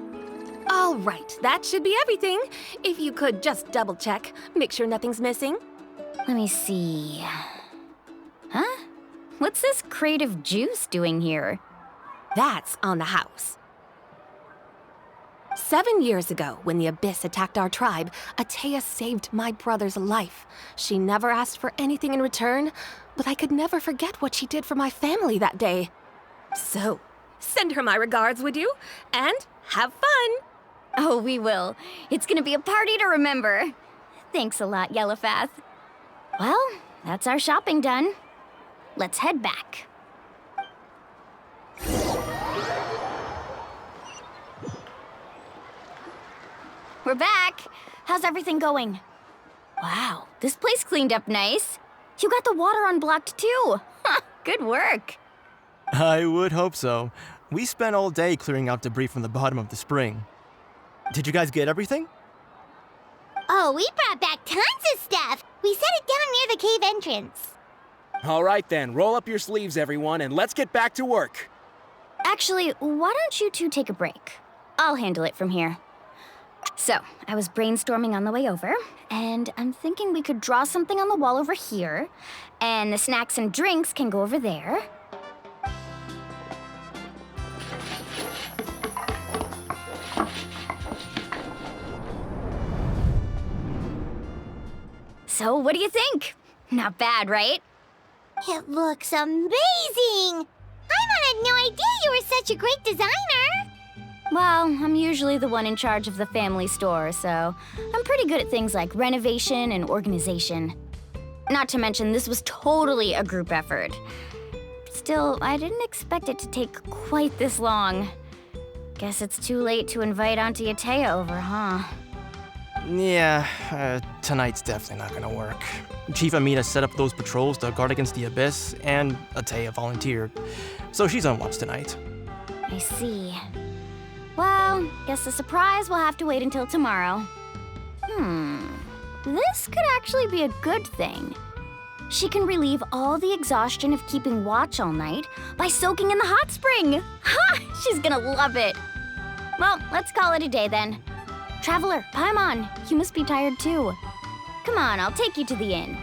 All right, that should be everything. If you could just double check, make sure nothing's missing. Let me see. Huh? What's this crate of juice doing here? That's on the house. 7 years ago, when the Abyss attacked our tribe, Atea saved my brother's life. She never asked for anything in return, but I could never forget what she did for my family that day. So, send her my regards, would you? And have fun! Oh, we will. It's gonna be a party to remember. Thanks a lot, Yellowfast. Well, that's our shopping done. Let's head back. We're back. How's everything going? Wow, this place cleaned up nice. You got the water unblocked too. Good work. I would hope so. We spent all day clearing out debris from the bottom of the spring. Did you guys get everything? Oh, we brought back tons of stuff! We set it down near the cave entrance. All right then, roll up your sleeves, everyone, and let's get back to work. Actually, why don't you two take a break? I'll handle it from here. So, I was brainstorming on the way over, and I'm thinking we could draw something on the wall over here, and the snacks and drinks can go over there. So, what do you think? Not bad, right? It looks amazing! Paimon had no idea you were such a great designer! Well, I'm usually the one in charge of the family store, so I'm pretty good at things like renovation and organization. Not to mention, this was totally a group effort. Still, I didn't expect it to take quite this long. Guess it's too late to invite Auntie Atea over, huh? Yeah, tonight's definitely not gonna work. Chief Amina set up those patrols to guard against the Abyss, and Atea volunteered. So she's on watch tonight. I see. Well, guess the surprise will have to wait until tomorrow. This could actually be a good thing. She can relieve all the exhaustion of keeping watch all night by soaking in the hot spring. Ha! She's gonna love it. Well, let's call it a day then. Traveler, Paimon, you must be tired too. Come on, I'll take you to the inn.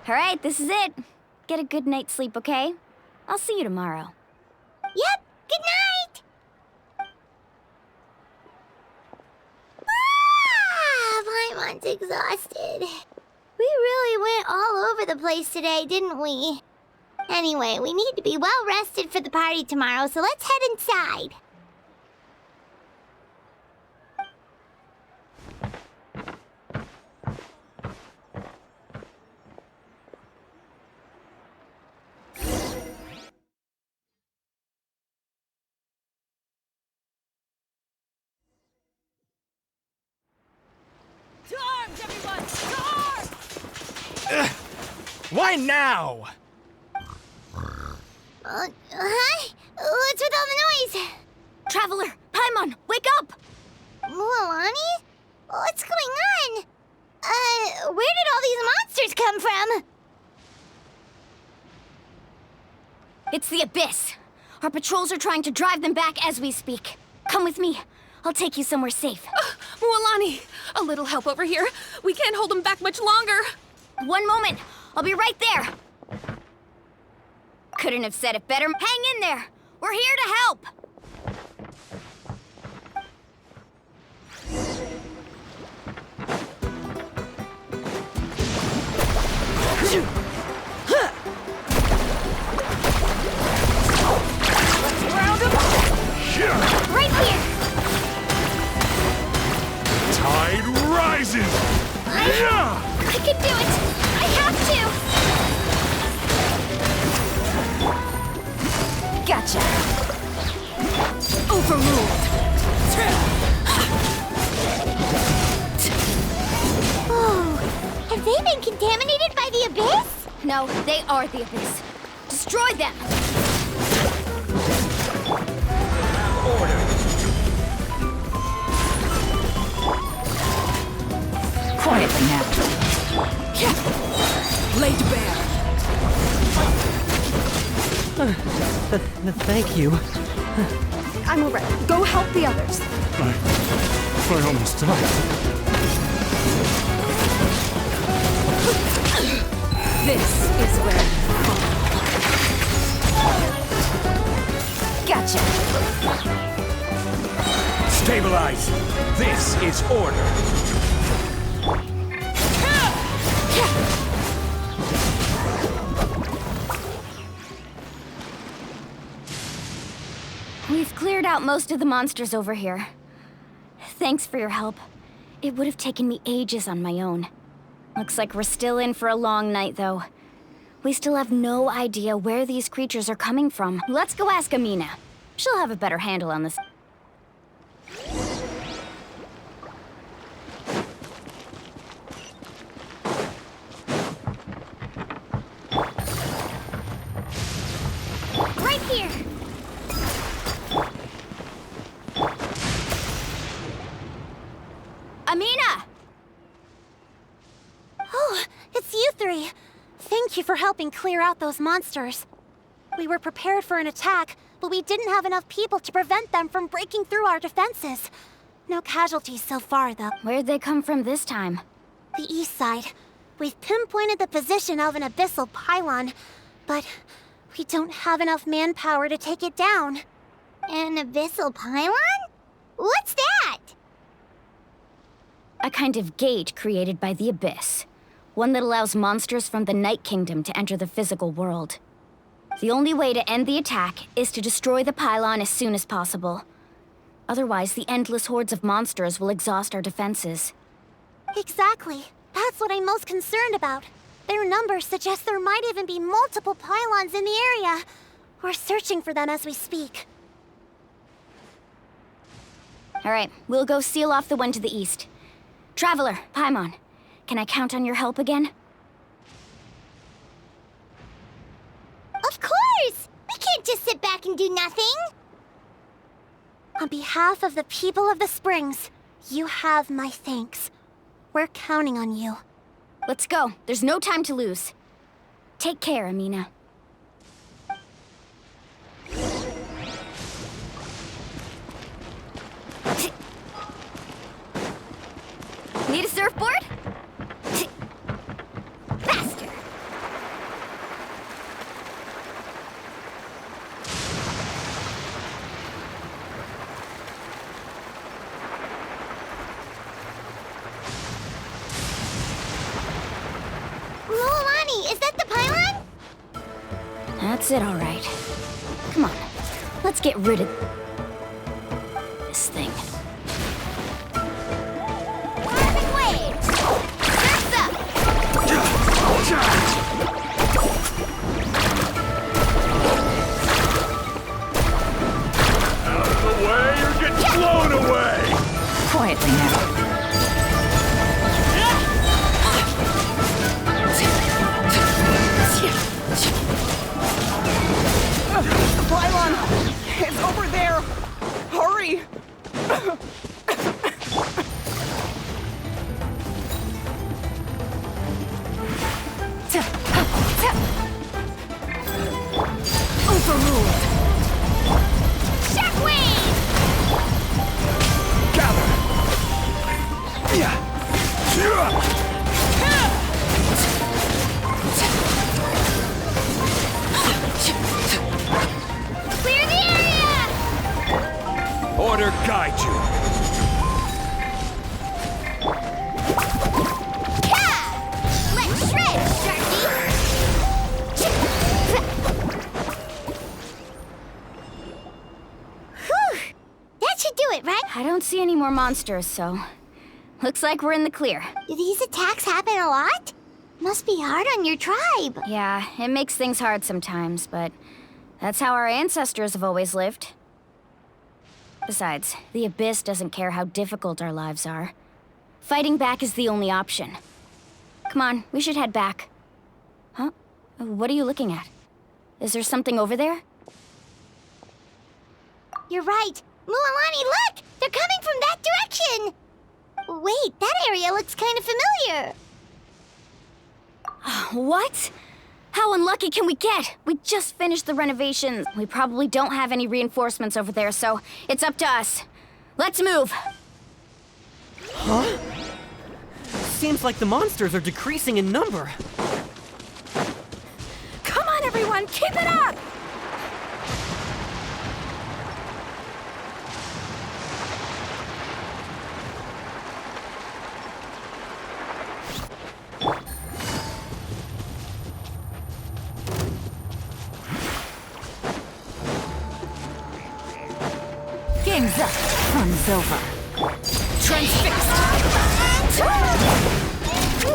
All right, this is it. Get a good night's sleep, okay? I'll see you tomorrow. Yep, good night! Paimon's exhausted. We really went all over the place today, didn't we? Anyway, we need to be well rested for the party tomorrow, so let's head inside. To arms, everyone! To arms! Why now? Huh? What's with all the noise? Traveler, Paimon, wake up! Mualani? What's going on? Where did all these monsters come from? It's the Abyss. Our patrols are trying to drive them back as we speak. Come with me. I'll take you somewhere safe. Mualani, a little help over here. We can't hold them back much longer. One moment. I'll be right there. Couldn't have said it better. Hang in there. We're here to help. Let's round them up! Right here. Tide rises! I can do it. I have to. Gotcha. Overruled. Oh, have they been contaminated by the Abyss? No, they are the Abyss. Destroy them. Order. Quietly now. Laid bare. Thank you. I'm alright. Go help the others. I almost died. This is where you fall. Gotcha. Stabilize! This is order! We've cleared out most of the monsters over here. Thanks for your help. It would have taken me ages on my own. Looks like we're still in for a long night, though. We still have no idea where these creatures are coming from. Let's go ask Amina. She'll have a better handle on this. Right here! Amina! Oh, it's you three. Thank you for helping clear out those monsters. We were prepared for an attack, but we didn't have enough people to prevent them from breaking through our defenses. No casualties so far, though. Where'd they come from this time? The east side. We've pinpointed the position of an abyssal pylon, but we don't have enough manpower to take it down. An abyssal pylon? What's that? A kind of gate created by the Abyss. One that allows monsters from the Night Kingdom to enter the physical world. The only way to end the attack is to destroy the pylon as soon as possible. Otherwise, the endless hordes of monsters will exhaust our defenses. Exactly. That's what I'm most concerned about. Their numbers suggest there might even be multiple pylons in the area. We're searching for them as we speak. All right, we'll go seal off the one to the east. Traveler, Paimon, Can I count on your help again? Of course! We can't just sit back and do nothing! On behalf of the people of the Springs, you have my thanks. We're counting on you. Let's go. There's no time to lose. Take care, Amina. Need a surfboard? Faster! Mualani, is that the pylon? That's it, all right. Come on, let's get rid of this thing. Perfect wave! Surf's up! Out of the way, you're getting blown away! Quietly now. The pylon! It's over there! Hurry! Overruled. Shockwave! Gather! Yeah! Clear the area! Order guide you! Let's shred, Sharky! Whew! That should do it, right? I don't see any more monsters, so looks like we're in the clear. Do these attacks happen a lot? Must be hard on your tribe. Yeah, it makes things hard sometimes, but that's how our ancestors have always lived. Besides, the Abyss doesn't care how difficult our lives are. Fighting back is the only option. Come on, we should head back. Huh? What are you looking at? Is there something over there? You're right. Mualani, look! They're coming from that direction! Wait, that area looks kind of familiar. What? How unlucky can we get? We just finished the renovations. We probably don't have any reinforcements over there, so it's up to us. Let's move. Huh? Seems like the monsters are decreasing in number. Come on, everyone, keep it up! Game's up. Fun's over. Transfixed.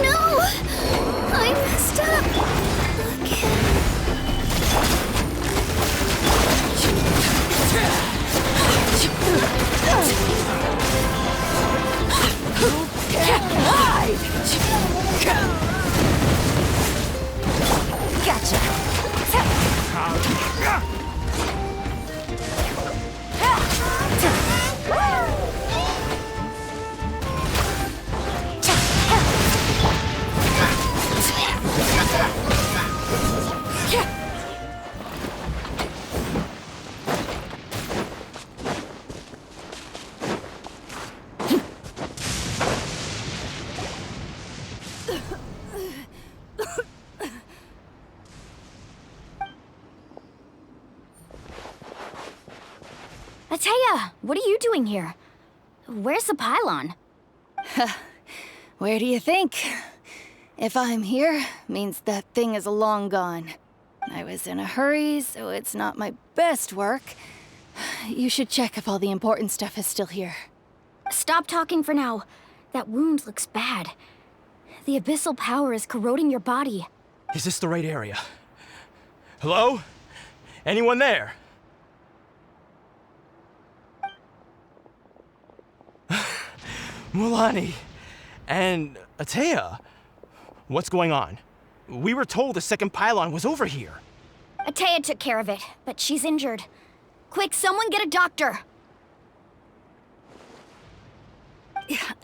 No! I messed up. Again. Gotcha. Ateya, what are you doing here? Where's the pylon? Where do you think? If I'm here, means that thing is long gone. I was in a hurry, so it's not my best work. You should check if all the important stuff is still here. Stop talking for now. That wound looks bad. The abyssal power is corroding your body. Is this the right area? Hello? Anyone there? Mualani, And Atea, what's going on? We were told the second pylon was over here. Atea took care of it, but she's injured. Quick, someone get a doctor!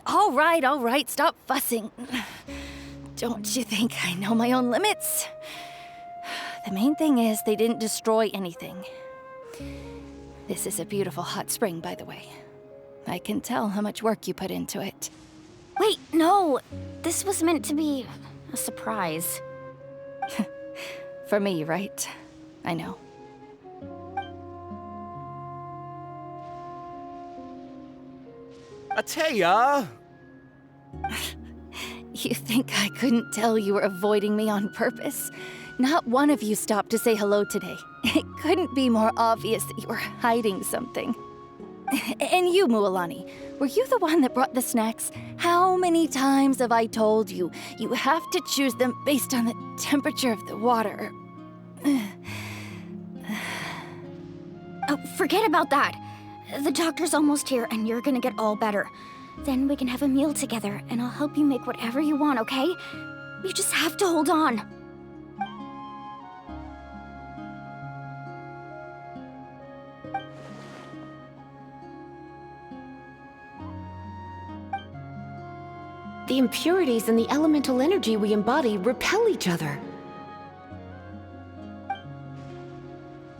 All right, stop fussing. Don't you think I know my own limits? The main thing is they didn't destroy anything. This is a beautiful hot spring, by the way. I can tell how much work you put into it. Wait, no. This was meant to be a surprise. For me, right? I know. Atea! You think I couldn't tell you were avoiding me on purpose? Not one of you stopped to say hello today. It couldn't be more obvious that you were hiding something. And you, Mualani, were you the one that brought the snacks? How many times have I told you, you have to choose them based on the temperature of the water? Oh, forget about that. The doctor's almost here, and you're gonna get all better. Then we can have a meal together, and I'll help you make whatever you want, okay? You just have to hold on. The impurities and the elemental energy we embody repel each other.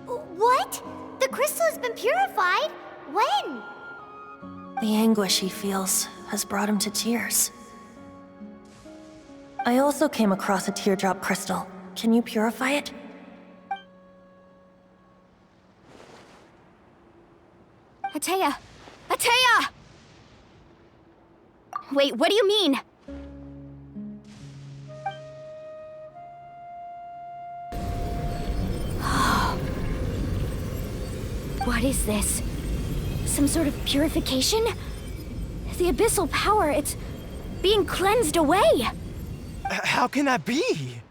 What? The crystal has been purified? When? The anguish he feels has brought him to tears. I also came across a teardrop crystal. Can you purify it? Atea! Atea! Wait, what do you mean? What is this? Some sort of purification? The abyssal power, it's being cleansed away! How can that be?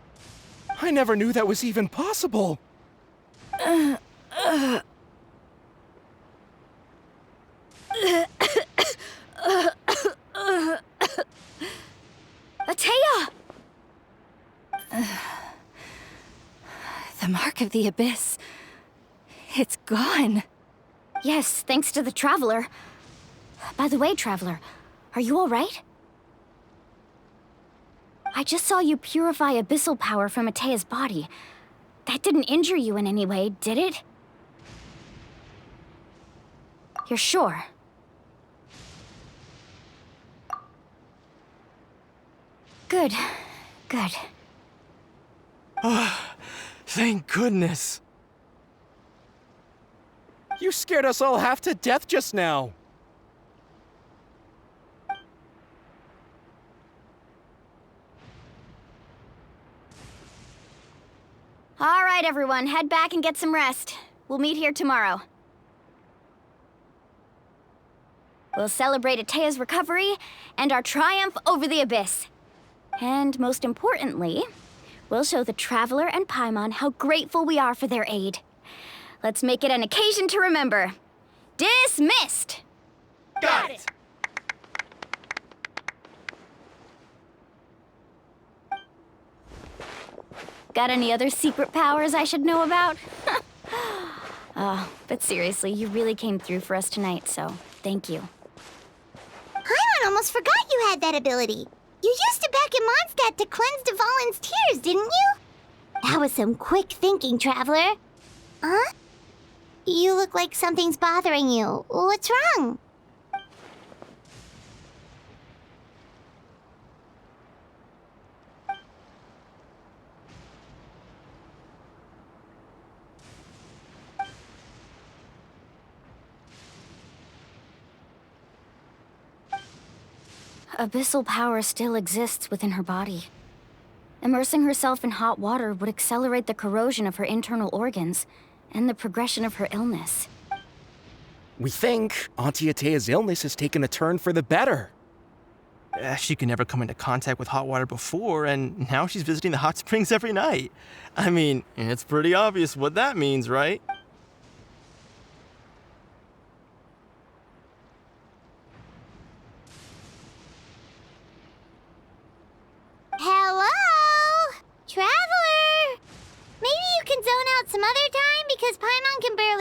I never knew that was even possible. Atea! The mark of the abyss. It's gone. Yes, thanks to the Traveler. By the way, Traveler, are you all right? I just saw you purify abyssal power from Atea's body. That didn't injure you in any way, did it? You're sure? Good. Good. Oh, thank goodness. You scared us all half to death just now. All right, everyone, head back and get some rest. We'll meet here tomorrow. We'll celebrate Atea's recovery and our triumph over the Abyss. And most importantly, we'll show the Traveler and Paimon how grateful we are for their aid. Let's make it an occasion to remember. Dismissed! Got it! Got any other secret powers I should know about? But seriously, you really came through for us tonight, so thank you. Paimon almost forgot you had that ability. You used it back in Mondstadt to cleanse Dvalin's tears, didn't you? That was some quick thinking, Traveler. Huh? You look like something's bothering you. What's wrong? Abyssal power still exists within her body. Immersing herself in hot water would accelerate the corrosion of her internal organs and the progression of her illness. We think Auntie Atea's illness has taken a turn for the better. She could never come into contact with hot water before, and now she's visiting the hot springs every night. I mean, it's pretty obvious what that means, right?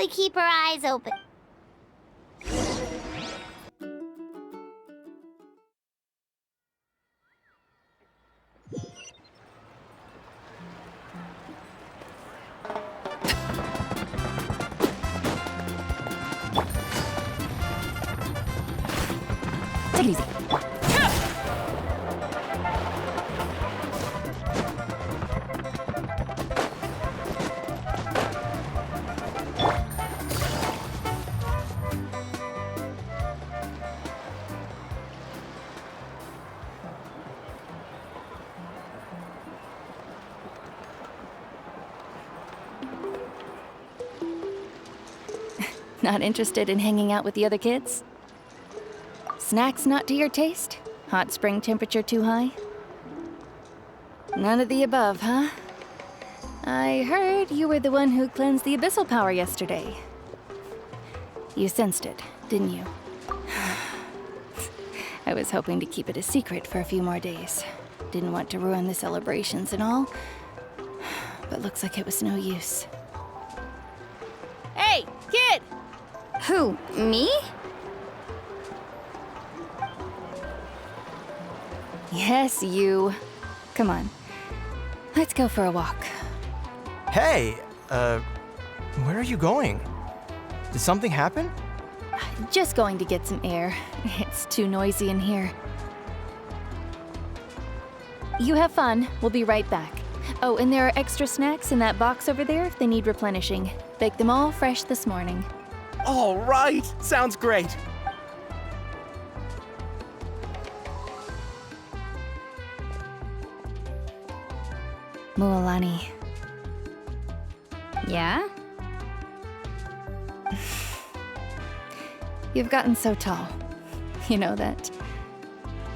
keep her eyes open. Take it easy. Not interested in hanging out with the other kids? Snacks not to your taste? Hot spring temperature too high? None of the above, huh? I heard you were the one who cleansed the abyssal power yesterday. You sensed it, didn't you? I was hoping to keep it a secret for a few more days. Didn't want to ruin the celebrations and all, but looks like it was no use. Hey, kid! Who, me? Yes, you. Come on. Let's go for a walk. Hey, where are you going? Did something happen? Just going to get some air. It's too noisy in here. You have fun. We'll be right back. Oh, and there are extra snacks in that box over there if they need replenishing. Baked them all fresh this morning. All right, sounds great. Mualani. Yeah? You've gotten so tall. You know that.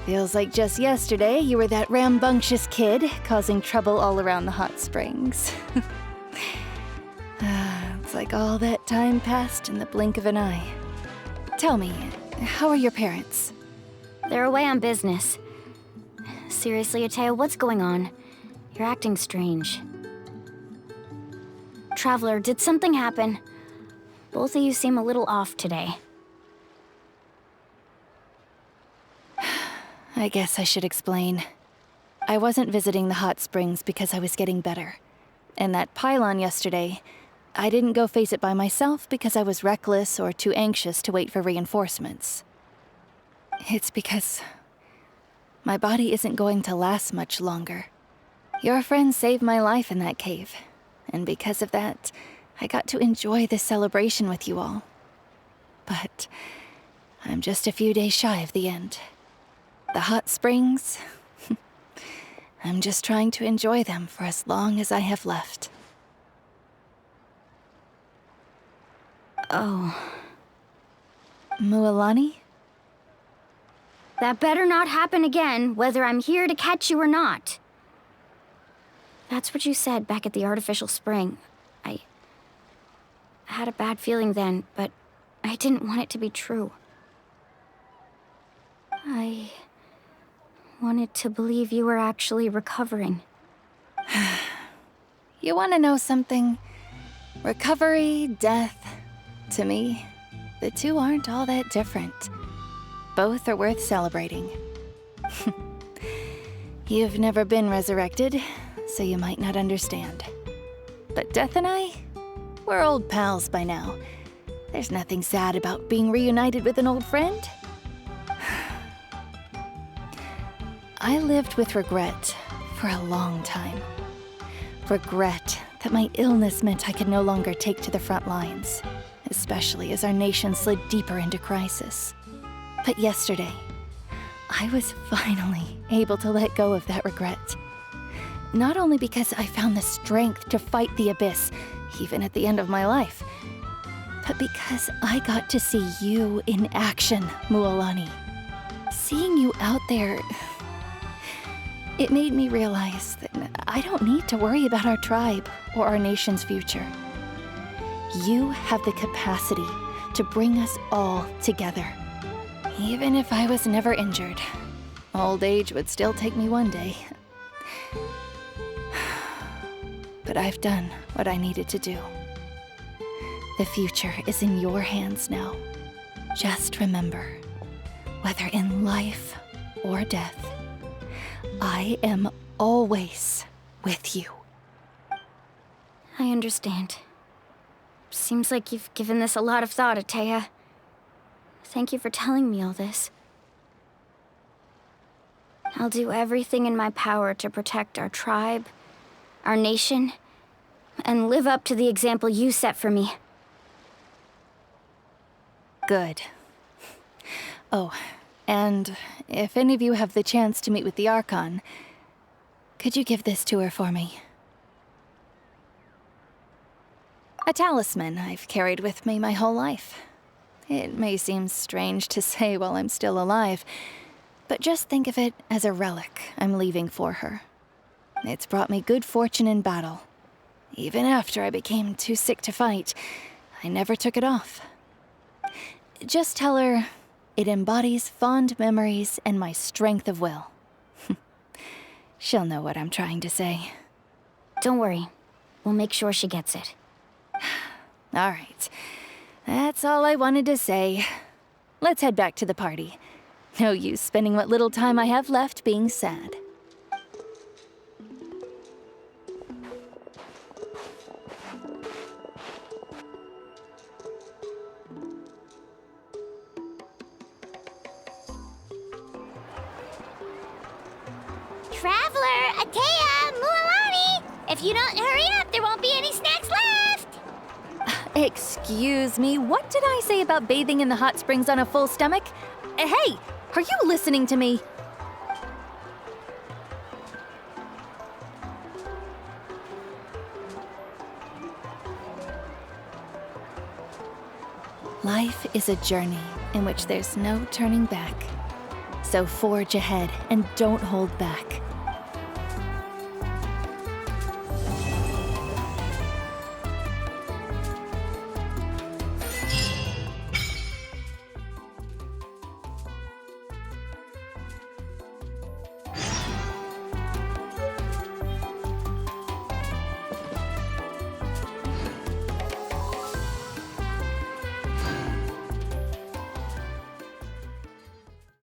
Feels like just yesterday you were that rambunctious kid causing trouble all around the hot springs. It's like all that time passed in the blink of an eye. Tell me, how are your parents? They're away on business. Seriously, Ateo, what's going on? You're acting strange. Traveler, did something happen? Both of you seem a little off today. I guess I should explain. I wasn't visiting the hot springs because I was getting better. And that pylon yesterday, I didn't go face it by myself because I was reckless or too anxious to wait for reinforcements. It's because my body isn't going to last much longer. Your friend saved my life in that cave, and because of that, I got to enjoy this celebration with you all. But I'm just a few days shy of the end. The hot springs, I'm just trying to enjoy them for as long as I have left. Oh. Mualani? That better not happen again, whether I'm here to catch you or not. That's what you said back at the artificial spring. I had a bad feeling then, but I didn't want it to be true. I wanted to believe you were actually recovering. You want to know something? Recovery, death, to me, the two aren't all that different. Both are worth celebrating. You've never been resurrected, so you might not understand. But Death and I, we're old pals by now. There's nothing sad about being reunited with an old friend. I lived with regret for a long time. Regret that my illness meant I could no longer take to the front lines, especially as our nation slid deeper into crisis. But yesterday, I was finally able to let go of that regret. Not only because I found the strength to fight the abyss, even at the end of my life, but because I got to see you in action, Mualani. Seeing you out there, it made me realize that I don't need to worry about our tribe or our nation's future. You have the capacity to bring us all together. Even if I was never injured, old age would still take me one day. But I've done what I needed to do. The future is in your hands now. Just remember, whether in life or death, I am always with you. I understand. Seems like you've given this a lot of thought, Atea. Thank you for telling me all this. I'll do everything in my power to protect our tribe, our nation, and live up to the example you set for me. Good. Oh, and if any of you have the chance to meet with the Archon, could you give this to her for me? A talisman I've carried with me my whole life. It may seem strange to say while I'm still alive, but just think of it as a relic I'm leaving for her. It's brought me good fortune in battle. Even after I became too sick to fight, I never took it off. Just tell her it embodies fond memories and my strength of will. She'll know what I'm trying to say. Don't worry. We'll make sure she gets it. All right. That's all I wanted to say. Let's head back to the party. No use spending what little time I have left being sad. Traveler, Atea, Mualani! If you don't hurry up, there won't be any snacks left! Excuse me, what did I say about bathing in the hot springs on a full stomach? Hey, are you listening to me? Life is a journey in which there's no turning back. So forge ahead and don't hold back.